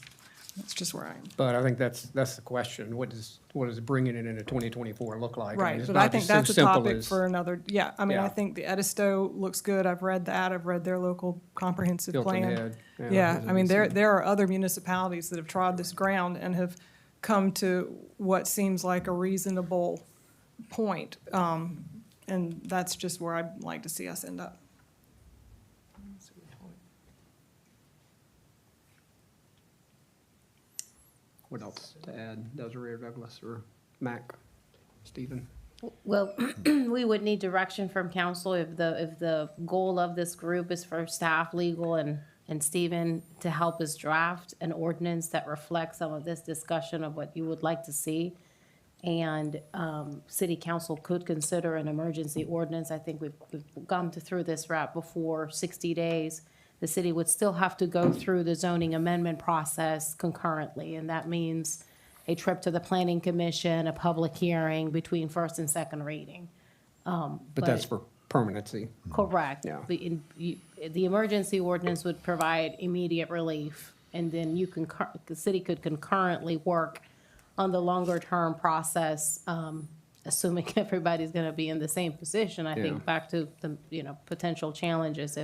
That's just where I am. But I think that's the question. What does bringing it into 2024 look like? Right, it's but not I think just so that's a simple topic as for another, yeah, I mean, I Yeah. think the Edisto looks good, I've read that, I've read their local comprehensive Hilton plan. Head, yeah, Yeah, those I are mean, decent. there are other municipalities that have trod this ground and have come to what seems like a reasonable point, and that's just where I'd like to see us end up. What else to add, Desiree or Douglas or Mac, Stephen? Well, we would need direction from council if the goal of this group is for staff, legal, and Stephen to help us draft an ordinance that reflects some of this discussion of what you would like to see. And city council could consider an emergency ordinance. I think we've gone through this route before. 60 days, the city would still have to go through the zoning amendment process concurrently, and that means a trip to the planning commission, a public hearing between first and second reading. But that's for permanency. Correct. Yeah. The emergency ordinance would provide immediate relief, and then the city could concurrently work on the longer-term process, assuming everybody's gonna be in the same position, I Yeah. think, back to the, potential challenges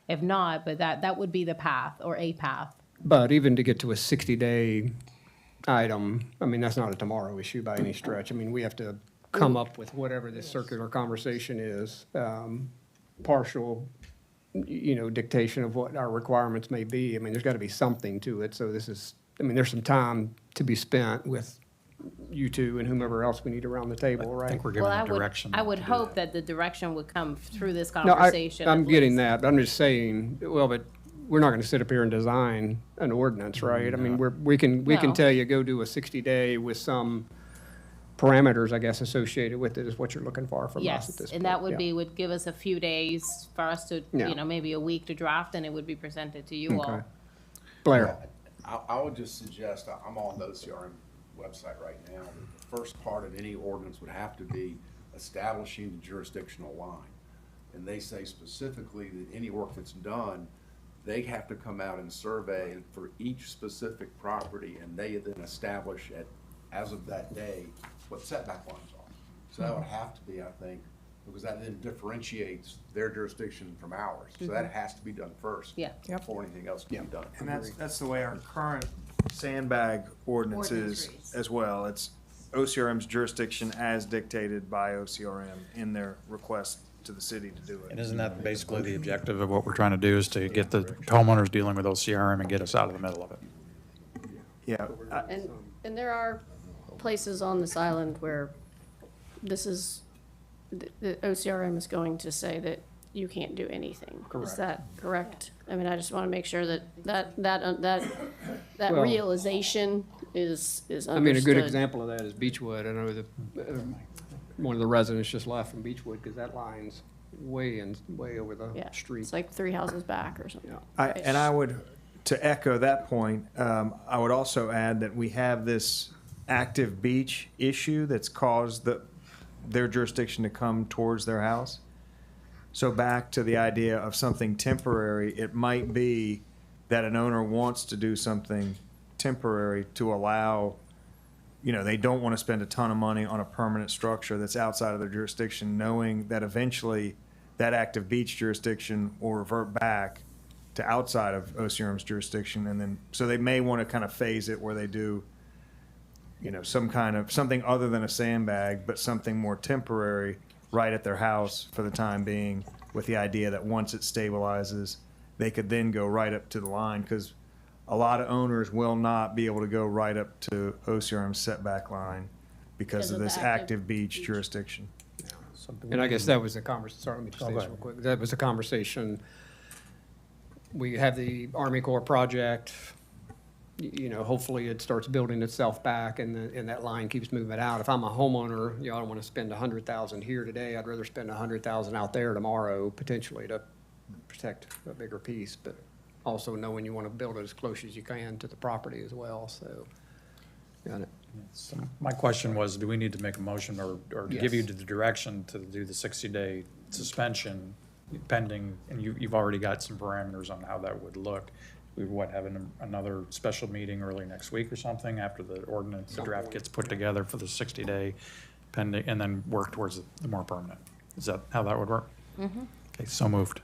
if not, but that would be the path, or a path. But even to get to a 60-day item, I mean, that's not a tomorrow issue by any stretch. I mean, we have to come up with whatever this circular conversation is, partial, dictation of what our requirements may be. I mean, there's got to be something to it. So there's some time to be spent with you two and whomever else we need around the table, right? I think we're giving Well, a direction. I would hope that the direction would come through this No, conversation. I'm at getting least. that, but I'm just saying, well, but we're not gonna sit up here and design an ordinance, right? I mean, we can No. tell you, go do a 60-day with some parameters, I guess, associated with it, is what you're looking for from us at Yes, this point. and that Yeah. would give us a few days for us to, Yeah. maybe a week to draft, and it would be presented to you all. Okay. Blair? I would just suggest, I'm on the OCRM website right now, the first part of any ordinance would have to be establishing the jurisdictional line. And they say specifically that any work that's done, they have to come out and survey for each specific property, and they then establish as of that day, what setback lines are. So that would have to be, I think, because that then differentiates their jurisdiction from ours. So that has to be done first. Yeah. Before anything else can be done. And that's the way our current sandbag ordinances as well. It's OCRM's jurisdiction as dictated by OCRM in their request to the city to do And it. isn't that basically the objective of what we're trying to do, is to get the homeowners dealing with OCRM and get us out of the middle of it? Yeah, And there are places on this island where this is, the OCRM is going to say that you can't do anything. Correct. Is that correct? I mean, I just want to make sure that Well- realization is understood. I mean, a good example of that is Beechwood. I know one of the residents just left from Beechwood because that line's way over the Yeah, street. it's like 3 houses back or something. And I would, to echo that point, I would also add that we have this active beach issue that's caused their jurisdiction to come towards their house. So back to the idea of something temporary, it might be that an owner wants to do something temporary to allow, they don't want to spend a ton of money on a permanent structure that's outside of their jurisdiction, knowing that eventually that active beach jurisdiction will revert back to outside of OCRM's jurisdiction. And then, so they may want to kind of phase it where they do, something other than a sandbag, but something more temporary right at their house for the time being, with the idea that once it stabilizes, they could then go right up to the line, because a lot of owners will not be able to go right up to OCRM's setback line because of this active beach jurisdiction. And I guess that was the conversation, sorry, let me just say go this ahead. real quick. That was the conversation. We have the Army Corps project, hopefully it starts building itself back and that line keeps moving out. If I'm a homeowner, I don't want to spend $100,000 here today. I'd rather spend $100,000 out there tomorrow, potentially, to protect a bigger piece, but also knowing you want to build it as close as you can to the property as well, so. Got it. So my question was, do we need to make a motion or give you Yes. the direction to do the 60-day suspension pending, and you've already got some parameters on how that would look? We would have another special meeting early next week or something after the ordinance, the draft gets put together for the 60-day pending, and then work towards the more permanent. Is that how that would work? Mm-hmm. Okay, so moved.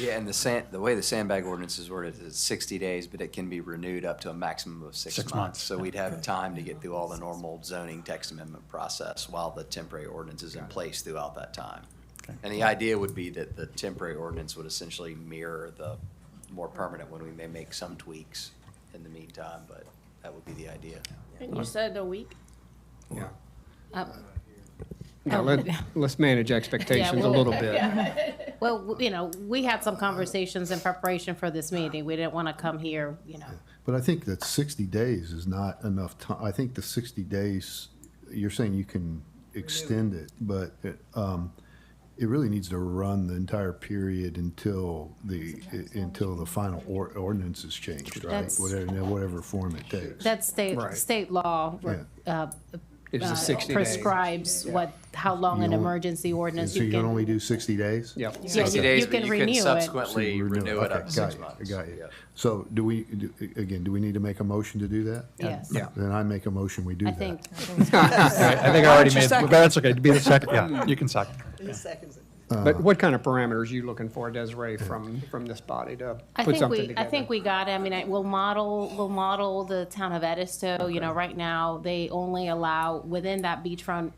Yeah, and the way the sandbag ordinance is worded is 60 days, but it can be renewed up to a maximum of 6 6 months. months. So we'd have time to get through all the normal zoning text amendment process while the temporary ordinance is in place throughout that time. Okay. And the idea would be that the temporary ordinance would essentially mirror the more permanent one. We may make some tweaks in the meantime, but that would be the idea. And you said a week? Yeah. Um, Now, let's manage expectations a little bit. Well, we had some conversations in preparation for this meeting. We didn't want to come here, But I think that 60 days is not enough time. I think the 60 days, you're saying you can extend it, but it really needs to run the entire period until the final ordinance is changed, right? That's- Whatever form it takes. that's Right. state law. It's a 60 days. Prescribes how long an You only- emergency ordinance So you you can can. only do 60 days? Yep. Yeah, 60 you- days, you but can you renew can it. subsequently So renew it up Okay, to got 6 you, months. got you. Yep. So do we need to make a motion to do that? Yes. Yeah. Then I make a motion, we do I that. think, I think I already made, but that's okay, be the second, yeah, you can second. But what kind of parameters are you looking for, Desiree, from this body to put something together? I think we got it. I mean, we'll model the town of Edisto. Right now, they only allow, within that beachfront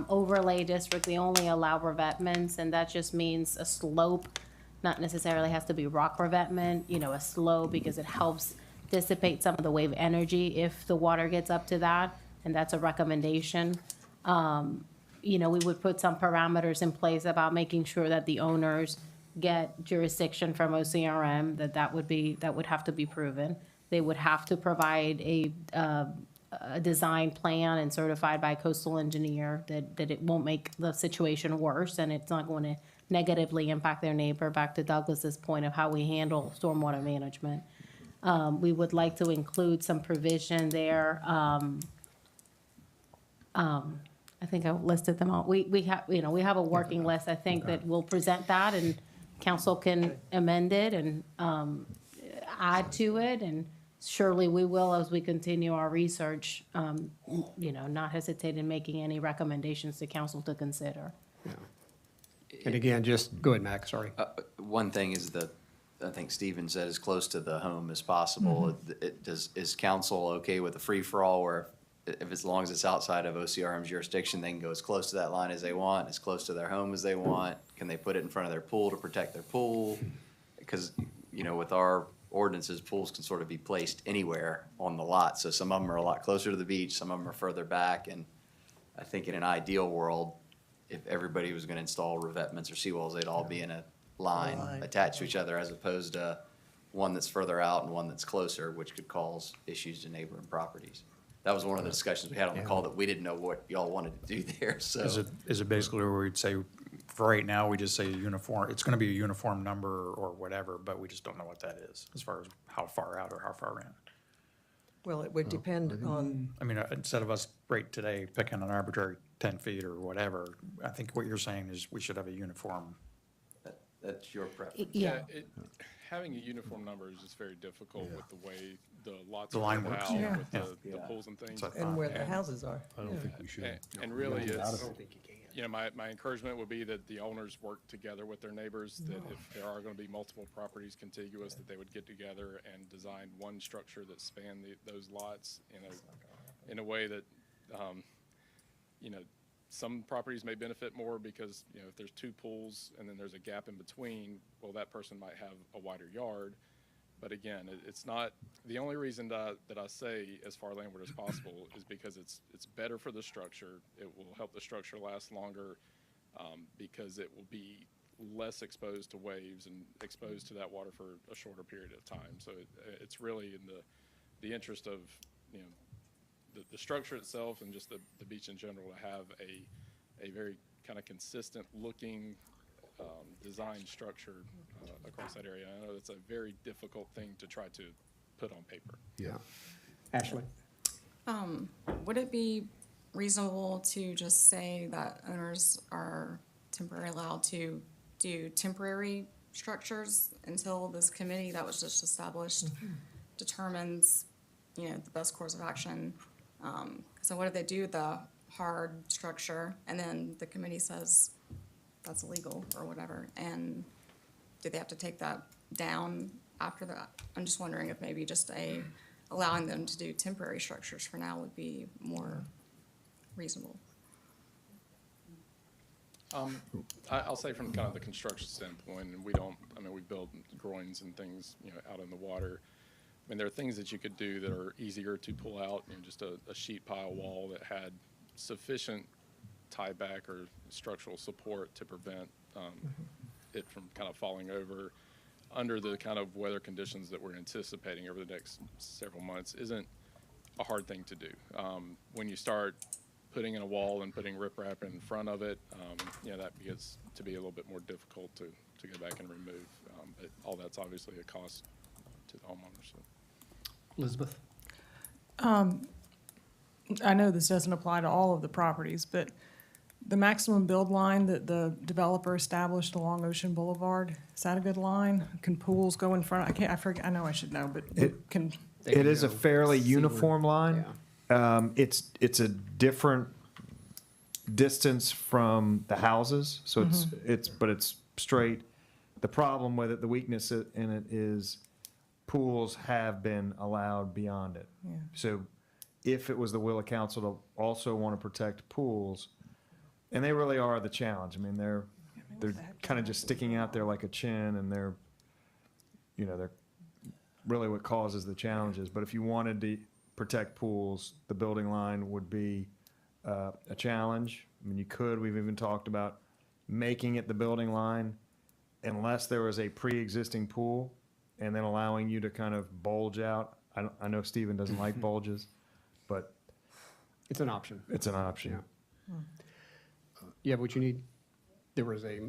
overlay district, they only allow revetments, and that just means a slope, not necessarily has to be rock revetment, a slope, because it helps dissipate some of the wave energy if the water gets up to that, and that's a recommendation. We would put some parameters in place about making sure that the owners get jurisdiction from OCRM, that would have to be proven. They would have to provide a design plan and certified by a coastal engineer that it won't make the situation worse and it's not going to negatively impact their neighbor, back to Douglas's point of how we handle stormwater management. We would like to include some provision there. I think I listed them all. We have a working list, I think, that will present that, and council can amend it and add to it, and surely we will as we continue our research, not hesitate in making any recommendations to council to consider. And again, just, go ahead, Mac, sorry. One thing is I think Steven said, as close to the home as possible. Is council okay with a free-for-all where if as long as it's outside of OCRM's jurisdiction, they can go as close to that line as they want, as close to their home as they want? Can they put it in front of their pool to protect their pool? Because, with our ordinances, pools can sort of be placed anywhere on the lot. So some of them are a lot closer to the beach, some of them are further back. And I think in an ideal world, if everybody was gonna install revetments or seawalls, they'd all be in a line attached to each other, as opposed to one that's further out and one that's closer, which could cause issues to neighboring properties. That was one of the discussions we had on the call, that we didn't know what y'all wanted to do there, so. Is it basically where we'd say, for right now, we just say uniform, it's gonna be a uniform number or whatever, but we just don't know what that is, as far as how far out or how far in? Well, it would depend on, I mean, instead of us right today picking an arbitrary 10 feet or whatever, I think what you're saying is we should have a uniform. That's your preference. Yeah. Having a uniform number is just very difficult with the way the lots The are line laid works. out, Yeah. with the pools and things. and where the houses are. I don't think we should. And really, it's, my encouragement would be that the owners work together with their neighbors, that if there are gonna be multiple properties contiguous, that they would get together and design one structure that span those lots in a way that, some properties may benefit more because, if there's two pools and then there's a gap in between, well, that person might have a wider yard. But again, it's not, the only reason that I say as far landward as possible is because it's better for the structure. It will help the structure last longer, because it will be less exposed to waves and exposed to that water for a shorter period of time. So it's really in the interest of, the structure itself and just the beach in general to have a very kind of consistent looking design structure across that area. I know that's a very difficult thing to try to put on paper. Yeah. Ashley? Would it be reasonable to just say that owners are temporarily allowed to do temporary structures until this committee that was just established determines, the best course of action? So what if they do the hard structure and then the committee says that's illegal or whatever, and do they have to take that down after that? I'm just wondering if maybe just allowing them to do temporary structures for now would be more reasonable. I'll say from kind of the construction standpoint, and we build groins and things, out in the water. I mean, there are things that you could do that are easier to pull out, just a sheet pile wall that had sufficient tieback or structural support to prevent it from kind of falling over under the kind of weather conditions that we're anticipating over the next several months isn't a hard thing to do. When you start putting in a wall and putting riprap in front of it, that gets to be a little bit more difficult to go back and remove. But all that's obviously a cost to the homeowners. So. Elizabeth? I know this doesn't apply to all of the properties, but the maximum build line that the developer established along Ocean Boulevard, is that a good line? Can pools go in front? I forget, I know I should know, but can, It is a fairly uniform line. It's a different distance from the houses, so it's straight. The problem with it, the weakness in it is pools have been allowed beyond it. Yeah. So if it was the will of council to also want to protect pools, and they really are the challenge. I mean, they're kind of just sticking out there like a chin, and they're really what causes the challenges. But if you wanted to protect pools, the building line would be a challenge. I mean, we've even talked about making it the building line unless there was a pre-existing pool, and then allowing you to kind of bulge out. I know Stephen doesn't like bulges, but It's an option. it's an option. Yeah, what you need, there was a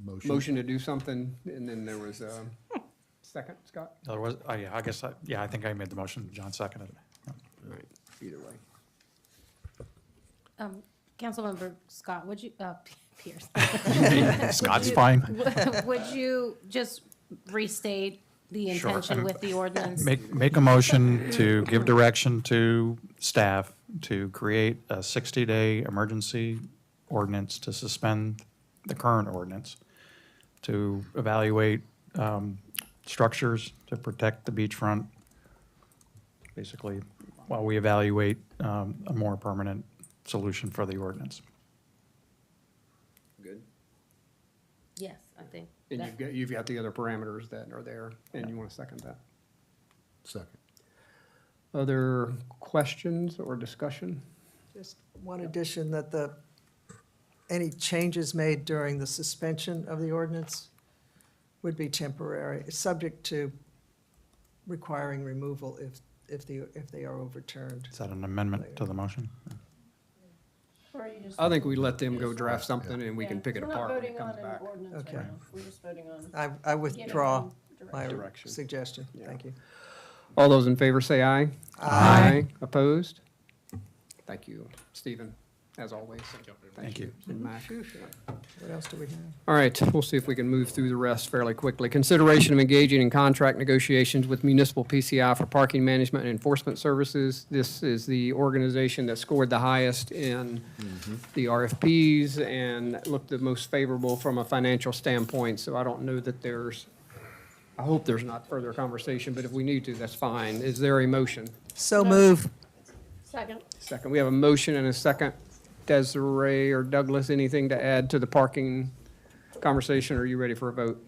motion to do something, and then there was a second, Scott? Otherwise, I think I made the motion, John seconded it. All right, either way. Councilmember Scott, would you, Pierce? Scott's fine. Would you just restate the intention with the ordinance? Make a motion to give direction to staff to create a 60-day emergency ordinance to suspend the current ordinance, to evaluate structures to protect the beachfront, basically, while we evaluate a more permanent solution for the ordinance. Good. Yes, I think. And that- you've got the other parameters that are there, and you want to second that. Second. Other questions or discussion? Just one addition, that any changes made during the suspension of the ordinance would be temporary, subject to requiring removal if they are overturned. Is that an amendment to the motion? Or you just- I think we let them go draft something and we can pick it We're not apart when voting it comes on an back. ordinance right Okay. now. We're just voting on. I withdraw Getting my direction. suggestion. Thank you. All those in favor say aye. Aye. Opposed? Thank you, Stephen, as always. Thank you. And Mac. What else do we have? All right, we'll see if we can move through the rest fairly quickly. Consideration of engaging in contract negotiations with municipal PCI for parking management and enforcement services. This is the organization that scored the highest in the RFPs and looked the most favorable from a financial standpoint. So I don't know that I hope there's not further conversation, but if we need to, that's fine. Is there a motion? So move. Second. Second, we have a motion and a second. Desiree or Douglas, anything to add to the parking conversation? Are you ready for a vote?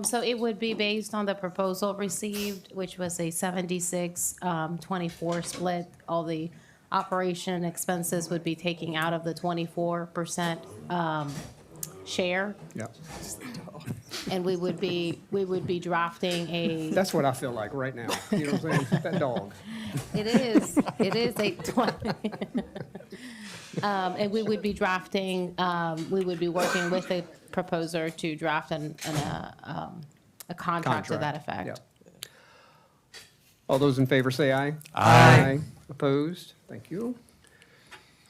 So it would be based on the proposal received, which was a 76-24 split. All the operation expenses would be taking out of the 24% share. Yeah. And we would be drafting a. That's what I feel like right now. You know what I'm saying? That dog. It is a 20. And we would be drafting, we would be working with the proposer to draft a contract to that effect. Yeah. All those in favor say aye. Aye. Opposed? Thank you.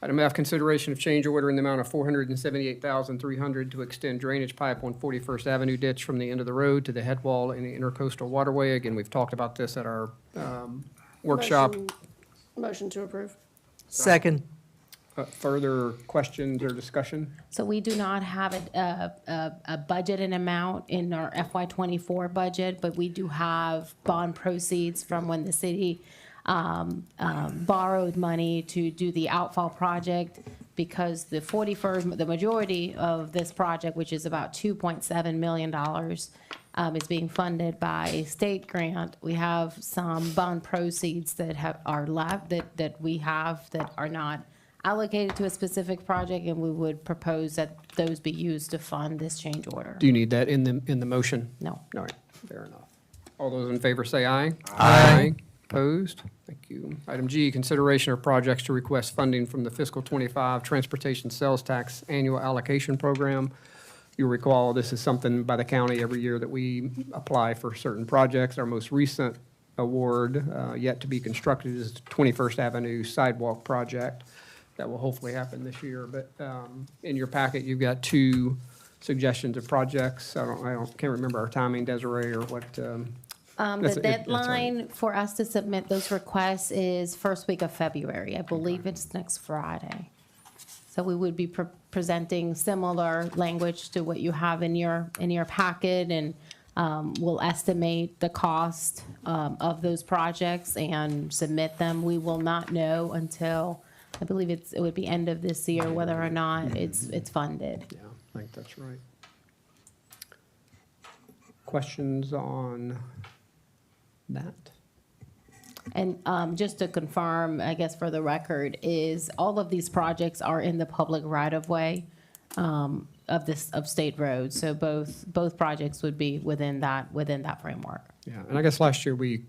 Item F, consideration of change order in the amount of $478,300 to extend drainage pipe on 41st Avenue ditch from the end of the road to the head wall in the intercoastal waterway. Again, we've talked about this at our workshop. Motion to approve. Second. Further questions or discussion? So we do not have a budgeted amount in our FY '24 budget, but we do have bond proceeds from when the city borrowed money to do the outfall project, because the majority of this project, which is about $2.7 million, is being funded by a state grant. We have some bond proceeds that are left, that we have that are not allocated to a specific project, and we would propose that those be used to fund this change order. Do you need that in the motion? No. All right, fair enough. All those in favor say aye. Aye. Opposed? Thank you. Item G, consideration of projects to request funding from the fiscal '25 Transportation Sales Tax Annual Allocation Program. You'll recall, this is something by the county every year that we apply for certain projects. Our most recent award, yet to be constructed, is the 21st Avenue Sidewalk Project. That will hopefully happen this year, but in your packet, you've got two suggestions of projects. Can't remember our timing, Desiree, or what. The That's all right. deadline for us to submit those requests is first week of February. I believe it's next Friday. So we would be presenting similar language to what you have in your packet, and we'll estimate the cost of those projects and submit them. We will not know until, I believe it would be end of this year, whether or not it's funded. Yeah, I think that's right. Questions on that? And just to confirm, I guess for the record, is all of these projects are in the public right-of-way of state roads. So both projects would be within that framework. Yeah, and I guess last year we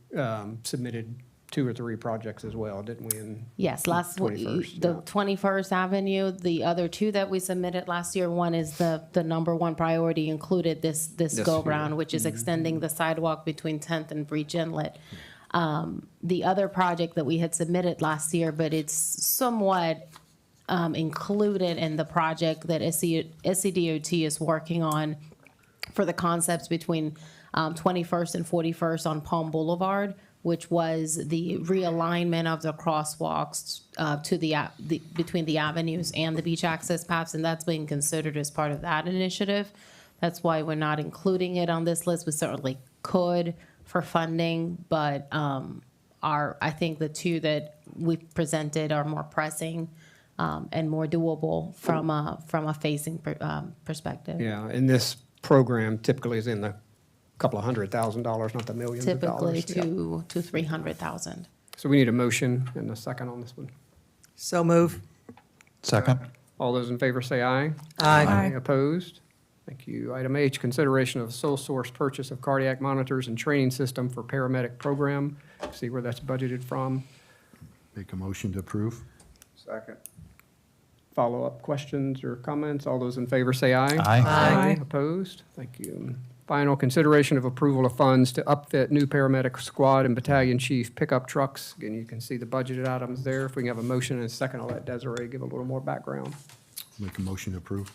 submitted 2 or 3 projects as well, didn't we? Yes, the 21st Avenue, the other 2 that we submitted last year, one is the number 1 priority, included this go-round, which is extending the sidewalk between 10th and Breach Inlet. The other project that we had submitted last year, but it's somewhat included in the project that SCDOT is working on for the concepts between 21st and 41st on Palm Boulevard, which was the realignment of the crosswalks between the avenues and the beach access paths, and that's being considered as part of that initiative. That's why we're not including it on this list. We certainly could for funding, but I think the two that we presented are more pressing and more doable from a phasing perspective. Yeah, and this program typically is in the couple of $100,000, not the millions of Typically dollars. Yeah. to 300,000. So we need a motion and a second on this one. So move. Second. All those in favor say aye. Aye. Opposed? Thank you. Item H, consideration of sole source purchase of cardiac monitors and training system for paramedic program. See where that's budgeted from. Make a motion to approve? Second. Follow-up questions or comments? All those in favor say aye. Aye. Opposed? Thank you. Final consideration of approval of funds to upfit new paramedic squad and battalion chief pickup trucks. Again, you can see the budgeted items there. If we can have a motion and a second, I'll let Desiree give a little more background. Make a motion to approve?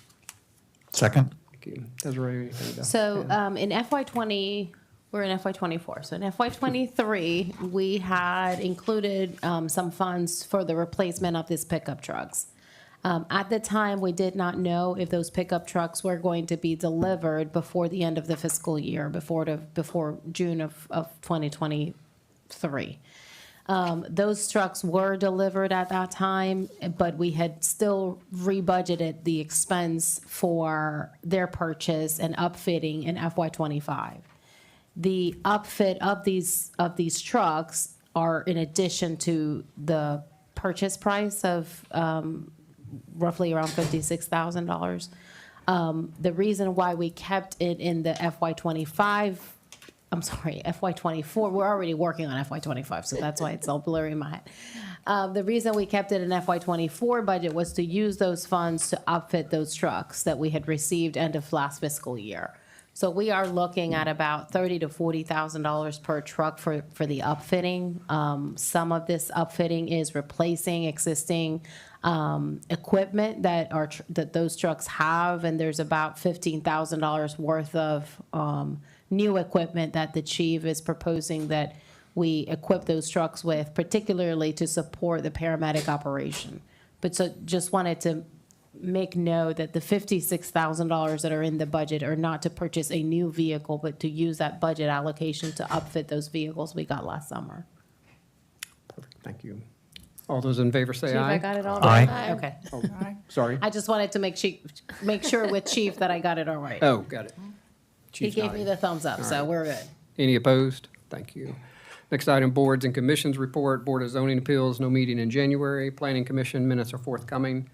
Second. Thank you. Desiree, anything to So add? in FY20, we're in FY24. So in FY23, we had included some funds for the replacement of these pickup trucks. At the time, we did not know if those pickup trucks were going to be delivered before the end of the fiscal year, before June of 2023. Those trucks were delivered at that time, but we had still rebudgeted the expense for their purchase and upfitting in FY25. The upfit of these trucks are in addition to the purchase price of roughly around $56,000. The reason why we kept it in the FY24, we're already working on FY25, so that's why it's all blurry in my head. The reason we kept it in FY24 budget was to use those funds to upfit those trucks that we had received end of last fiscal year. So we are looking at about $30,000 to $40,000 per truck for the upfitting. Some of this upfitting is replacing existing equipment that those trucks have, and there's about $15,000 worth of new equipment that the chief is proposing that we equip those trucks with, particularly to support the paramedic operation. But so just wanted to make note that the $56,000 that are in the budget are not to purchase a new vehicle, but to use that budget allocation to upfit those vehicles we got last summer. Perfect. Thank you. All those in favor say Chief, aye. I got it all Aye. right? Okay. Oh, sorry. I just wanted to make sure with Chief that I got it all right. Oh, got it. He Chief's gave nodding. me the thumbs up, so we're good. Any opposed? Thank you. Next item, boards and commissions report. Board of Zoning Appeals, no meeting in January. Planning Commission minutes are forthcoming.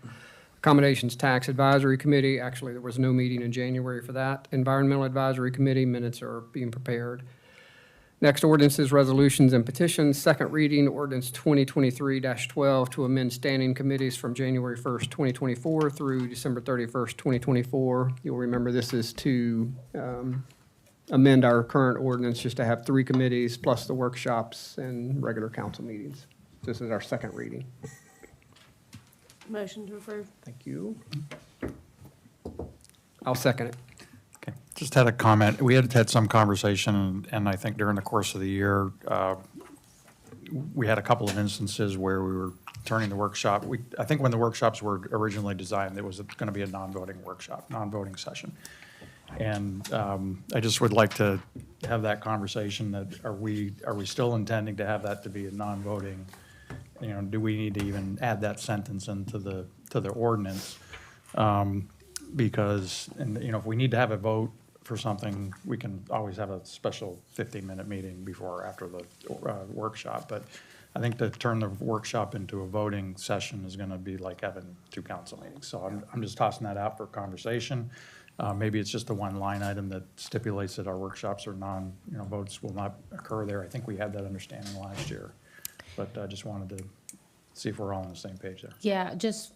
Accommodations Tax Advisory Committee, actually, there was no meeting in January for that. Environmental Advisory Committee minutes are being prepared. Next, ordinances, resolutions, and petitions. Second reading, ordinance 2023-12 to amend standing committees from January 1st, 2024 through December 31st, 2024. You'll remember this is to amend our current ordinance just to have 3 committees plus the workshops and regular council meetings. This is our second reading. Motion to approve. Thank you. I'll second it. Okay, just had a comment. We had some conversation, and I think during the course of the year, we had a couple of instances where we were turning the workshop. I think when the workshops were originally designed, there was going to be a non-voting workshop, non-voting session. And I just would like to have that conversation that are we still intending to have that to be a non-voting? Do we need to even add that sentence into the ordinance? Because, if we need to have a vote for something, we can always have a special 15-minute meeting before or after the workshop. But I think to turn the workshop into a voting session is going to be like having 2 council meetings. So I'm just tossing that out for conversation. Maybe it's just the one line item that stipulates that our workshops are votes will not occur there. I think we had that understanding last year. But I just wanted to see if we're all on the same page there. Yeah, just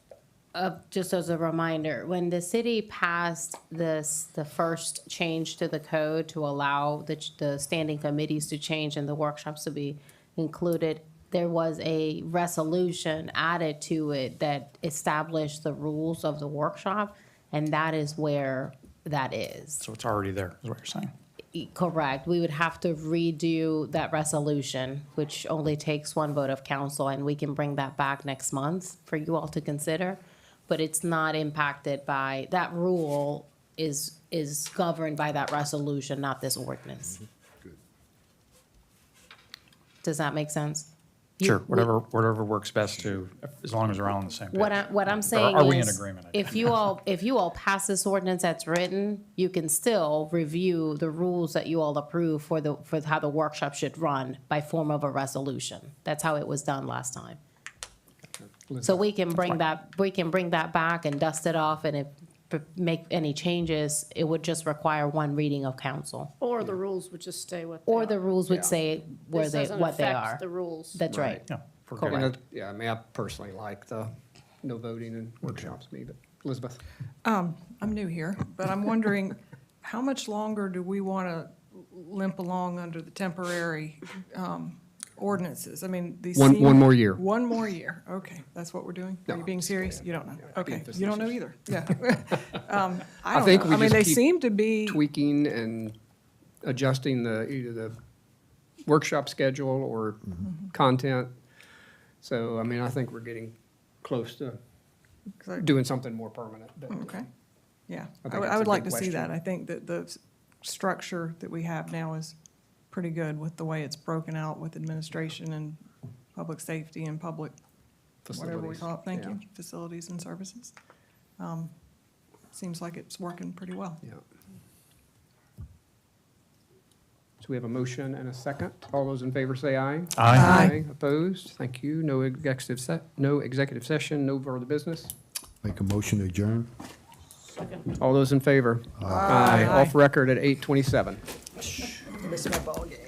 as a reminder, when the city passed the first change to the code to allow the standing committees to change and the workshops to be included, there was a resolution added to it that established the rules of the workshop, and that is where that is. So it's already there, is what you're saying? Correct. We would have to redo that resolution, which only takes 1 vote of council, and we can bring that back next month for you all to consider. But it's not impacted by, that rule is governed by that resolution, not this ordinance. Good. Does that make sense? Sure, whatever works best to, as long as we're all on the same page. What I'm saying Are we in is, agreement? if you all pass this ordinance that's written, you can still review the rules that you all approve for how the workshop should run by form of a resolution. That's how it was done last time. So we can bring that back and dust it off, and if make any changes, it would just require one reading of council. Or the rules would just stay what they are. Or the rules would say This doesn't what they affect are. the rules. That's right. Yeah. Correct. Yeah, I mean, I personally like the no voting and workshops, me, but Elizabeth? I'm new here, but I'm wondering, how much longer do we want to limp along under the temporary ordinances? I mean, these One seem- more year. One more year, okay, that's what we're doing? Are No, you being serious? You don't know? Okay, being you don't know either, yeah. I think don't we know, I mean, just they keep seem to be, Tweaking and adjusting either the workshop schedule or content. So, I mean, I think we're getting close to doing something more permanent. but- okay, yeah. I think I would- that's I a would like good to see that. question. I think that the structure that we have now is pretty good with the way it's broken out with administration and public safety and public, whatever we Facilities, call it, thank yeah. you, facilities and services. Seems like it's working pretty well. Yeah. So we have a motion and a second. All those in favor say aye. Aye. Opposed? Thank you. No executive session, no further business. Make a motion to adjourn? All those in favor? Aye. Off record at 8:27. Missed my ball game.